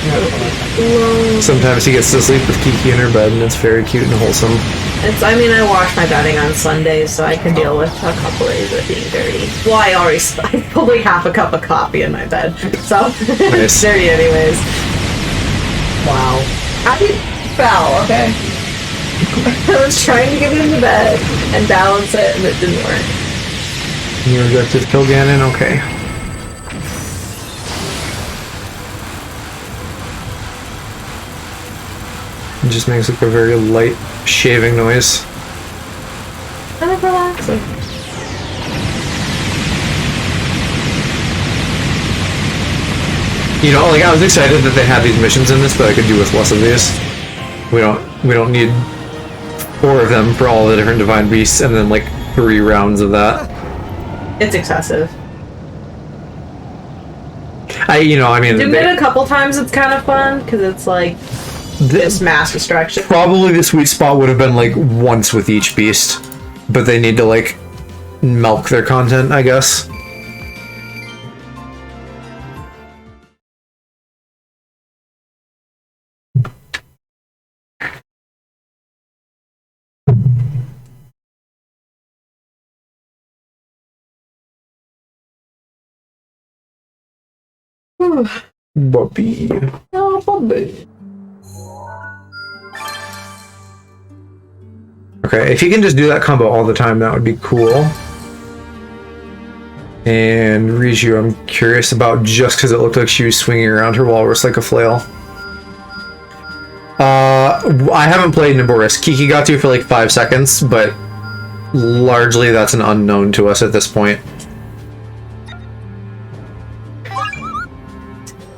Sometimes he gets to sleep with Kiki in her bed, and it's very cute and wholesome. I mean, I wash my bedding on Sundays, so I can deal with a couple days of being dirty. Well, I probably half a cup of coffee in my bed, so it's dirty anyways. Wow. I fell, okay? I was trying to get into bed and balance it, and it didn't work. You rejected kill Ganon? Okay. It just makes like a very light shaving noise. Kind of relaxing. You know, like I was excited that they had these missions in this, but I could do with less of these. We don't need 4 of them for all the different divine beasts, and then like 3 rounds of that. It's excessive. I mean, Doing it a couple times, it's kind of fun because it's like this mass distraction. Probably the sweet spot would have been like once with each beast, but they need to like milk their content, I guess. Bobby. Oh, Bobby. Okay, if you can just do that combo all the time, that would be cool. And Riju, I'm curious about just because it looked like she was swinging around her walrus like a flail. I haven't played Naboris. Kiki got to for like 5 seconds, but largely that's an unknown to us at this point.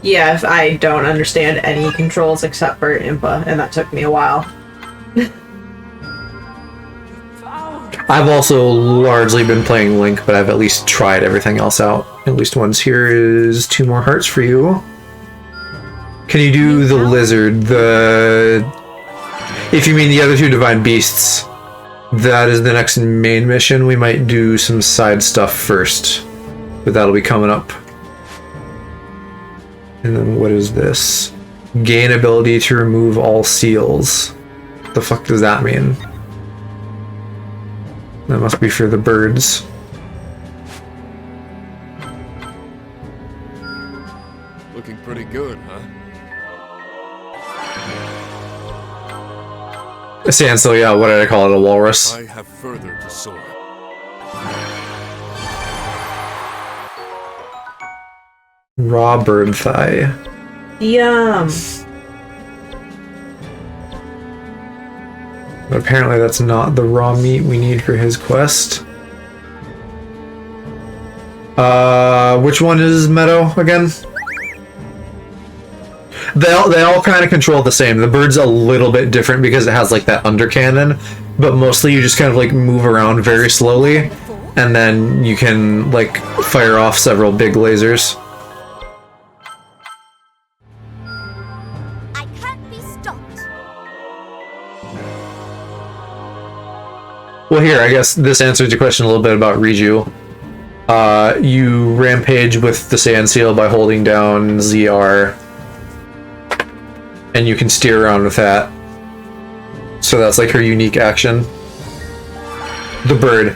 Yeah, if I don't understand any controls except for Impa, and that took me a while. I've also largely been playing Link, but I've at least tried everything else out. At least once. Here is 2 more hearts for you. Can you do the lizard? If you mean the other 2 divine beasts, that is the next main mission. We might do some side stuff first, but that'll be coming up. And then what is this? Gain ability to remove all seals. What the fuck does that mean? That must be for the birds. Looking pretty good, huh? A sandstone, yeah, what did I call it? A walrus? I have further to soar. Raw bird thigh. Yum. But apparently that's not the raw meat we need for his quest. Which one is Meadow again? They all kind of control the same. The bird's a little bit different because it has like that undercannon, but mostly you just kind of like move around very slowly, and then you can like fire off several big lasers. Well, here, I guess this answers your question a little bit about Riju. You rampage with the Sand Seal by holding down ZR. And you can steer around with that. So that's like her unique action. The bird.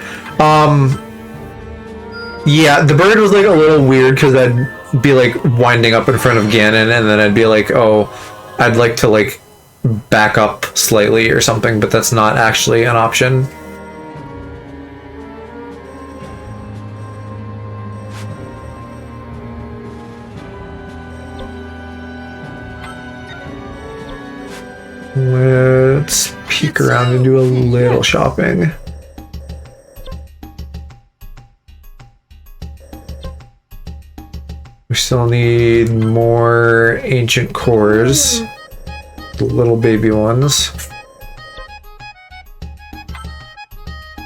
Yeah, the bird was like a little weird because I'd be like winding up in front of Ganon and then I'd be like, oh, I'd like to like back up slightly or something, but that's not actually an option. Let's peek around and do a little shopping. We still need more ancient cores. The little baby ones.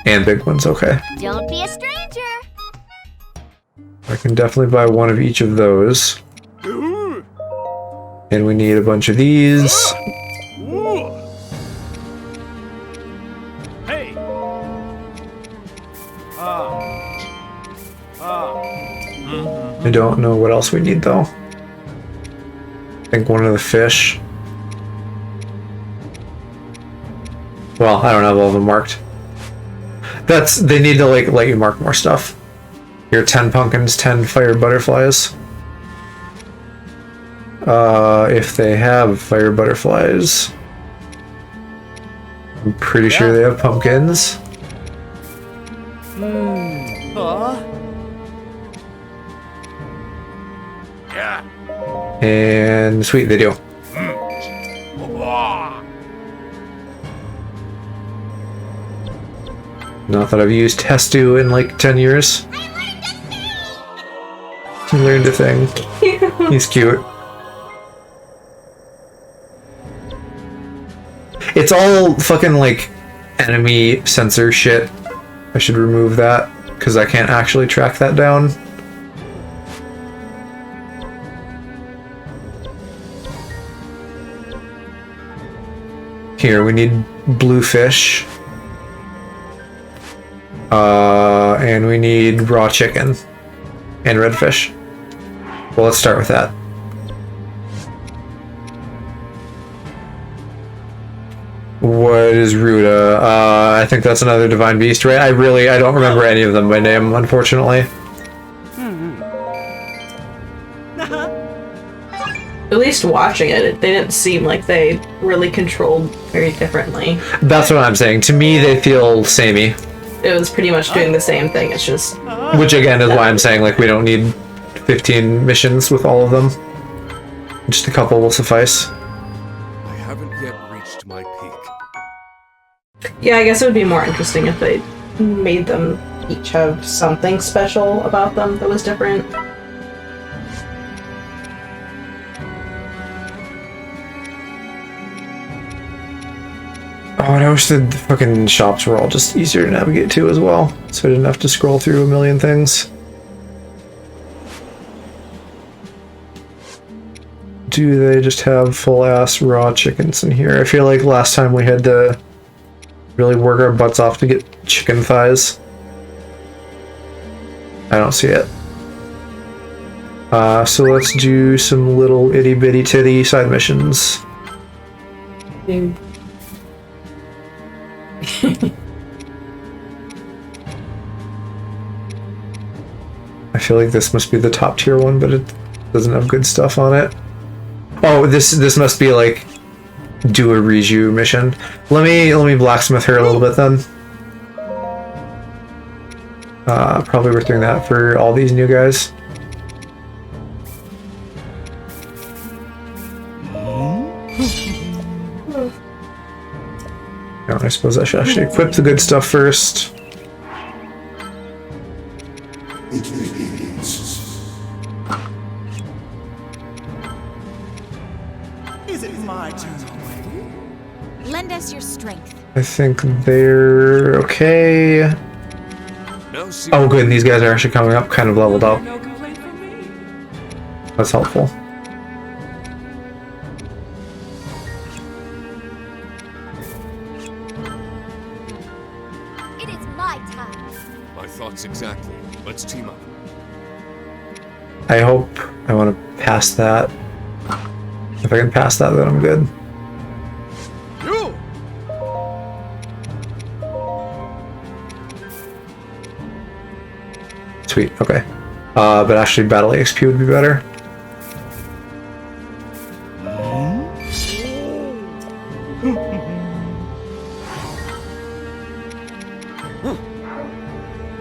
And big ones, okay. Don't be a stranger. I can definitely buy one of each of those. And we need a bunch of these. I don't know what else we need though. I think one of the fish. Well, I don't have all of them marked. They need to like let you mark more stuff. Here, 10 pumpkins, 10 fire butterflies. If they have fire butterflies. I'm pretty sure they have pumpkins. And sweet, they do. Not that I've used Testu in like 10 years. He learned a thing. He's cute. It's all fucking like enemy sensor shit. I should remove that because I can't actually track that down. Here, we need blue fish. And we need raw chicken. And red fish. Well, let's start with that. What is Ruda? I think that's another divine beast, right? I don't remember any of them by name, unfortunately. At least watching it, they didn't seem like they really controlled very differently. That's what I'm saying. To me, they feel samey. It was pretty much doing the same thing, it's just... Which again is why I'm saying, like, we don't need 15 missions with all of them. Just a couple will suffice. I haven't yet reached my peak. Yeah, I guess it would be more interesting if they made them each have something special about them that was different. Oh, and I wish the fucking shops were all just easier to navigate to as well, so I didn't have to scroll through a million things. Do they just have full-ass raw chickens in here? I feel like last time we had to really work our butts off to get chicken thighs. I don't see it. So let's do some little itty-bitty-titty side missions. I feel like this must be the top tier one, but it doesn't have good stuff on it. Oh, this must be like do a Riju mission. Let me blacksmith her a little bit then. Probably worth doing that for all these new guys. No, I suppose I should actually equip the good stuff first. Is it my turn? Lend us your strength. I think they're okay. Oh good, these guys are actually coming up, kind of leveled up. That's helpful. my time. My thoughts exactly. Let's team up. I hope I want to pass that. If I can pass that, then I'm good. You! Sweet, okay. But actually Battle XP would be better.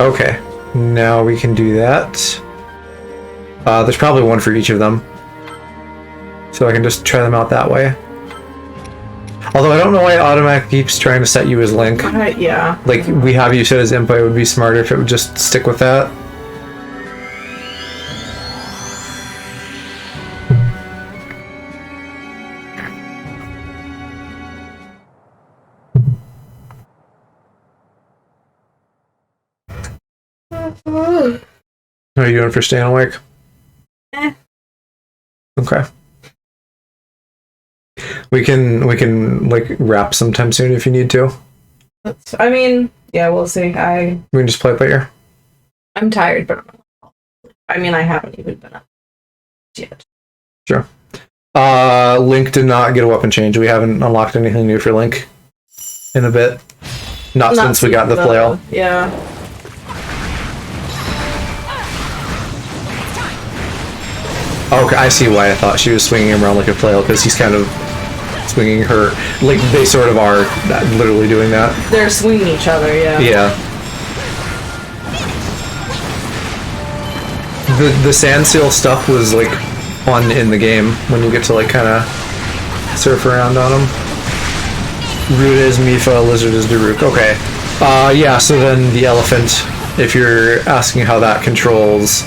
Okay, now we can do that. There's probably one for each of them. So I can just try them out that way. Although I don't know why it automatically keeps trying to set you as Link. Yeah. Like, we have you set as Impa, it would be smarter if it would just stick with that. How are you doing for staying awake? Okay. We can like wrap sometime soon if you need to. I mean, yeah, we'll see. We can just play it by ear. I'm tired, but I mean, I haven't even been up yet. Sure. Link did not get a weapon change. We haven't unlocked anything new for Link in a bit. Not since we got the flail. Yeah. Okay, I see why I thought she was swinging him around like a flail, because he's kind of swinging her. Like, they sort of are literally doing that. They're swinging each other, yeah. Yeah. The sand seal stuff was, like, fun in the game, when you get to, like, kind of surf around on them. Root is Mifa, Lizard is Daruk. Okay. Yeah, so then the elephant, if you're asking how that controls...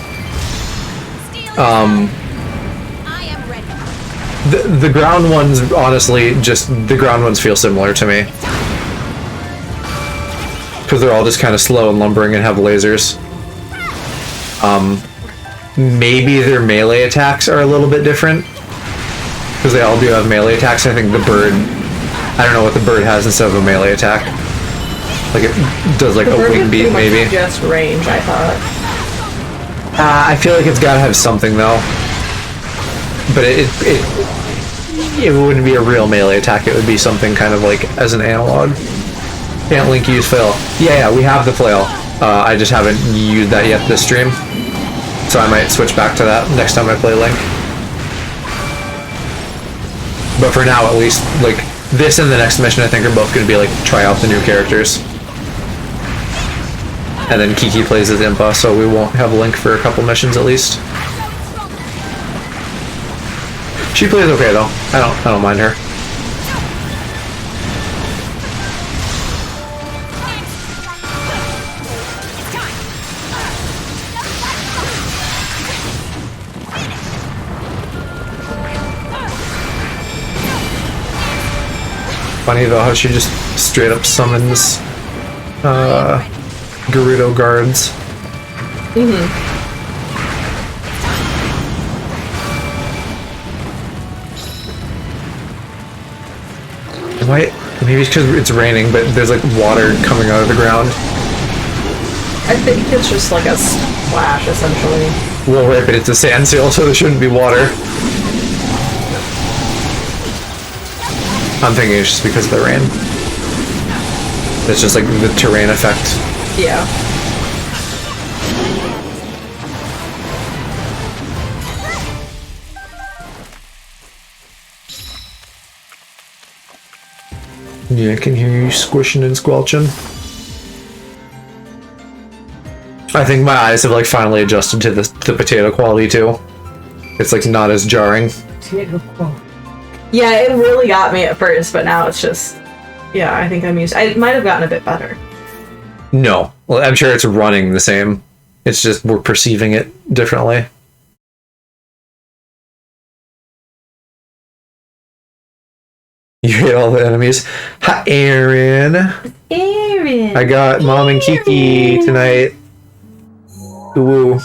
The ground ones, honestly, the ground ones feel similar to me. Because they're all just kind of slow and lumbering and have lasers. Maybe their melee attacks are a little bit different. Because they all do have melee attacks. I think the bird... I don't know what the bird has instead of a melee attack. Like, it does like a wing beat, maybe. Just range, I thought. I feel like it's gotta have something, though. But it wouldn't be a real melee attack, it would be something kind of like as an analog. Can't Link use flail? Yeah, we have the flail. I just haven't used that yet this stream. So I might switch back to that next time I play Link. But for now, at least, like, this and the next mission I think are both going to be like, try out the new characters. And then Kiki plays as Impa, so we won't have Link for a couple missions at least. She plays okay though. I don't mind her. Funny though how she just straight up summons Gerudo guards. Maybe it's because it's raining, but there's like water coming out of the ground. I think it's just like a splash, essentially. Well, right, but it's a sand seal, so there shouldn't be water. I'm thinking it's just because of the rain. It's just like the terrain effect. Yeah. Yeah, I can hear you squishing and squelching. I think my eyes have like finally adjusted to the potato quality too. It's like not as jarring. Yeah, it really got me at first, but now it's just... Yeah, I think I'm used... It might have gotten a bit better. No. Well, I'm sure it's running the same. It's just we're perceiving it differently. You hate all the enemies. Hi, Aaron. Aaron. I got Mom and Kiki tonight. Ooh.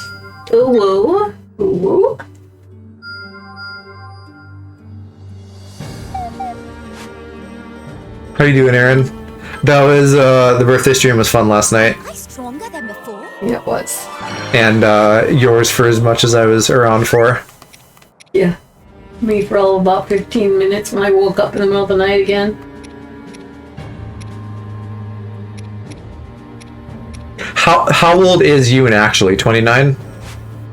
Ooh. Ooh. How you doing, Aaron? That was the birthday stream was fun last night, Am I stronger than before? Yeah, it was. and yours for as much as I was around for. Yeah. Me for all about 15 minutes when I woke up in the middle of the night again. How old is Ewan actually? 29?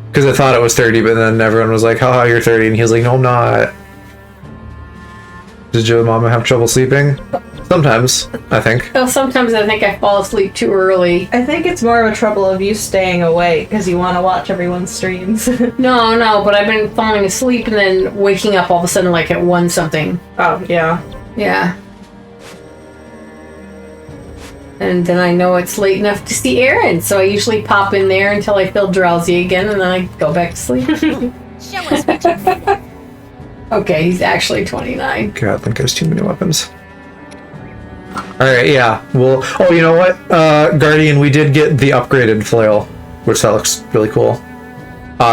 Because I thought it was 30, but then everyone was like, haha, you're 30, and he was like, no, I'm not. Does Joe Mama have trouble sleeping? Sometimes, I think. Well, sometimes I think I fall asleep too early. I think it's more of a trouble of you staying awake because you want to watch everyone's streams. No, but I've been falling asleep and then waking up all of a sudden like at 1 something. Oh, yeah. Yeah. And then I know it's late enough to see Aaron, so I usually pop in there until I feel drowsy again, and then I go back to sleep. Show us what you're made of. Okay, he's actually 29. God, I think there's too many weapons. Alright, yeah. Well, oh, you know what? Guardian, we did get the upgraded flail, which that looks really cool.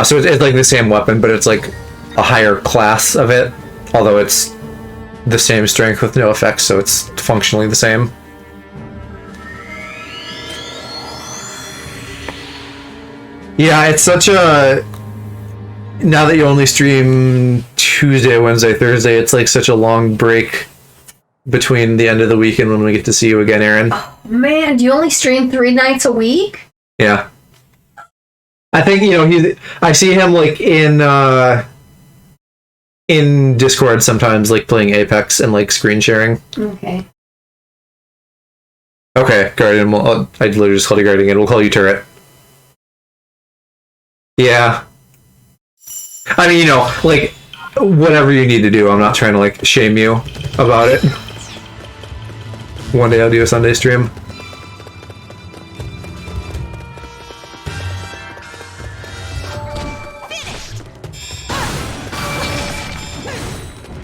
So it's like the same weapon, but it's like a higher class of it, although it's the same strength with no effects, so it's functionally the same. Yeah, it's such a... Now that you only stream Tuesday, Wednesday, Thursday, it's like such a long break between the end of the week and when we get to see you again, Aaron. Oh, man, do you only stream 3 nights a week? Yeah. I think, you know, I see him like in Discord sometimes, like playing Apex and like screen sharing. Okay. Okay, Guardian, I literally just called you Guardian, we'll call you Turret. Yeah. I mean, you know, like, whatever you need to do, I'm not trying to, like, shame you about it. One day I'll do a Sunday stream.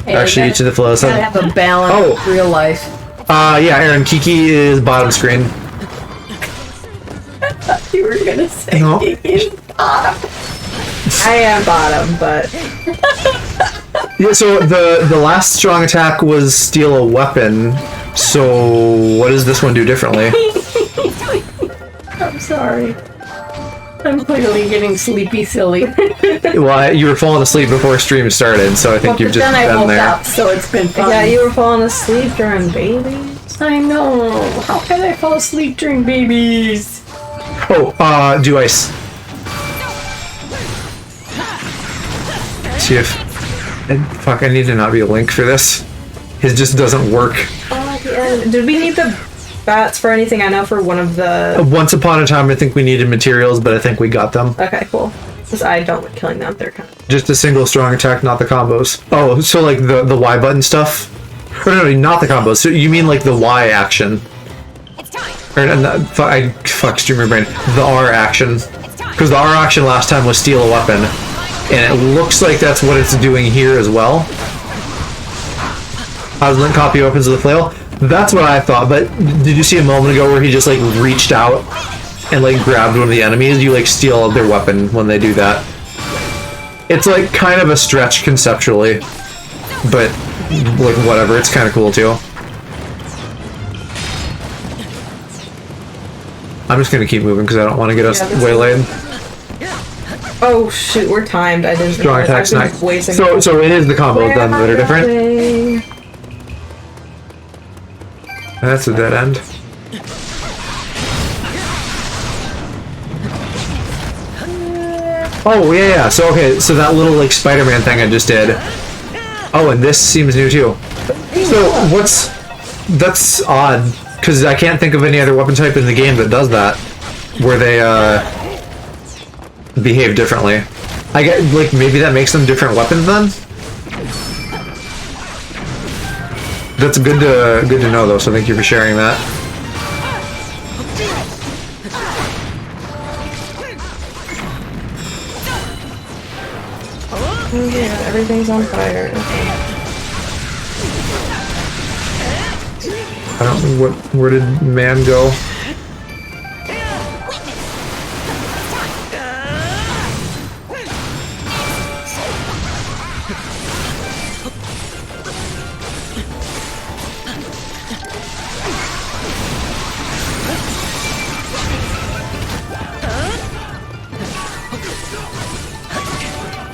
Hey, Actually, each of the flows. Gotta have a balance with real life. Yeah, Aaron, Kiki is bottom screen. I thought you were gonna say No. Kiki's bottom. I am bottom, but... Yeah, so the last strong attack was steal a weapon, so what does this one do differently? I'm sorry. I'm clearly getting sleepy silly. Well, you were falling asleep before stream started, so I think you've just then I been woke there. up, so it's been fun. Yeah, you were falling asleep during babies. I know. How can I fall asleep during babies? Oh, do I see if... Fuck, I need to not be a link for this. His just doesn't work. Oh, yeah. Did we need the bats for anything? I know for one of the... Once upon a time, I think we needed materials, but I think we got them. Okay, cool. Because I don't like killing them. They're kind of... Just a single strong attack, not the combos. Oh, so like the Y button stuff? Or no, not the combos. So you mean like the Y action? It's time. Or fuck, streamer brain. The R action. Because the R action last time was steal a weapon. And it looks like that's what it's doing here as well. How's link copy opens the flail? That's what I thought, but did you see a moment ago where he just like reached out and like grabbed one of the enemies? You like steal their weapon when they do that. It's like kind of a stretch conceptually, but like whatever, it's kind of cool too. I'm just gonna keep moving because I don't want to get us waylaid. Oh shoot, we're timed. I didn't. Strong attack snipe. So it is the combos then that are different. That's a dead end. Oh yeah. So okay, so that little like Spider-Man thing I just did. Oh, and this seems new too. So that's odd because I can't think of any other weapon type in the game that does that, where they behave differently. I get like maybe that makes them different weapons then. That's good to know though. So thank you for sharing that. Oh yeah, everything's on fire. I don't know where did man go?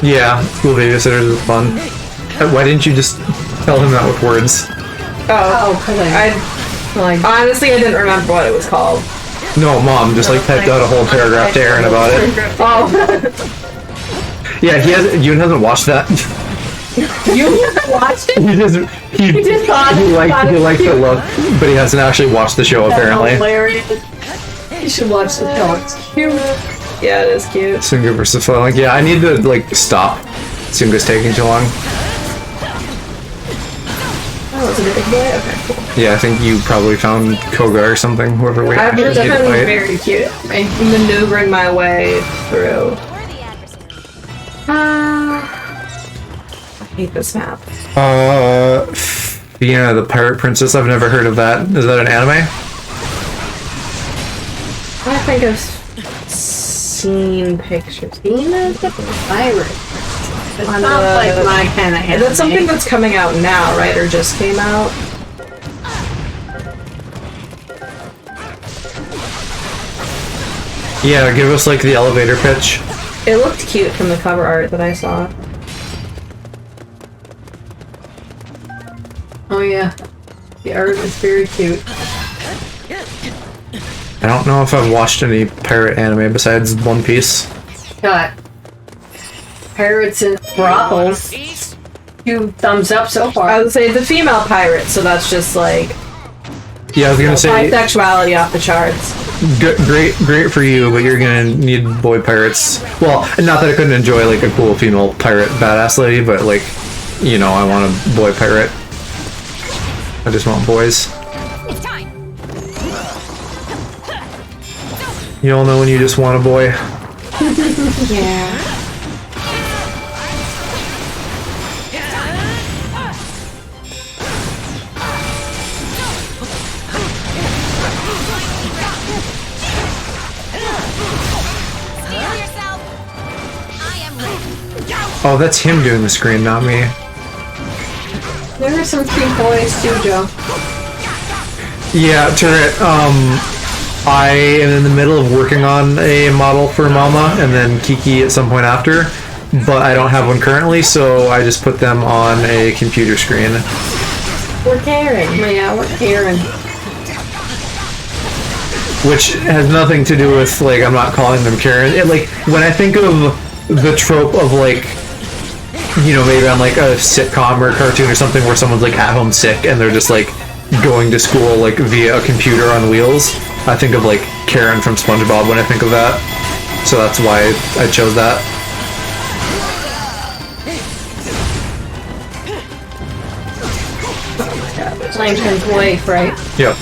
Yeah, school babysitters is fun. Why didn't you just tell him that with words? Honestly, I didn't remember what it was called. No, Mom, just like typed out a whole paragraph to Aaron about it. Oh. Yeah, Yoon hasn't watched that. You watched it? He likes the look, but he hasn't actually watched the show apparently. Hilarious. You should watch the show. It's cute. Yeah, it is cute. Sunga versus Fun. Like, yeah, I need to like stop. Sunga's taking too long. Oh, is it a big boy? Okay, cool. Yeah, I think you probably found Koga or something. Whoever we I've actually been need to fight. very cute. I'm maneuvering my way through. I hate this map. Yeah, the Pirate Princess. I've never heard of that. Is that an anime? I think I've seen pictures. Venus the Pirate. It sounds like my kind of anime. Is that something that's coming out now, right? Or just came out? Yeah, give us like the elevator pitch. It looked cute from the cover art that I saw. Oh yeah. The art is very cute. I don't know if I've watched any pirate anime besides One Piece. Got pirates and brothels. 2 thumbs up so far. I would say the female pirate, so that's just like Yeah, I was gonna say bisexuality off the charts. great for you, but you're gonna need boy pirates. Well, not that I couldn't enjoy like a cool female pirate badass lady, but like, you know, I want a boy pirate. I just want boys. It's time. You all know when you just want a boy. Yeah. Steel yourself. I am ready. Oh, that's him doing the screen, not me. There are some cute boys too, Joe. Yeah, Turret, I am in the middle of working on a model for Mama and then Kiki at some point after, but I don't have one currently, so I just put them on a computer screen. We're Karen. Yeah, we're Karen. Which has nothing to do with, like, I'm not calling them Karen. Like, when I think of the trope of, like, you know, maybe on, like, a sitcom or a cartoon or something where someone's, like, at home sick and they're just, like, going to school, like, via a computer on wheels, I think of, like, Karen from SpongeBob when I think of that. So that's why I chose that. Lantern's wife, right? Yep.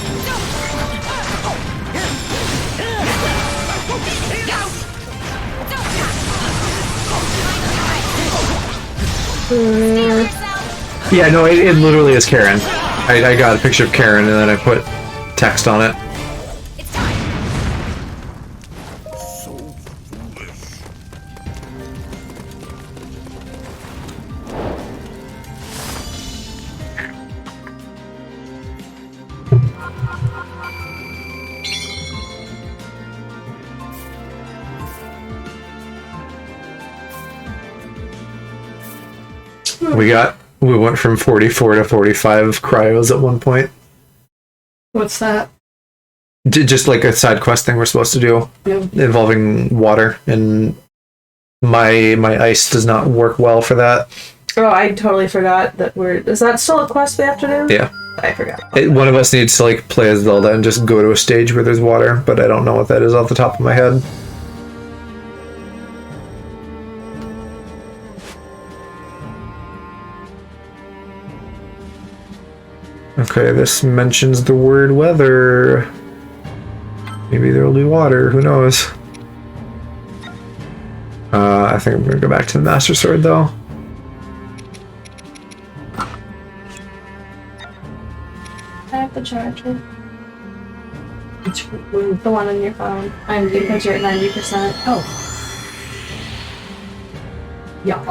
Yeah, no, it literally is Karen. I got a picture of Karen and then I put text on it. It's time. So foolish. We went from 44 to 45 cryos at one point. What's that? Just like a side quest thing we're supposed to do involving water, and my ice does not work well for that. Oh, I totally forgot that is that still a quest we have to do? Yeah. I forgot. One of us needs to like play as Zelda and just go to a stage where there's water, but I don't know what that is off the top of my head. Okay, this mentions the word weather. Maybe there'll be water, who knows? I think I'm gonna go back to the Master Sword though. I have the charger. The one on your phone. I'm because you're at 90%. Oh. Yeah.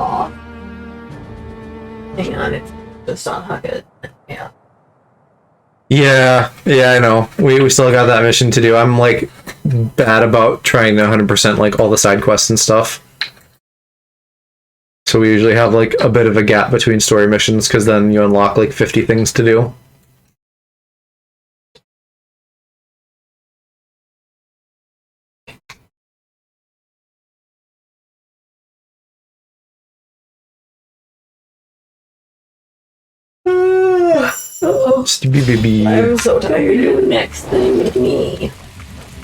Hang on, it's just on Huckett. Yeah. Yeah, I know. We still got that mission to do. I'm like bad about trying to 100% like all the side quests and stuff. So we usually have like a bit of a gap between story missions because then you unlock like 50 things to do. I'm so tired. Next thing with me.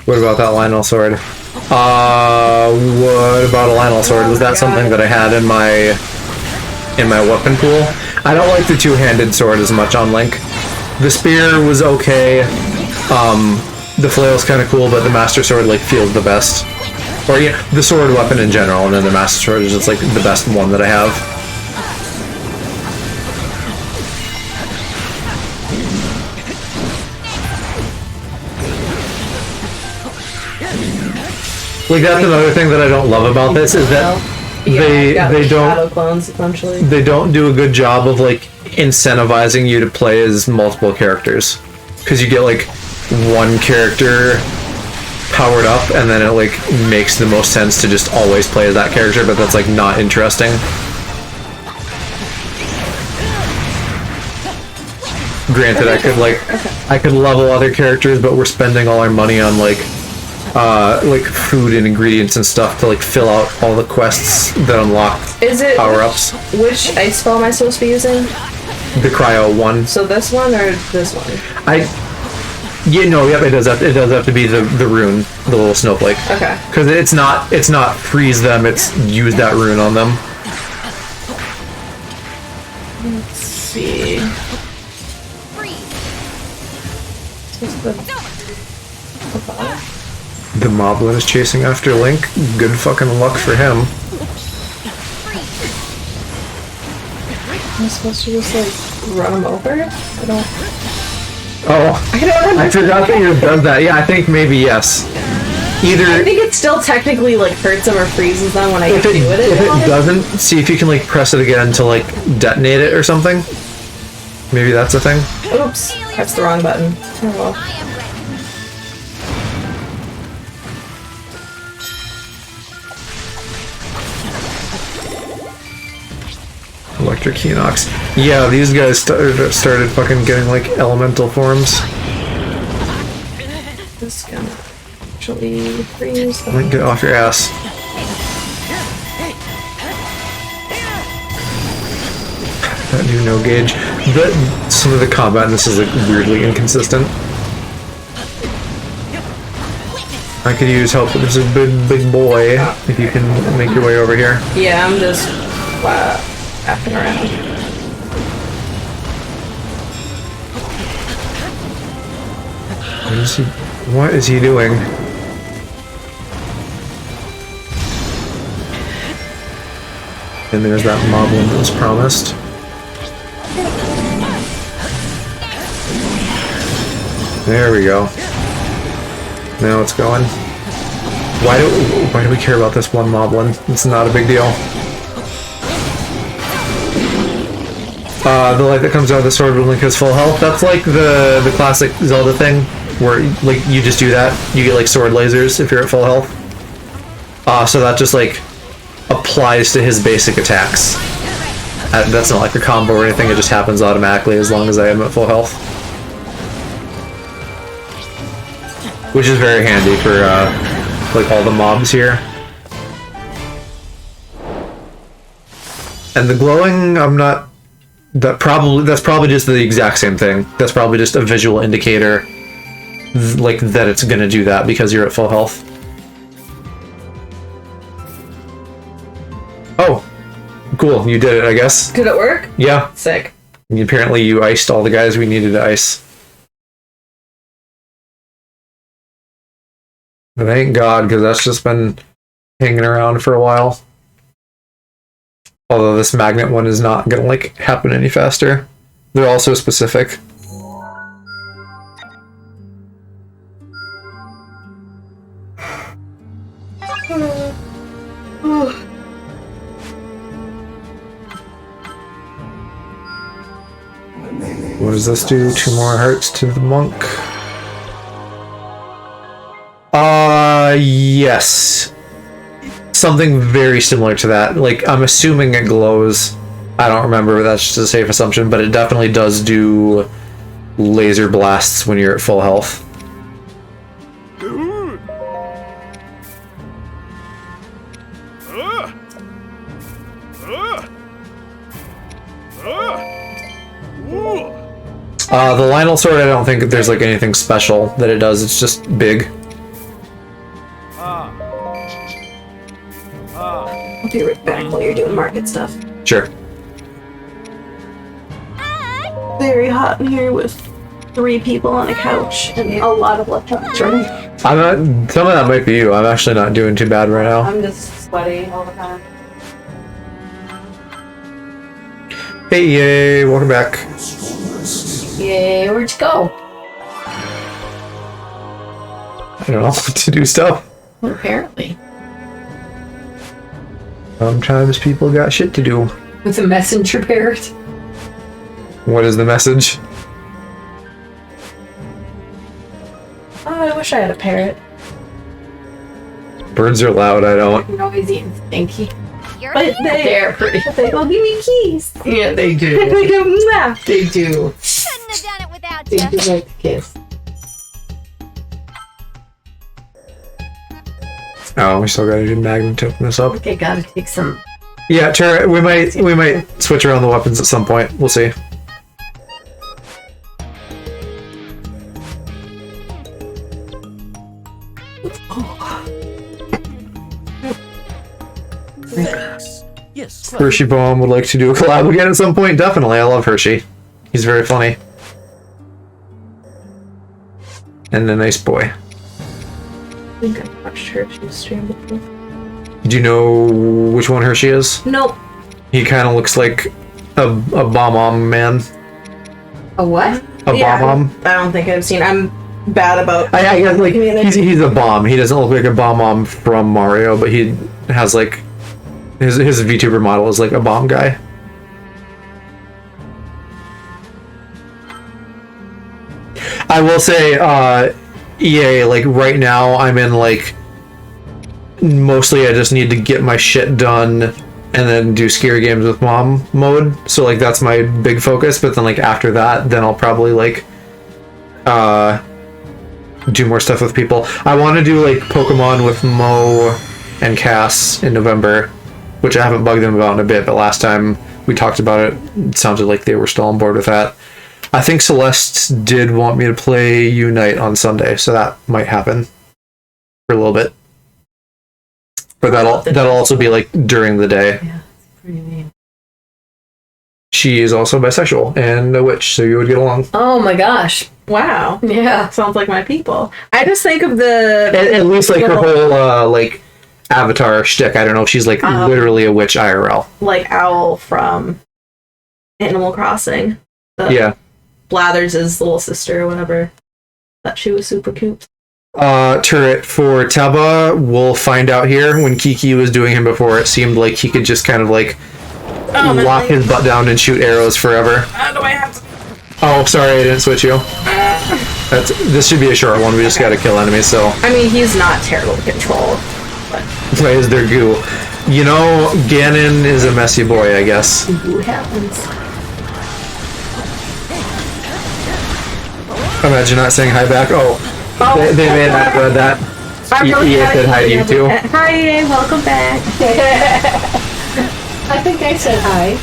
What about that Lionel sword? What about a Lionel sword? Was that something that I had in my weapon pool? I don't like the two-handed sword as much on Link. The spear was okay. The flail's kind of cool, but the Master Sword like feels the best. Or yeah, the sword weapon in general, and then the Master Sword is just like the best one that I have. Like that's another thing that I don't love about this is that they don't clones essentially. They don't do a good job of like incentivizing you to play as multiple characters, because you get like one character powered up and then it like makes the most sense to just always play as that character, but that's like not interesting. Granted, I could level other characters, but we're spending all our money on like food and ingredients and stuff to like fill out all the quests that unlock power-ups. Which ice spell am I supposed to be using? The cryo one. So this one or this one? It does have to be the rune, the little snowflake. Okay. Because it's not freeze them, it's use that rune on them. Let's see. The Moblin is chasing after Link. Good fucking luck for him. Am I supposed to just like run him over? I don't. Oh, I forgot that you done that. Yeah, I think maybe yes. I think it still technically like hurts them or freezes them when I do it. If it doesn't, see if you can like press it again to like detonate it or something. Maybe that's a thing. Oops, that's the wrong button. Oh well. Electric Hinox. Yeah, these guys started fucking getting like elemental forms. This gonna actually freeze them. Link, get off your ass. That new no gauge. Some of the combat in this is like weirdly inconsistent. I could use help, but there's a big boy. If you can make your way over here. Yeah, I'm just faffing around. What is he doing? And there's that moblin that was promised. There we go. Now it's going. Why do we care about this one moblin? It's not a big deal. The light that comes out of the sword when Link has full health. That's like the classic Zelda thing, where like you just do that. You get like sword lasers if you're at full health. So that just like applies to his basic attacks. That's not like a combo or anything. It just happens automatically as long as I am at full health. Which is very handy for like all the mobs here. And the glowing, I'm not. That's probably just the exact same thing. That's probably just a visual indicator, like that it's gonna do that because you're at full health. Oh, cool! You did it, I guess. Did it work? Yeah. Sick. Apparently, you iced all the guys we needed to ice. Thank God, because that's just been hanging around for a while. Although this magnet one is not gonna like happen any faster. They're also specific. What does this do? 2 more hearts to the monk. Yes. something very similar to that. Like, I'm assuming it glows. I don't remember, but that's just a safe assumption, but it definitely does do laser blasts when you're at full health. The Lionel sword, I don't think there's like anything special that it does. It's just big. I'll be right back while you're doing market stuff. Sure. Very hot in here with 3 people on a couch and a lot of electronics running. I'm not. Some of that might be you. I'm actually not doing too bad right now. I'm just sweaty all the time. Hey, yay! Welcome back. Yay, where'd you go? I don't know to do stuff. Well, apparently. Sometimes people got shit to do. With a messenger parrot. What is the message? Oh, I wish I had a parrot. Birds are loud. I don't. Noisy and stinky. You're But here. they're pretty. They go, give me keys. Yeah, they do. They go, mwah. They do. Couldn't have done it without They you. do like to kiss. Oh, we still gotta do Magnum to open this up. Okay, gotta take some. Yeah, Tara, we might switch around the weapons at some point. We'll see. Yes. Hershey Bomb would like to do a collab again at some point. Definitely, I love Hershey. He's very funny. And a nice boy. I think I've watched Hershey's stream before. Do you know which one Hershey is? Nope. He kind of looks like a bomb man. A what? A bomb. I don't think I've seen. I'm bad about. I guess like community. he's a bomb. He doesn't look like a bomb from Mario, but he has like his VTuber model is like a bomb guy. I will say, EA, like right now I'm in like mostly I just need to get my shit done and then do scary games with mom mode. So like that's my big focus. But then like after that, then I'll probably like do more stuff with people. I want to do like Pokemon with Mo and Cass in November, which I haven't bugged them about in a bit, but last time we talked about it, it sounded like they were still on board with that. I think Celeste did want me to play Unite on Sunday, so that might happen for a little bit. But that'll also be like during the day. Yeah, it's pretty mean. She is also bisexual and a witch, so you would get along. Oh my gosh. Wow. Yeah. Sounds like my people. I just think of the. At least like her whole like avatar shtick. I don't know if she's like literally a witch IRL. Like Owl from Animal Crossing. Yeah. Blathers' little sister or whatever. Thought she was super cute. Turret for Teba, we'll find out here. When Kiki was doing him before, it seemed like he could just kind of like lock his butt down and shoot arrows forever. How do I have to? Oh, sorry, I didn't switch you. This should be a short one. We just gotta kill enemies, so. I mean, he's not terrible to control. But Why is there goo? You know, Ganon is a messy boy, I guess. What happens? Imagine not saying hi back. Oh, they may not have read that. EA said hi to you too. Hi, EA, welcome back. I think I said hi.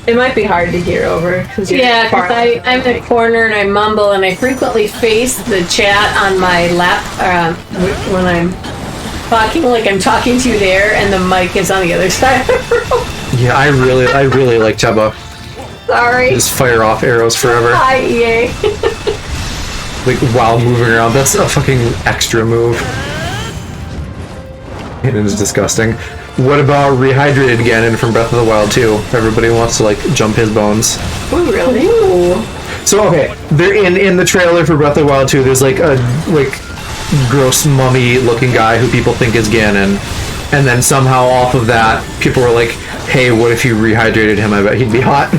It might be hard to hear over. Cause you're Yeah, far because I'm in a corner and I mumble and I frequently face the chat on my lap when I'm talking, like I'm talking to you there, and the mic is on the other side of the room. Yeah, I really like Teba. Sorry. Just fire off arrows forever. Hi, EA. Like while moving around. That's a fucking extra move. It is disgusting. What about Rehydrated Ganon from Breath of the Wild 2? Everybody wants to like jump his bones. Ooh, really? Ooh. So okay, they're in the trailer for Breath of the Wild 2. There's like a gross mummy looking guy who people think is Ganon, And then somehow off of that, people were like, hey, what if you rehydrated him? I bet he'd be hot.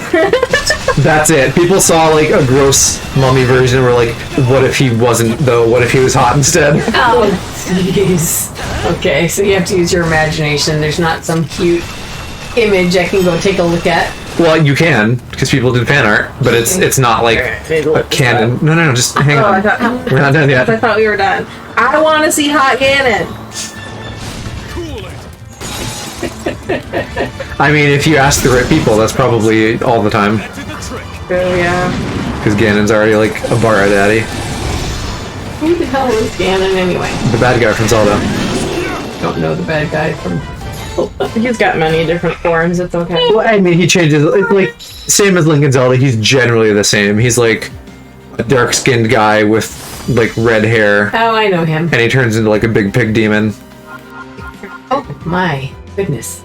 That's it. People saw like a gross mummy version and were like, what if he wasn't though? What if he was hot instead? Oh, jeez. Okay, so you have to use your imagination. There's not some cute image I can go take a look at. Well, you can, because people did fan art, but it's not like a canon. No, just hang on. We're not done yet. I thought we were done. I want to see Hot Ganon. I mean, if you ask the right people, that's probably all the time. Oh, yeah. Because Ganon's already like a Bara daddy. Who the hell is Ganon anyway? The bad guy from Zelda. Don't know the bad guy from... He's got many different forms, it's okay. Well, I mean, he changes, it's like, same as Link in Zelda, he's generally the same. He's like a dark-skinned guy with like red hair. Oh, I know him. And he turns into like a big pig demon. Oh my goodness.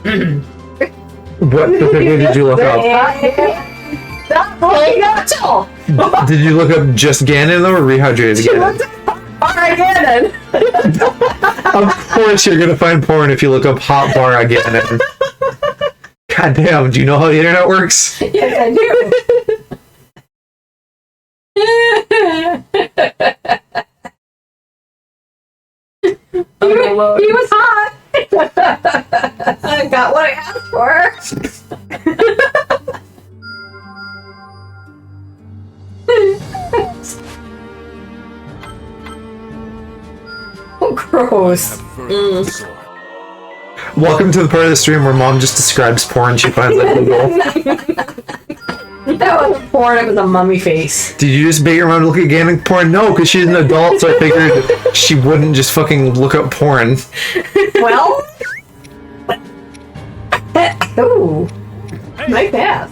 What specifically did you look up? Did you look up just Ganon though, or rehydrated Ganon? Alright, Ganon! Of course you're gonna find porn if you look up hot Bara Ganon. God damn, do you know how the internet works? Yes, I do. He was hot. I got what I asked for. Oh, gross. Welcome to the part of the stream where mom just describes porn she finds on Google. That wasn't porn, it was a mummy face. Did you just bait your mom to look at Ganon porn? No, because she's an adult, so I figured she wouldn't just fucking look up porn. Well... Ooh. Nice pass.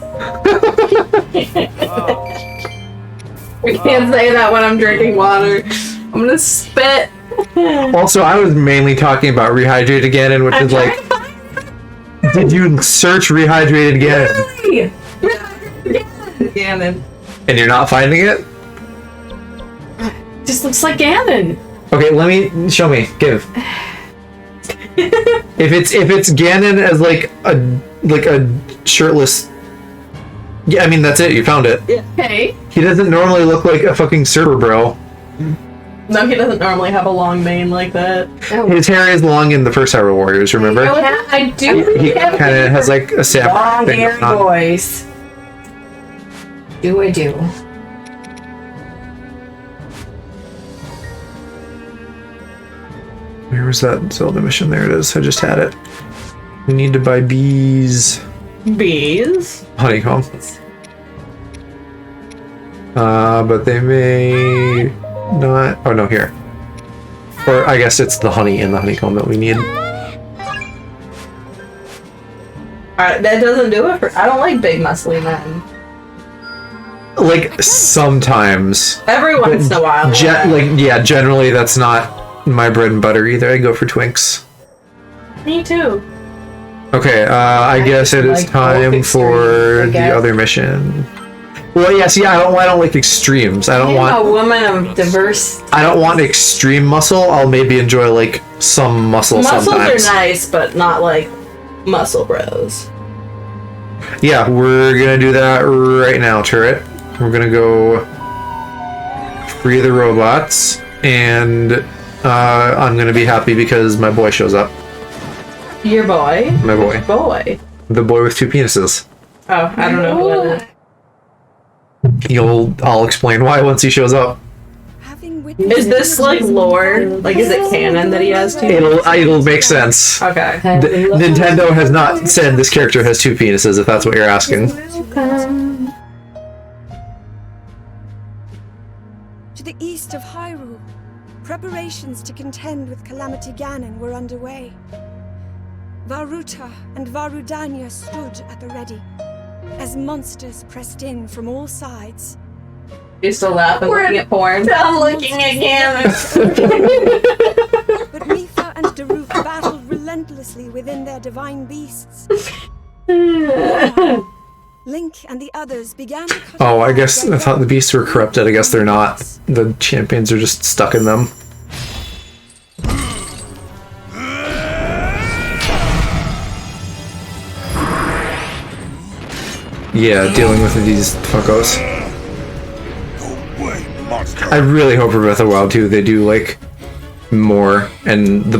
We can't say that when I'm drinking water. I'm gonna spit. Also, I was mainly talking about rehydrated Ganon, which is like... Did you search rehydrated Ganon? Really? Ganon. And you're not finding it? Just looks like Ganon. Okay, let me... Show me. Give. If it's Ganon as like a shirtless... Yeah, I mean, that's it. You found it. Okay. He doesn't normally look like a fucking server bro. No, he doesn't normally have a long mane like that. His hair is long in the first Hyrule Warriors, remember? Oh, yeah, I do. He kind of has like a sap long thing haired on. boys. Do I do? Where was that Zelda mission? There it is. I just had it. We need to buy bees. Bees? Honeycomb. But they may not... Oh, no, here. Or I guess it's the honey in the honeycomb that we need. That doesn't do it for... I don't like big muscly men. Like, sometimes. Every once in a while. Yeah, generally that's not my bread and butter either. I go for Twinks. Me too. Okay, I guess it is like time for the guess. other mission. Well, yeah, see, I don't like extremes. I don't want a woman of diverse... I don't want extreme muscle. I'll maybe enjoy, like, some muscle sometimes. Muscles are nice, but not, like, muscle bros. Yeah, we're gonna do that right now, Turret. We're gonna go free the robots, and I'm gonna be happy because my boy shows up. Your boy? My boy. Which boy? The boy with 2 penises. Oh, I don't know who that is. I'll explain why once he shows up. Is this like lore? Like, is it canon that he has 2? It'll make sense. Okay. Nintendo has not said this character has 2 penises, if that's what you're asking. Welcome. To the east of Hyrule, preparations to contend with Calamity Ganon were underway. Varuta and Varudanya stood at the ready, as monsters pressed in from all sides. You still laughing looking at porn? I'm looking again. But Mipha and Daruk battled relentlessly within their divine beasts. Link and the others began to cut Oh, I guess I thought the beasts were corrupted. I guess they're not. The champions are just stuck in them. Yeah, dealing with these fuckos. I really hope for Breath of the Wild 2 they do like more, and the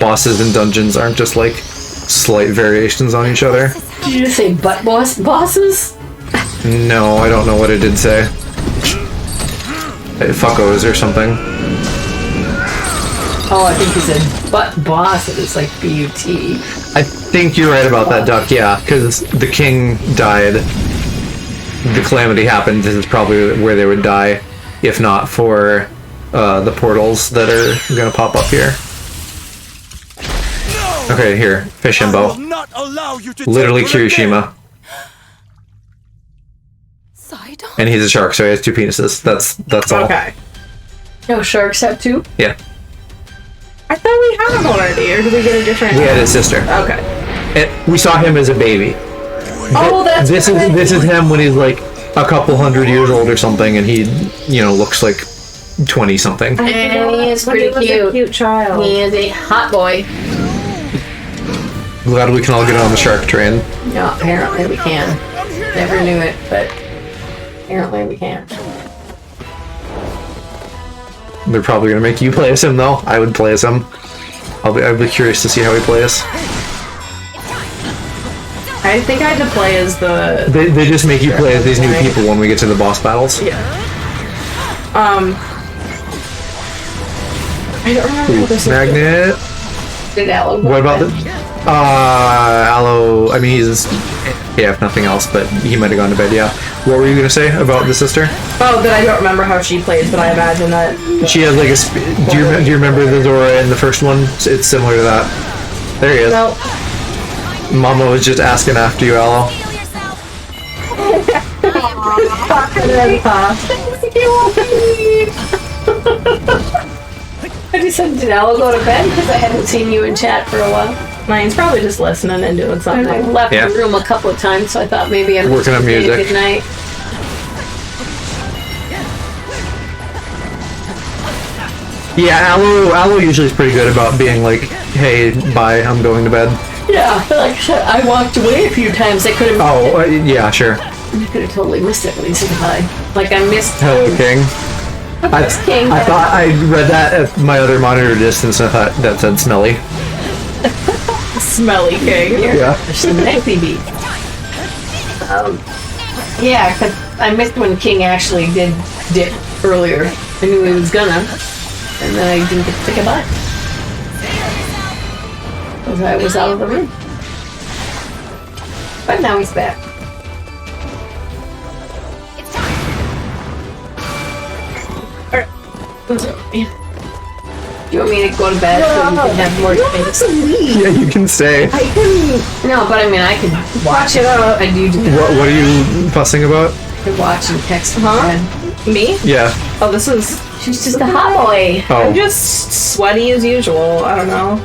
bosses and dungeons aren't just like slight variations on each other. Did you just say bosses? No, I don't know what it did say. Fuckos or something. Oh, I think he said bosses, like B-U-T. I think you're right about that, Duck, yeah, because the king died. The Calamity happened. This is probably where they would die, if not for the portals that are going to pop up here. Okay, here. Fish himbo. Literally Kirishima. And he's a shark, so he has 2 penises. That's all. Okay. No, sharks have 2? Yeah. I thought we had him already, or did we get a different? We had his sister. Okay. And we saw him as a baby. Oh, that's this is him when he's like a couple hundred years old or something, and he, you know, looks like 20 something. And he is pretty cute. A cute child. He is a hot boy. Glad we can all get on the shark train. No, apparently we can. Never knew it, but apparently we can. They're probably gonna make you play as him, though. I would play as him. I'd be curious to see how he plays. I think I had to play as the... They just make you play as these new people when we get to the boss battles. Yeah. I don't remember what this Magnet. Did Aloe What about the... Aloe... I mean, he's... Yeah, if nothing else, but he might have gone to bed, yeah. What were you gonna say about the sister? Oh, that I don't remember how she plays, but I imagine that... She has like a... Do you remember the Zora in the first one? It's similar to that. There he is. No. Mama was just asking after you, Aloe. I just said, did Aloe go to bed? Because I hadn't seen you in chat for a while. Mine's probably just listening and doing something. I left the room a couple of times, so I thought maybe I'm working on music. Good night. Yeah, Aloe usually is pretty good about being like, hey, bye, I'm going to bed. Yeah, like I walked away a few times. I could have. Oh, yeah, sure. I could have totally missed it when he said goodbye. Like I missed. Hello, King. King. I thought I read that at my other monitor distance, and I thought that said smelly. Smelly King. Yeah. There's some lengthy beat. Yeah, because I missed when King actually did dip earlier. I knew he was gonna, and then I didn't get to say goodbye. Because I was out of the room. But now he's back. It's time. Do you want me to go to bed so you can have more space? Yeah, you can stay. I can. No, but I mean, I could watch it up. I do. What are you fussing about? I could watch and text. Huh? Me? Yeah. Oh, this is... She's just a hot boy. Oh. I'm just sweaty as usual. I don't know.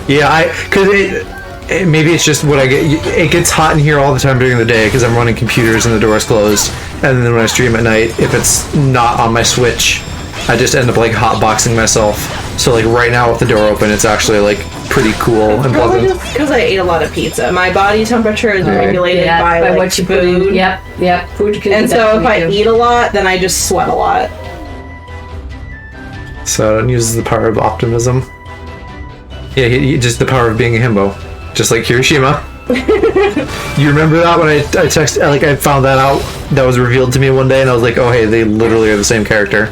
Yeah, because maybe it's just what I get. It gets hot in here all the time during the day because I'm running computers and the door's closed. And then when I stream at night, if it's not on my Switch, I just end up like hotboxing myself. So like right now with the door open, it's actually like pretty cool and Probably pleasant. just because I ate a lot of pizza. My body temperature is regulated by like, what you food. put. Yep. Food can. And so if I eat a lot, then I just sweat a lot. So it uses the power of optimism. Yeah, just the power of being a himbo, just like Kirishima. You remember that when I texted, like I found that out, that was revealed to me one day, and I was like, oh hey, they literally are the same character.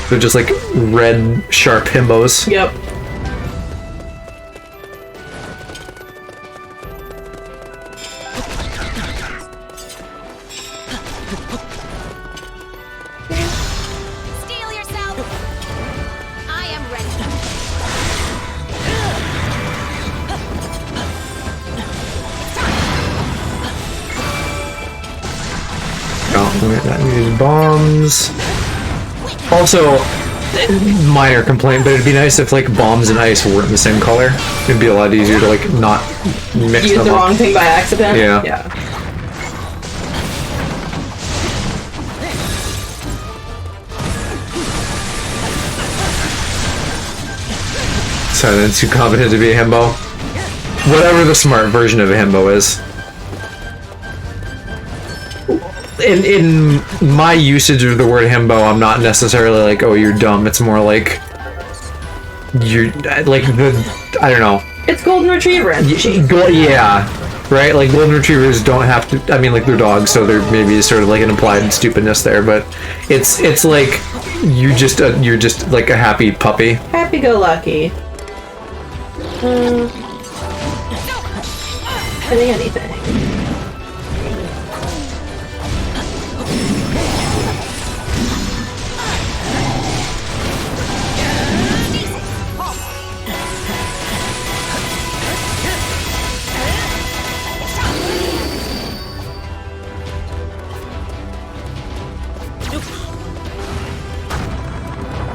They're just like red, sharp himbos. Yep. Steel yourself. I am ready. Oh, that needed bombs. Also, minor complaint, but it'd be nice if like bombs and ice weren't the same color. It'd be a lot easier to like not mix Use them the up. wrong thing by accident. Yeah. Yeah. So then too competent to be a himbo. Whatever the smart version of a himbo is. in my usage of the word himbo, I'm not necessarily like, oh, you're dumb. It's more like you're like I don't know. It's golden retriever. Yeah, right. Like golden retrievers don't have to. I mean, like they're dogs, so there maybe sort of like an implied stupidness there. But it's like you're just like a happy puppy. Happy-go-lucky. Anything.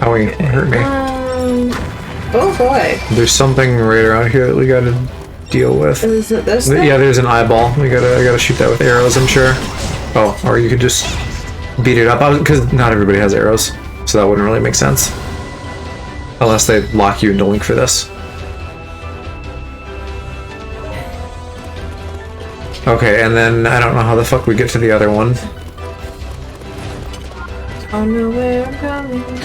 Oh, he hurt me. Oh boy. There's something right around here that we gotta deal with. Is it this thing? Yeah, there's an eyeball. I gotta shoot that with arrows, I'm sure. Oh, or you could just beat it up. Because not everybody has arrows, so that wouldn't really make sense. Unless they lock you into Link for this. Okay, and then I don't know how the fuck we get to the other one. Oh no, where I'm going.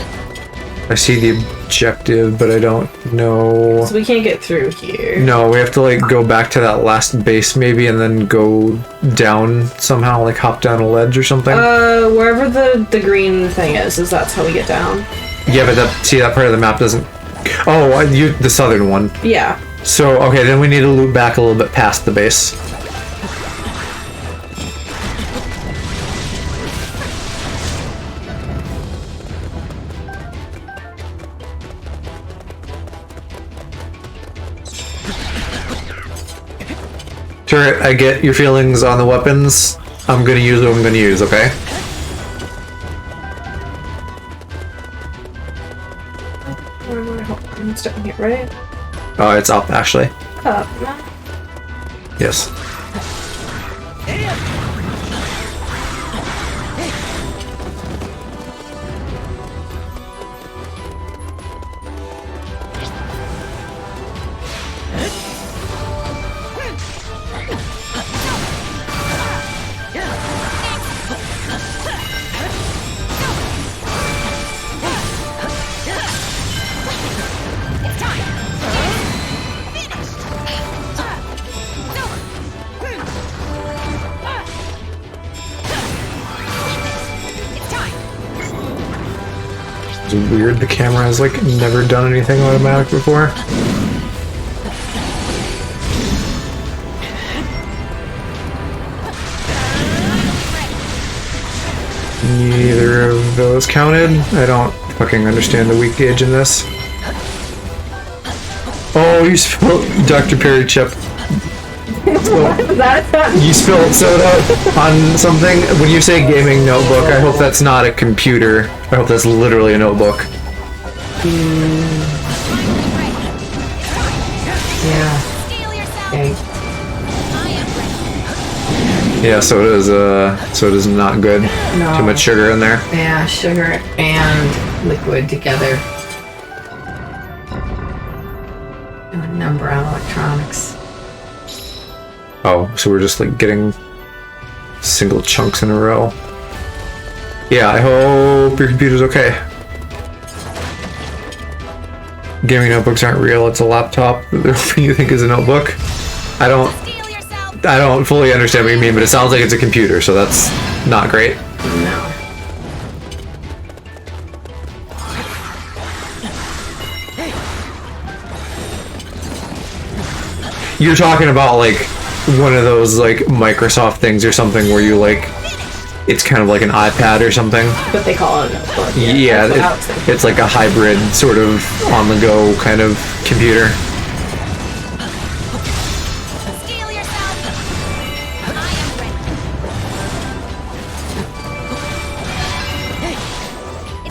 I see the objective, but I don't know. So we can't get through here. No, we have to like go back to that last base maybe, and then go down somehow, like hop down a ledge or something. Wherever the green thing is that's how we get down. Yeah, but see that part of the map doesn't. Oh, the southern one. Yeah. So okay, then we need to loop back a little bit past the base. Turret, I get your feelings on the weapons. I'm gonna use what I'm gonna use, okay? It's down here, right? Oh, it's up, actually. Up. Yes. It's weird, the camera has like never done anything automatic before. Neither of those counted. I don't fucking understand the weak gauge in this. Oh, you spilled Dr. Perry chip. You spilled soda on something. When you say gaming notebook, I hope that's not a computer. I hope that's literally a notebook. Yeah. Okay. Yeah, so it is not good. No. Too much sugar in there. Yeah, sugar and liquid together. And a number on electronics. Oh, so we're just like getting single chunks in a row. Yeah, I hope your computer's okay. Gaming notebooks aren't real, it's a laptop. The thing you think is a notebook. I don't fully understand what you mean, but it sounds like it's a computer, so that's not great. No. You're talking about like one of those like Microsoft things or something where you like, it's kind of like an iPad or something. But they call it a notebook. Yeah, it's like a hybrid sort of on-the-go kind of computer.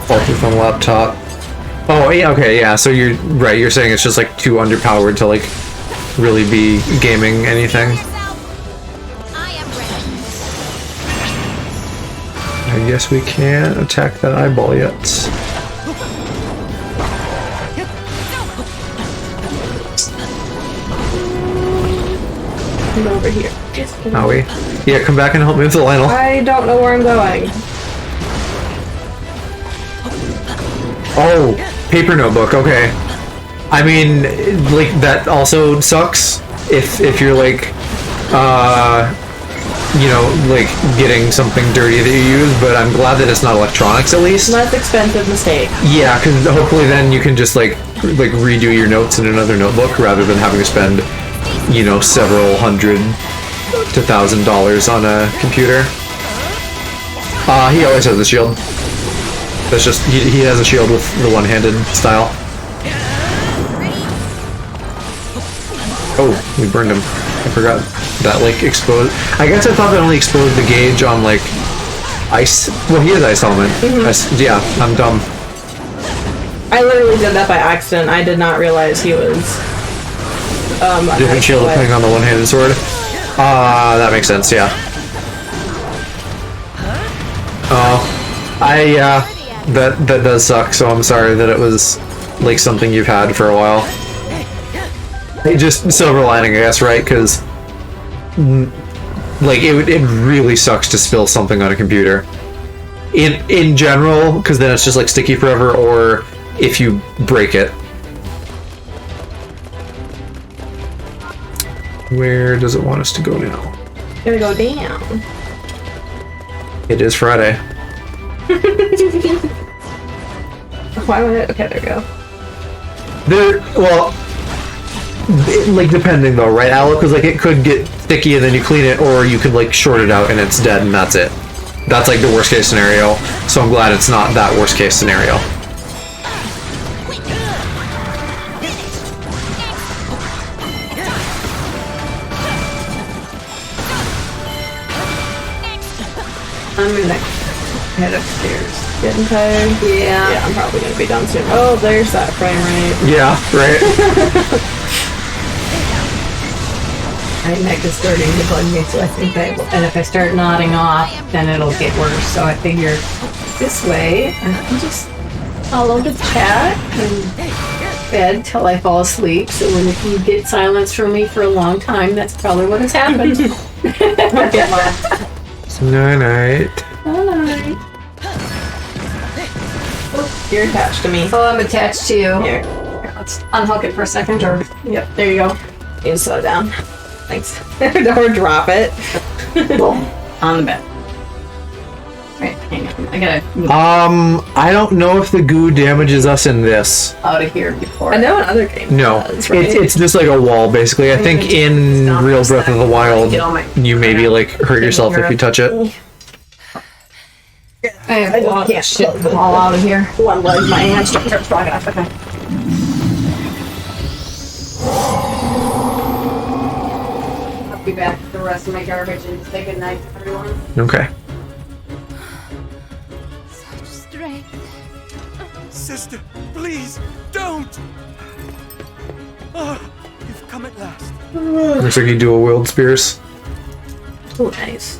Ultra-phone laptop. Oh, yeah, okay, yeah, so you're right, you're saying it's just like too underpowered to like really be gaming anything. I guess we can't attack that eyeball yet. I'm over here. Are we? Yeah, come back and help me with the Lionel. I don't know where I'm going. Oh, paper notebook, okay. I mean, like, that also sucks if you're like, you know, like, getting something dirty that you use, but I'm glad that it's not electronics at least. Less expensive mistake. Yeah, because hopefully then you can just, like redo your notes in another notebook rather than having to spend, you know, several $100 to $1,000 on a computer. He always has a shield. That's just, he has a shield with the one-handed style. Oh, we burned him. I forgot that, like, exposed. I guess I thought that only exposed the gauge on, like, ice. Well, he has ice element. Yeah, I'm dumb. I literally did that by accident. I did not realize he was. Different shield depending on the one-handed sword. That makes sense, yeah. Oh, that does suck, so I'm sorry that it was, like, something you've had for a while. Just silver lining, I guess, right? Because, like, it really sucks to spill something on a computer. In general, because then it's just, like, sticky forever, or if you break it. Where does it want us to go now? Gonna go down. It is Friday. Why would it? Okay, there we go. Well, like, depending though, right, Alec? Because, like, it could get sticky and then you clean it, or you could, like, short it out and it's dead and that's it. That's, like, the worst case scenario, so I'm glad it's not that worst case scenario. I'm gonna head upstairs. Getting tired? Yeah. Yeah, I'm probably gonna be done soon. Oh, there's that frame rate. Yeah, right. My neck is starting to bug me, so I think and if I start nodding off, then it'll get worse. So I figure this way, I can just follow the chat and bed till I fall asleep. So when you get silence from me for a long time, that's probably what has happened. Night. Night. You're attached to me. Oh, I'm attached to you. Here. Let's unhook it for a second. Or Yep, there you go. You can slow down. Thanks. Or drop it. on the bed. Right, hang on. I gotta move I don't know if the goo damages us in this. out of here before. I know in other games. No, it's just like a wall, basically. I think in Real Breath of the Wild, you maybe, like, hurt yourself if you touch it. I have a lot of shit all out of here. One leg, my hamstring hurts. Okay. I'll be back with the rest of my garbage and say goodnight to everyone. Okay. Such strength. Sister, please, don't! Oh, you've come at last. Looks like you dual wield spears. Oh, nice.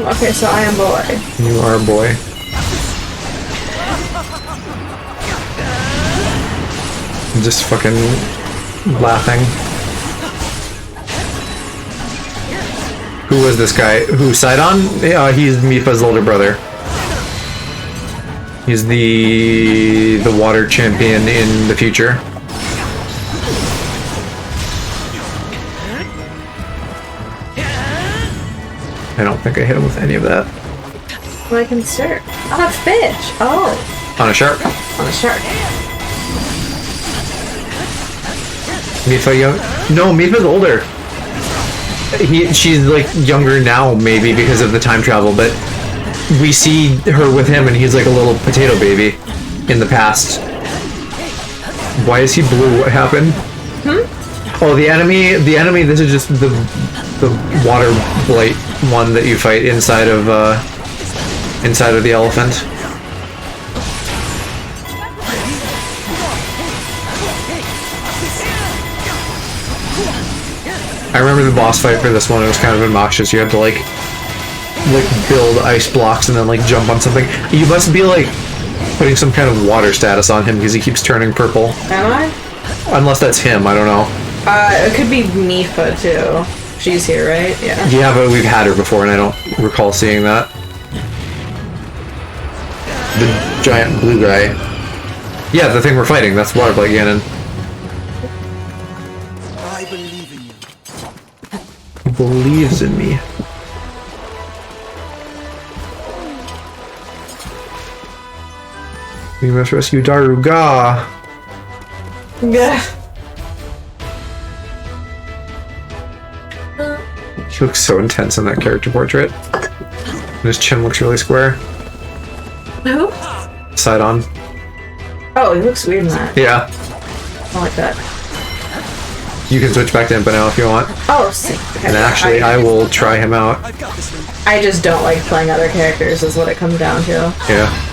Okay, so I am boy. You are a boy. I'm just fucking laughing. Who was this guy? Who, Sidon? He's Mipha's older brother. He's the water champion in the future. I don't think I hit him with any of that. Well, I can surf. Oh, a fish. Oh. On a shark. On a shark. Mipha young? No, Mipha's older. She's like younger now, maybe because of the time travel, but we see her with him and he's like a little potato baby in the past. Why is he blue? What happened? Oh, the enemy, this is just the water blight one that you fight inside of the elephant. I remember the boss fight for this one, it was kind of obnoxious. You had to like build ice blocks and then like jump on something. You must be like putting some kind of water status on him because he keeps turning purple. Am I? Unless that's him, I don't know. It could be Mifa too. She's here, right? Yeah. Yeah, but we've had her before and I don't recall seeing that. The giant blue guy. Yeah, the thing we're fighting, that's Waterblight Ganon. I believe in you. He believes in me. We must rescue Daruga. Yeah. He looks so intense in that character portrait. And his chin looks really square. Who? Side on. Oh, he looks weird in that. Yeah. I like that. You can switch back to Impa now if you want. Oh, sick. Okay, And actually, I will try him out. I just don't like playing other characters is what it comes down to. Yeah.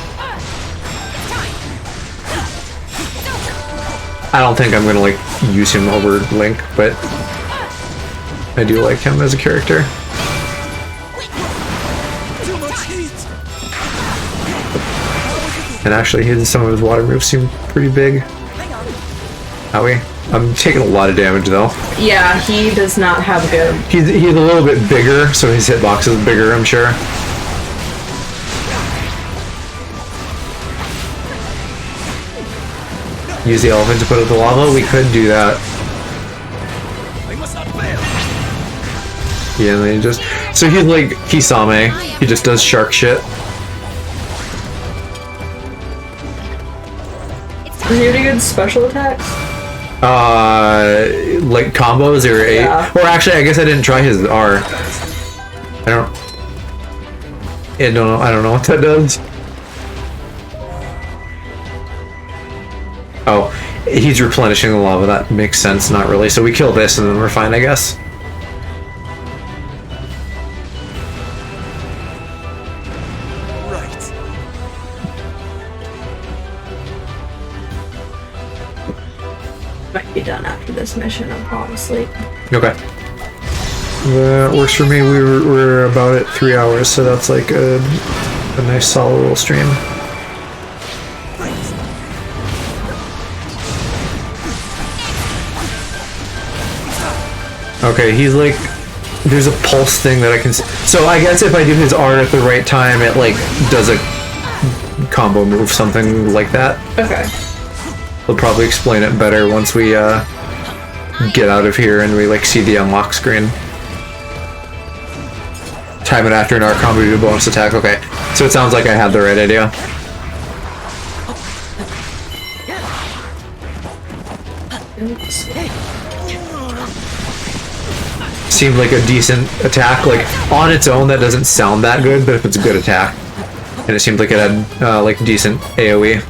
I don't think I'm gonna like use him over Link, but I do like him as a character. And actually, some of his water moves seem pretty big. Howie, I'm taking a lot of damage though. Yeah, he does not have good. He's a little bit bigger, so his hitbox is bigger, I'm sure. Use the elephant to put out the lava? We could do that. Yeah, and then he just... So he's like Kisame. He just does shark shit. Does he have any good special attacks? Like combos or a... Yeah. Or actually, I guess I didn't try his R. I don't know what that does. Oh, he's replenishing the lava. That makes sense. Not really. So we kill this and then we're fine, I guess. Right. Might be done after this mission. I'm falling asleep. Okay. That works for me. We're about at 3 hours, so that's like a nice solid little stream. Okay, he's like, there's a pulse thing that I can see. So I guess if I do his R at the right time, it like does a combo move, something like that. Okay. We'll probably explain it better once we get out of here and we like see the unlock screen. Time it after an R combo to do a bonus attack. Okay, so it sounds like I had the right idea. Seemed like a decent attack. Like on its own, that doesn't sound that good, but if it's a good attack, and it seemed like it had like decent AOE.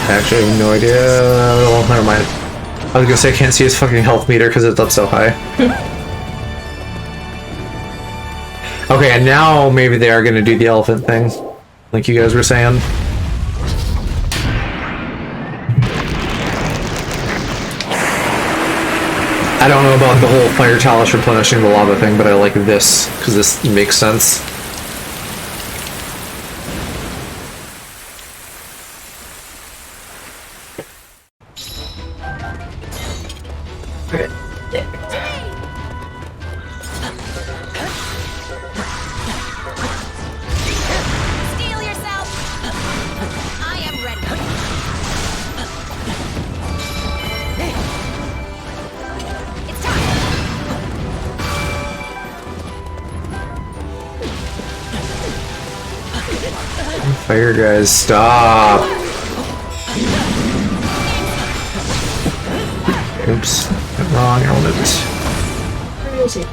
Actually, I have no idea. Well, never mind. I was gonna say I can't see his fucking health meter because it's up so high. Okay, and now maybe they are gonna do the elephant thing, like you guys were saying. I don't know about the whole fire chalice replenishing the lava thing, but I like this because this makes sense. Fire guys, stop! Oops, wrong element. Where is he?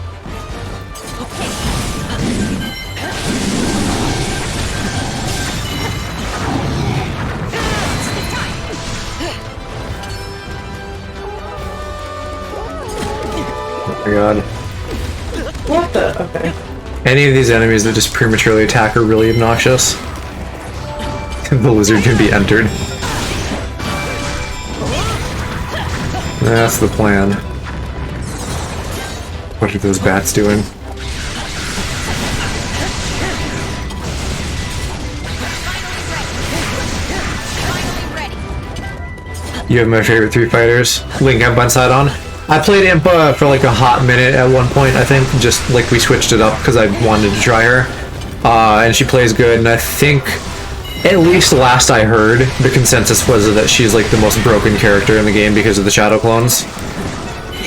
god. What the? Okay. Any of these enemies that just prematurely attack are really obnoxious. The lizard can be entered. That's the plan. What are those bats doing? You have my favorite three fighters. Link Impa and Sidon. I played Impa for like a hot minute at one point, I think. Just like we switched it up because I wanted to try her. And she plays good, and I think, at least last I heard, the consensus was that she's like the most broken character in the game because of the shadow clones.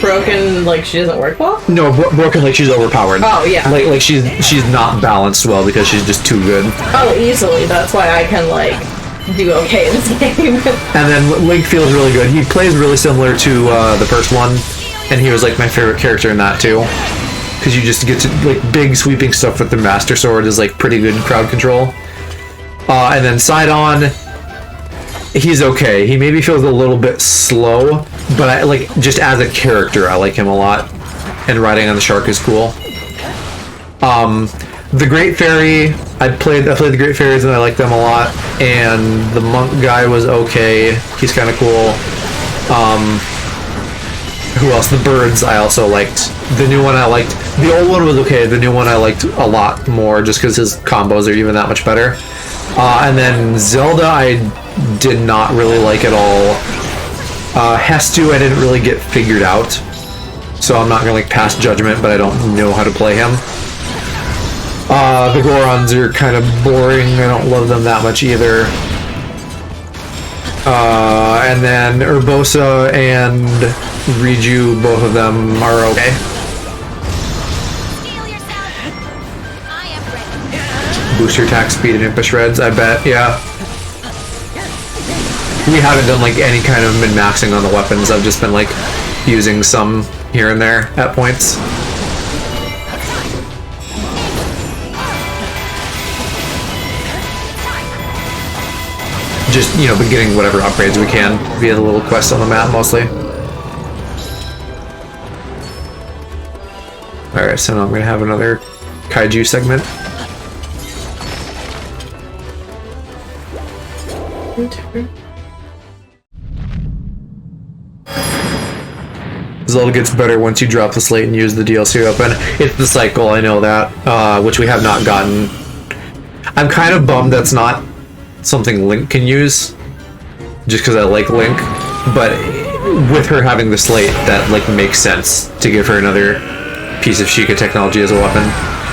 Broken, like she doesn't work well? No, broken like she's overpowered. Oh, yeah. Like she's not balanced well because she's just too good. Oh, easily. That's why I can, like, do okay in this game. And then Link feels really good. He plays really similar to the first one, and he was like my favorite character in that too. Because you just get to, like, big sweeping stuff with the Master Sword is like pretty good crowd control. And then Sidon, he's okay. He maybe feels a little bit slow, but I, like, just as a character, I like him a lot. And riding on the shark is cool. The Great Fairy, I played the Great Fairies and I like them a lot. And the monk guy was okay. He's kind of cool. Who else? The birds I also liked. The new one I liked. The old one was okay. The new one I liked a lot more just because his combos are even that much better. And then Zelda I did not really like at all. Hestu I didn't really get figured out. So I'm not going to like pass judgment, but I don't know how to play him. The Gorons are kind of boring. I don't love them that much either. And then Urbosa and Riju, both of them are okay. Boost your attack speed and Impa shreds, I bet, yeah. We haven't done like any kind of min-maxing on the weapons. I've just been like using some here and there at points. Just, you know, been getting whatever upgrades we can via the little quests on the map, mostly. Alright, so now I'm gonna have another kaiju segment. Zelda gets better once you drop the slate and use the DLC weapon. It's the cycle, I know that, which we have not gotten. I'm kind of bummed that's not something Link can use, just because I like Link, but with her having the slate, that like makes sense to give her another piece of Sheikah technology as a weapon.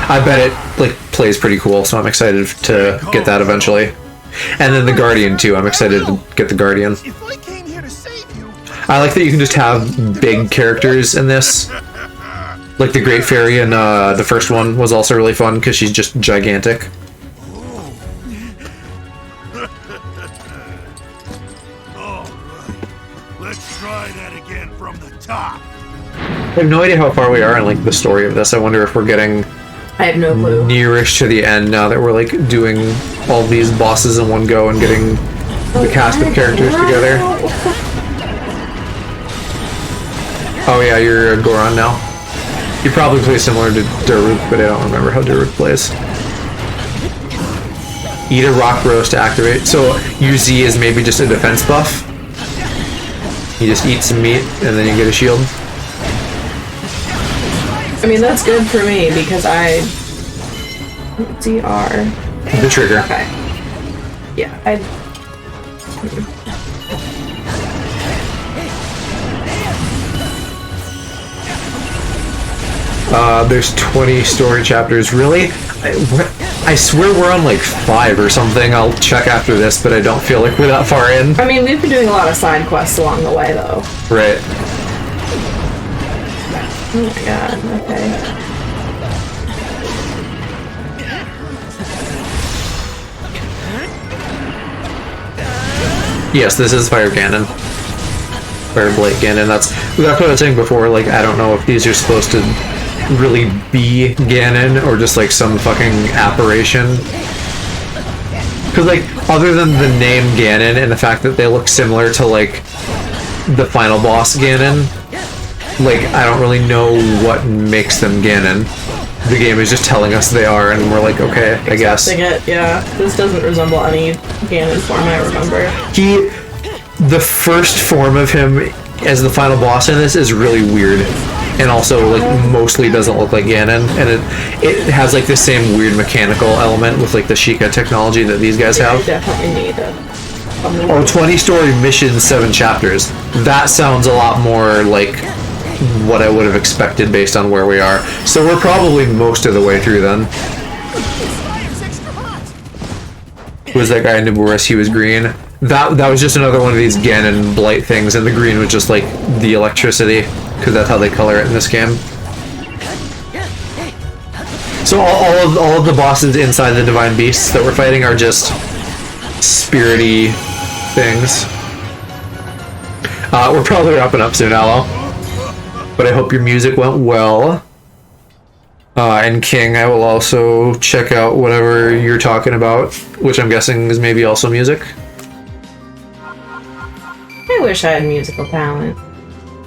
I bet it like plays pretty cool, so I'm excited to get that eventually. And then the Guardian too, I'm excited to get the Guardian. I like that you can just have big characters in this. Like the Great Fairy in the first one was also really fun because she's just gigantic. Let's try that again from the top. I have no idea how far we are in like the story of this. I wonder if we're getting I have no clue. Nearish to the end now that we're like doing all these bosses in one go and getting the cast of characters together. Oh yeah, you're a Goron now. You probably play similar to Daruk, but I don't remember how Daruk plays. Eat a rock rose to activate. So UZ is maybe just a defense buff. You just eat some meat and then you get a shield. I mean, that's good for me because I... DR... The trigger. Okay. Yeah, I... There's 20 story chapters. Really? I swear we're on like 5 or something. I'll check after this, but I don't feel like we're that far in. I mean, we've been doing a lot of side quests along the way, though. Right. Oh my god, okay. Yes, this is Fire Ganon. Fire Blade Ganon. That's what I was saying before. Like, I don't know if these are supposed to really be Ganon or just like some fucking apparition. Because like, other than the name Ganon and the fact that they look similar to like the final boss Ganon, like, I don't really know what makes them Ganon. The game is just telling us they are, and we're like, okay, I guess. Yeah, this doesn't resemble any Ganon form I remember. The first form of him as the final boss in this is really weird, and also like mostly doesn't look like Ganon, and it has like the same weird mechanical element with like the Sheikah technology that these guys have. I definitely need it. 20-story mission, 7 chapters. That sounds a lot more like what I would have expected based on where we are. So we're probably most of the way through then. Who was that guy in Naboris? He was green. That was just another one of these Ganon blight things, and the green was just like the electricity, because that's how they color it in this game. So all of the bosses inside the Divine Beasts that we're fighting are just spirity things. We're probably wrapping up soon, Aloe. But I hope your music went well. And King, I will also check out whatever you're talking about, which I'm guessing is maybe also music. I wish I had musical talent.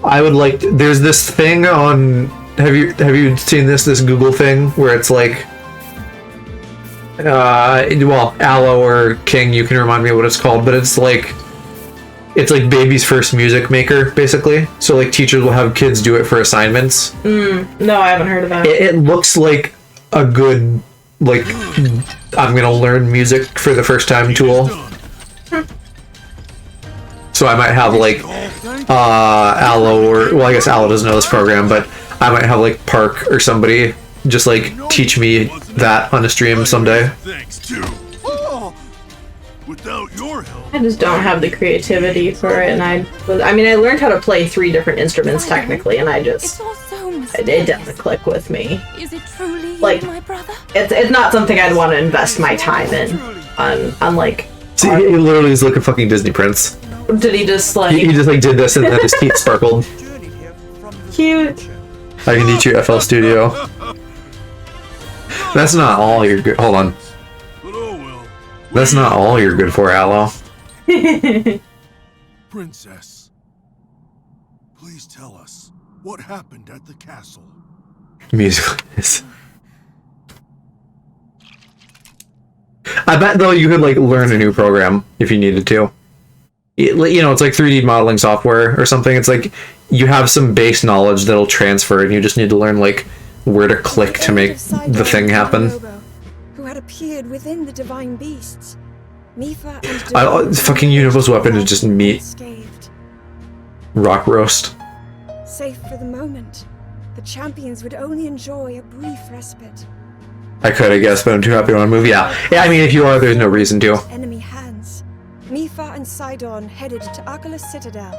I would like to, there's this thing on, have you seen this Google thing where it's like well, Aloe or King, you can remind me what it's called, but it's like baby's first music maker, basically. So like teachers will have kids do it for assignments. No, I haven't heard of that. It looks like a good, like, I'm gonna learn music for the first time tool. So I might have like Aloe, or well, I guess Aloe doesn't know this program, but I might have like Park or somebody just like teach me that on a stream someday. Thanks too. Without your help, I just don't have the creativity for it, and I mean, I learned how to play 3 different instruments technically, and it doesn't click with me. Is it truly like my brother? It's not something I'd want to invest my time in. On like. See, he literally is like a fucking Disney prince. Did he just like? He just like did this and then his teeth sparkled. Cute. I can teach you FL Studio. That's not all you're good. Hold on. That's not all you're good for, Aloe. Princess, please tell us what happened at the castle. Musical is. I bet though you could like learn a new program if you needed to. You know, it's like 3D modeling software or something. It's like you have some base knowledge that'll transfer, and you just need to learn like where to click to make the thing happen. Who had appeared within the divine beasts. Mifa and fucking Univer's weapon is just meat. Rock roast. Safe for the moment, the champions would only enjoy a brief respite. I could, I guess, but I'm too happy to move. Yeah, I mean, if you are, there's no reason to. Enemy hands. Mifa and Sidon headed to Arcalus Citadel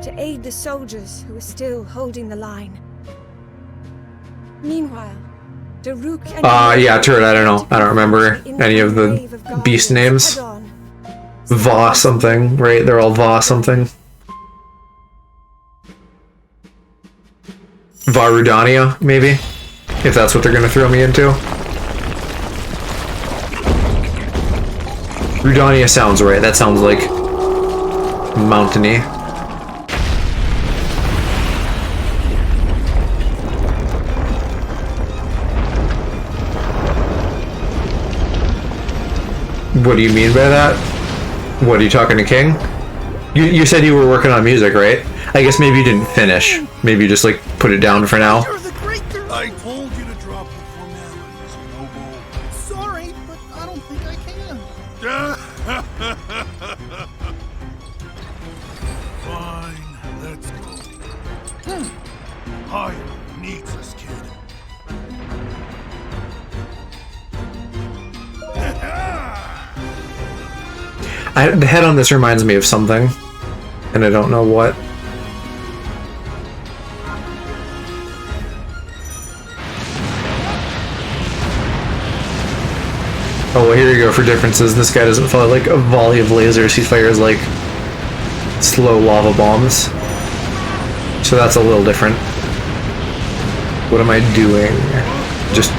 to aid the soldiers who were still holding the line. Meanwhile, Daruk and yeah, Turret, I don't know. I don't remember any of the beast names. Va something, right? They're all Va something. Varudania, maybe? If that's what they're gonna throw me into. Rudania sounds right. That sounds like mountainy. What do you mean by that? What, are you talking to King? You said you were working on music, right? I guess maybe you didn't finish. Maybe you just like put it down for now. I told you to drop the formalities, Noble. Sorry, but I don't think I can. Fine, let's go. Hyrule needs us, kid. The head on this reminds me of something, and I don't know what. Oh, well, here you go for differences. This guy doesn't fire like a volley of lasers, he fires like slow lava bombs. So that's a little different. What am I doing? Just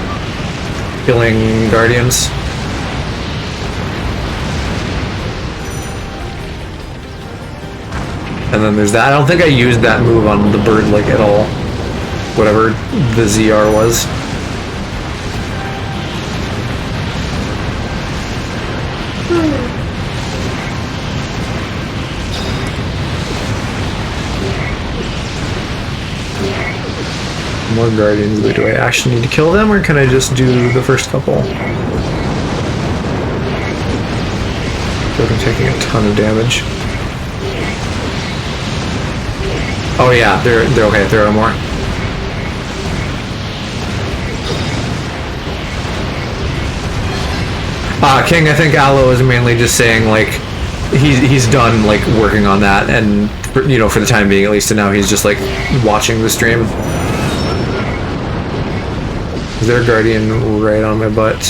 killing guardians? And then there's that. I don't think I used that move on the bird, like, at all. Whatever the ZR was. More guardians, but do I actually need to kill them, or can I just do the first couple? I feel like I'm taking a ton of damage. Oh yeah, they're okay, there are more. King, I think Aloe is mainly just saying, like, he's done, like, working on that, and, you know, for the time being at least, and now he's just, like, watching the stream. Is there a guardian right on my butt?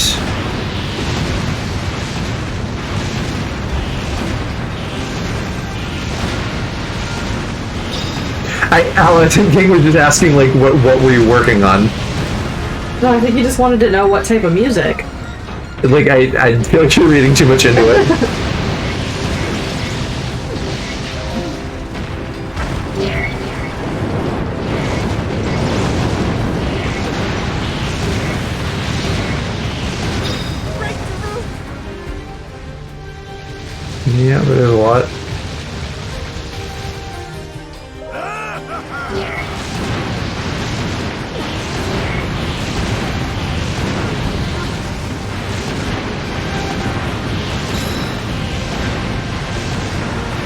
I think King was just asking, like, what were you working on? No, I think he just wanted to know what type of music. Like, I feel like you're reading too much into it. Yeah, but there's a lot.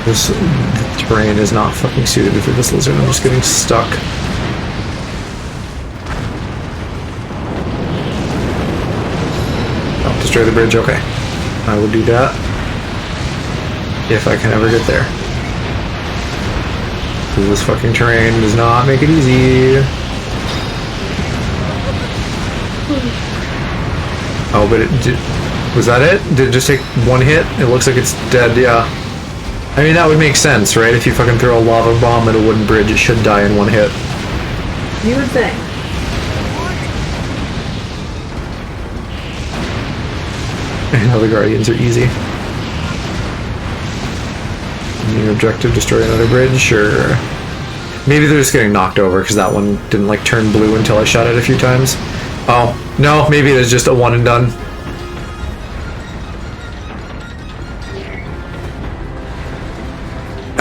This terrain is not fucking suited for this lizard. I'm just getting stuck. Oh, destroy the bridge. Okay. I will do that. If I can ever get there. Because this fucking terrain does not make it easy. Oh, but it did. Was that it? Did it just take one hit? It looks like it's dead, yeah. I mean, that would make sense, right? If you fucking throw a lava bomb at a wooden bridge, it should die in one hit. You would think. I know the Guardians are easy. New objective, destroy another bridge? Sure. Maybe they're just getting knocked over because that one didn't, like, turn blue until I shot it a few times. Oh, no, maybe it is just a one and done.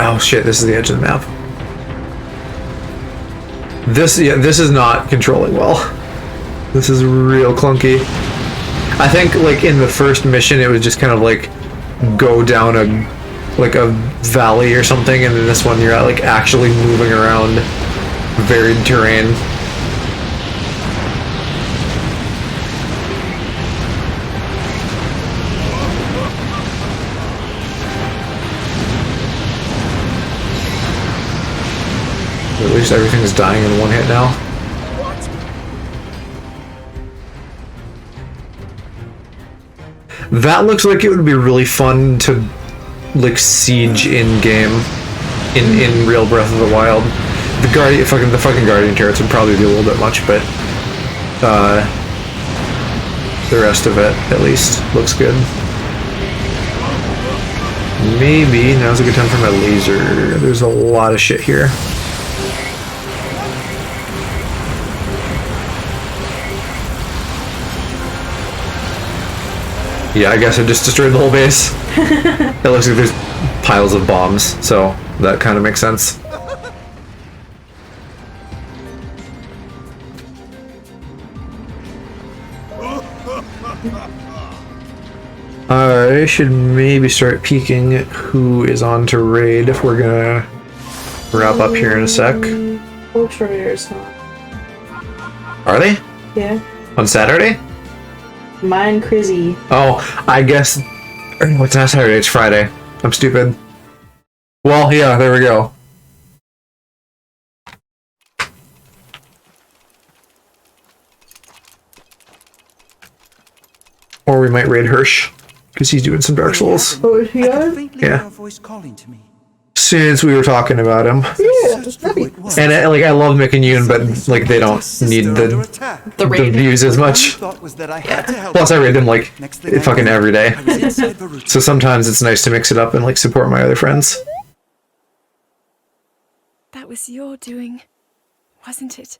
Oh shit, this is the edge of the map. This is not controlling well. This is real clunky. I think, like, in the first mission it was just kind of like go down a valley or something, and in this one you're like actually moving around varied terrain. At least everything is dying in one hit now. That looks like it would be really fun to, like, siege in game, in real Breath of the Wild. The fucking Guardian turrets would probably be a little bit much, but the rest of it at least looks good. Maybe now's a good time for my laser. There's a lot of shit here. Yeah, I guess I just destroyed the whole base. It looks like there's piles of bombs, so that kind of makes sense. I should maybe start peeking who is on to raid if we're gonna wrap up here in a sec. Ultra-rares, huh? Are they? Yeah. On Saturday? Mine Crizzy. Oh, I guess... What's not Saturday? It's Friday. I'm stupid. Well, yeah, there we go. Or we might raid Hirsch, because he's doing some Dark Souls. Oh, is he on? Yeah. Since we were talking about him. Yeah, and I love Mick and Yoon, but like they don't need the views as much. Yeah. Plus I raid them like fucking every day. So sometimes it's nice to mix it up and like support my other friends. was your doing, wasn't it?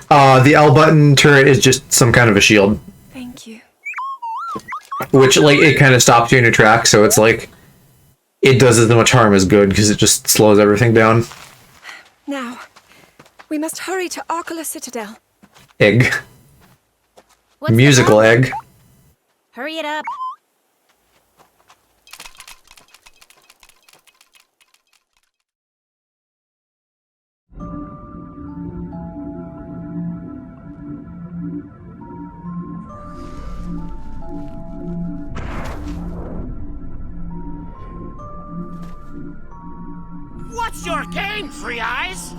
The L button turret is just some kind of a shield. Thank you. Which, like, it kind of stops you in your track, so it's like, it does as much harm as good, because it just slows everything down. Now, we must hurry to Arkala Citadel. Egg. What's Musical egg. Hurry it up. What's your game, Three Eyes?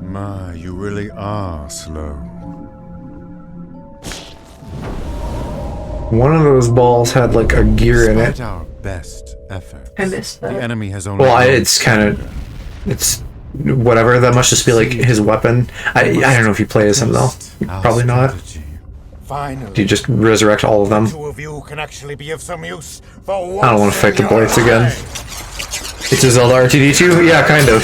My, you really are slow. One of those balls had, like, a gear in it. Despite our best effort, I missed that. the enemy has only... Well, it's kind of... It's... Whatever, that must just be, like, his weapon. I don't know if you play as him, though. Probably not. Finally, Do you just resurrect all of them? two of you can actually be of some use for once. I don't want to fight the in your Blights again. life. It's a Zelda RTD2? Yeah, kind of.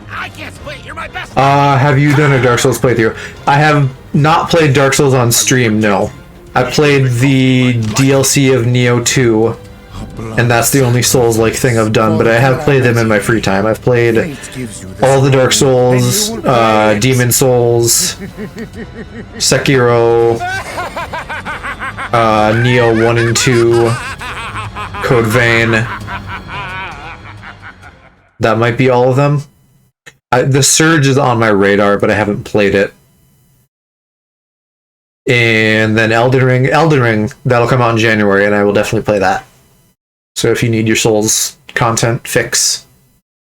I can't split. You're my best. Have you done a Dark Souls playthrough? I have not played Dark Souls on stream, no. I played the DLC of Neo 2, and that's the only Souls-like thing I've done, but I have played them in my free time. I've played all the Dark Souls, Demon Souls, Sekiro, Neo 1 and 2, Code Vein. That might be all of them. The Surge is on my radar, but I haven't played it. And then Elden Ring, that'll come out in January, and I will definitely play that. So if you need your Souls content fix,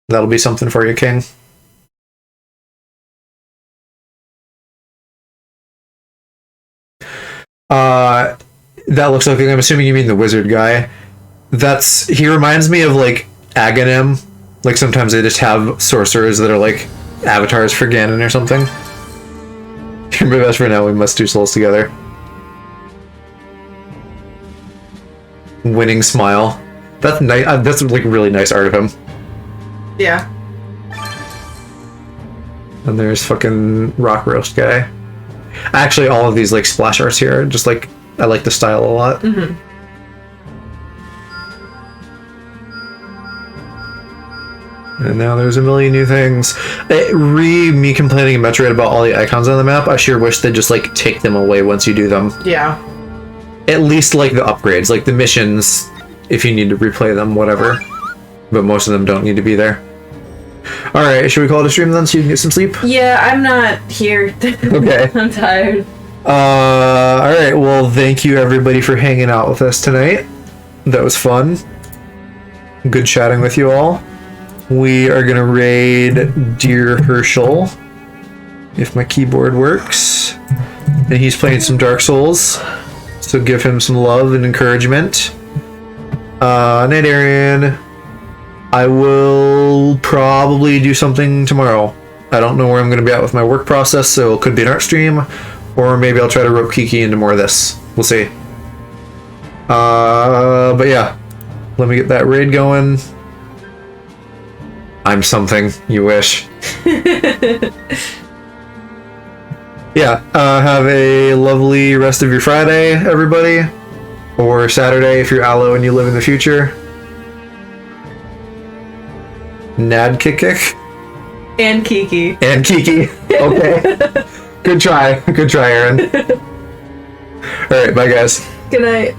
that'll be something for you, King. That looks like, I'm assuming you mean the wizard guy. He reminds me of, like, Aghanim. Like, sometimes they just have sorcerers that are, like, avatars for Ganon or something. You're my best friend now, we must do Souls together. Winning smile. That's nice. That's, like, really nice art of him. Yeah. And there's fucking Rock Roast guy. Actually, all of these, like, splash arts here are just, like, I like the style a lot. Mm-hmm. And now there's a million new things. Me complaining in Metroid about all the icons on the map, I sure wish they'd just, like, take them away once you do them. Yeah. At least, like, the upgrades. Like, the missions, if you need to replay them, whatever. But most of them don't need to be there. Alright, should we call it a stream then so you can get some sleep? Yeah, I'm not here. Okay. I'm tired. Alright, well, thank you everybody for hanging out with us tonight. That was fun. Good chatting with you all. We are gonna raid Dear Herschel, if my keyboard works. And he's playing some Dark Souls, so give him some love and encouragement. Night Arian, I will probably do something tomorrow. I don't know where I'm gonna be at with my work process, so it could be an art stream, or maybe I'll try to rope Kiki into more of this. We'll see. But yeah, let me get that raid going. I'm something, you wish. Yeah, have a lovely rest of your Friday, everybody. Or Saturday if you're Aloe and you live in the future. Nad kick. And Kiki. And Kiki. Okay. Good try, Aaron. Alright, bye guys. Good night.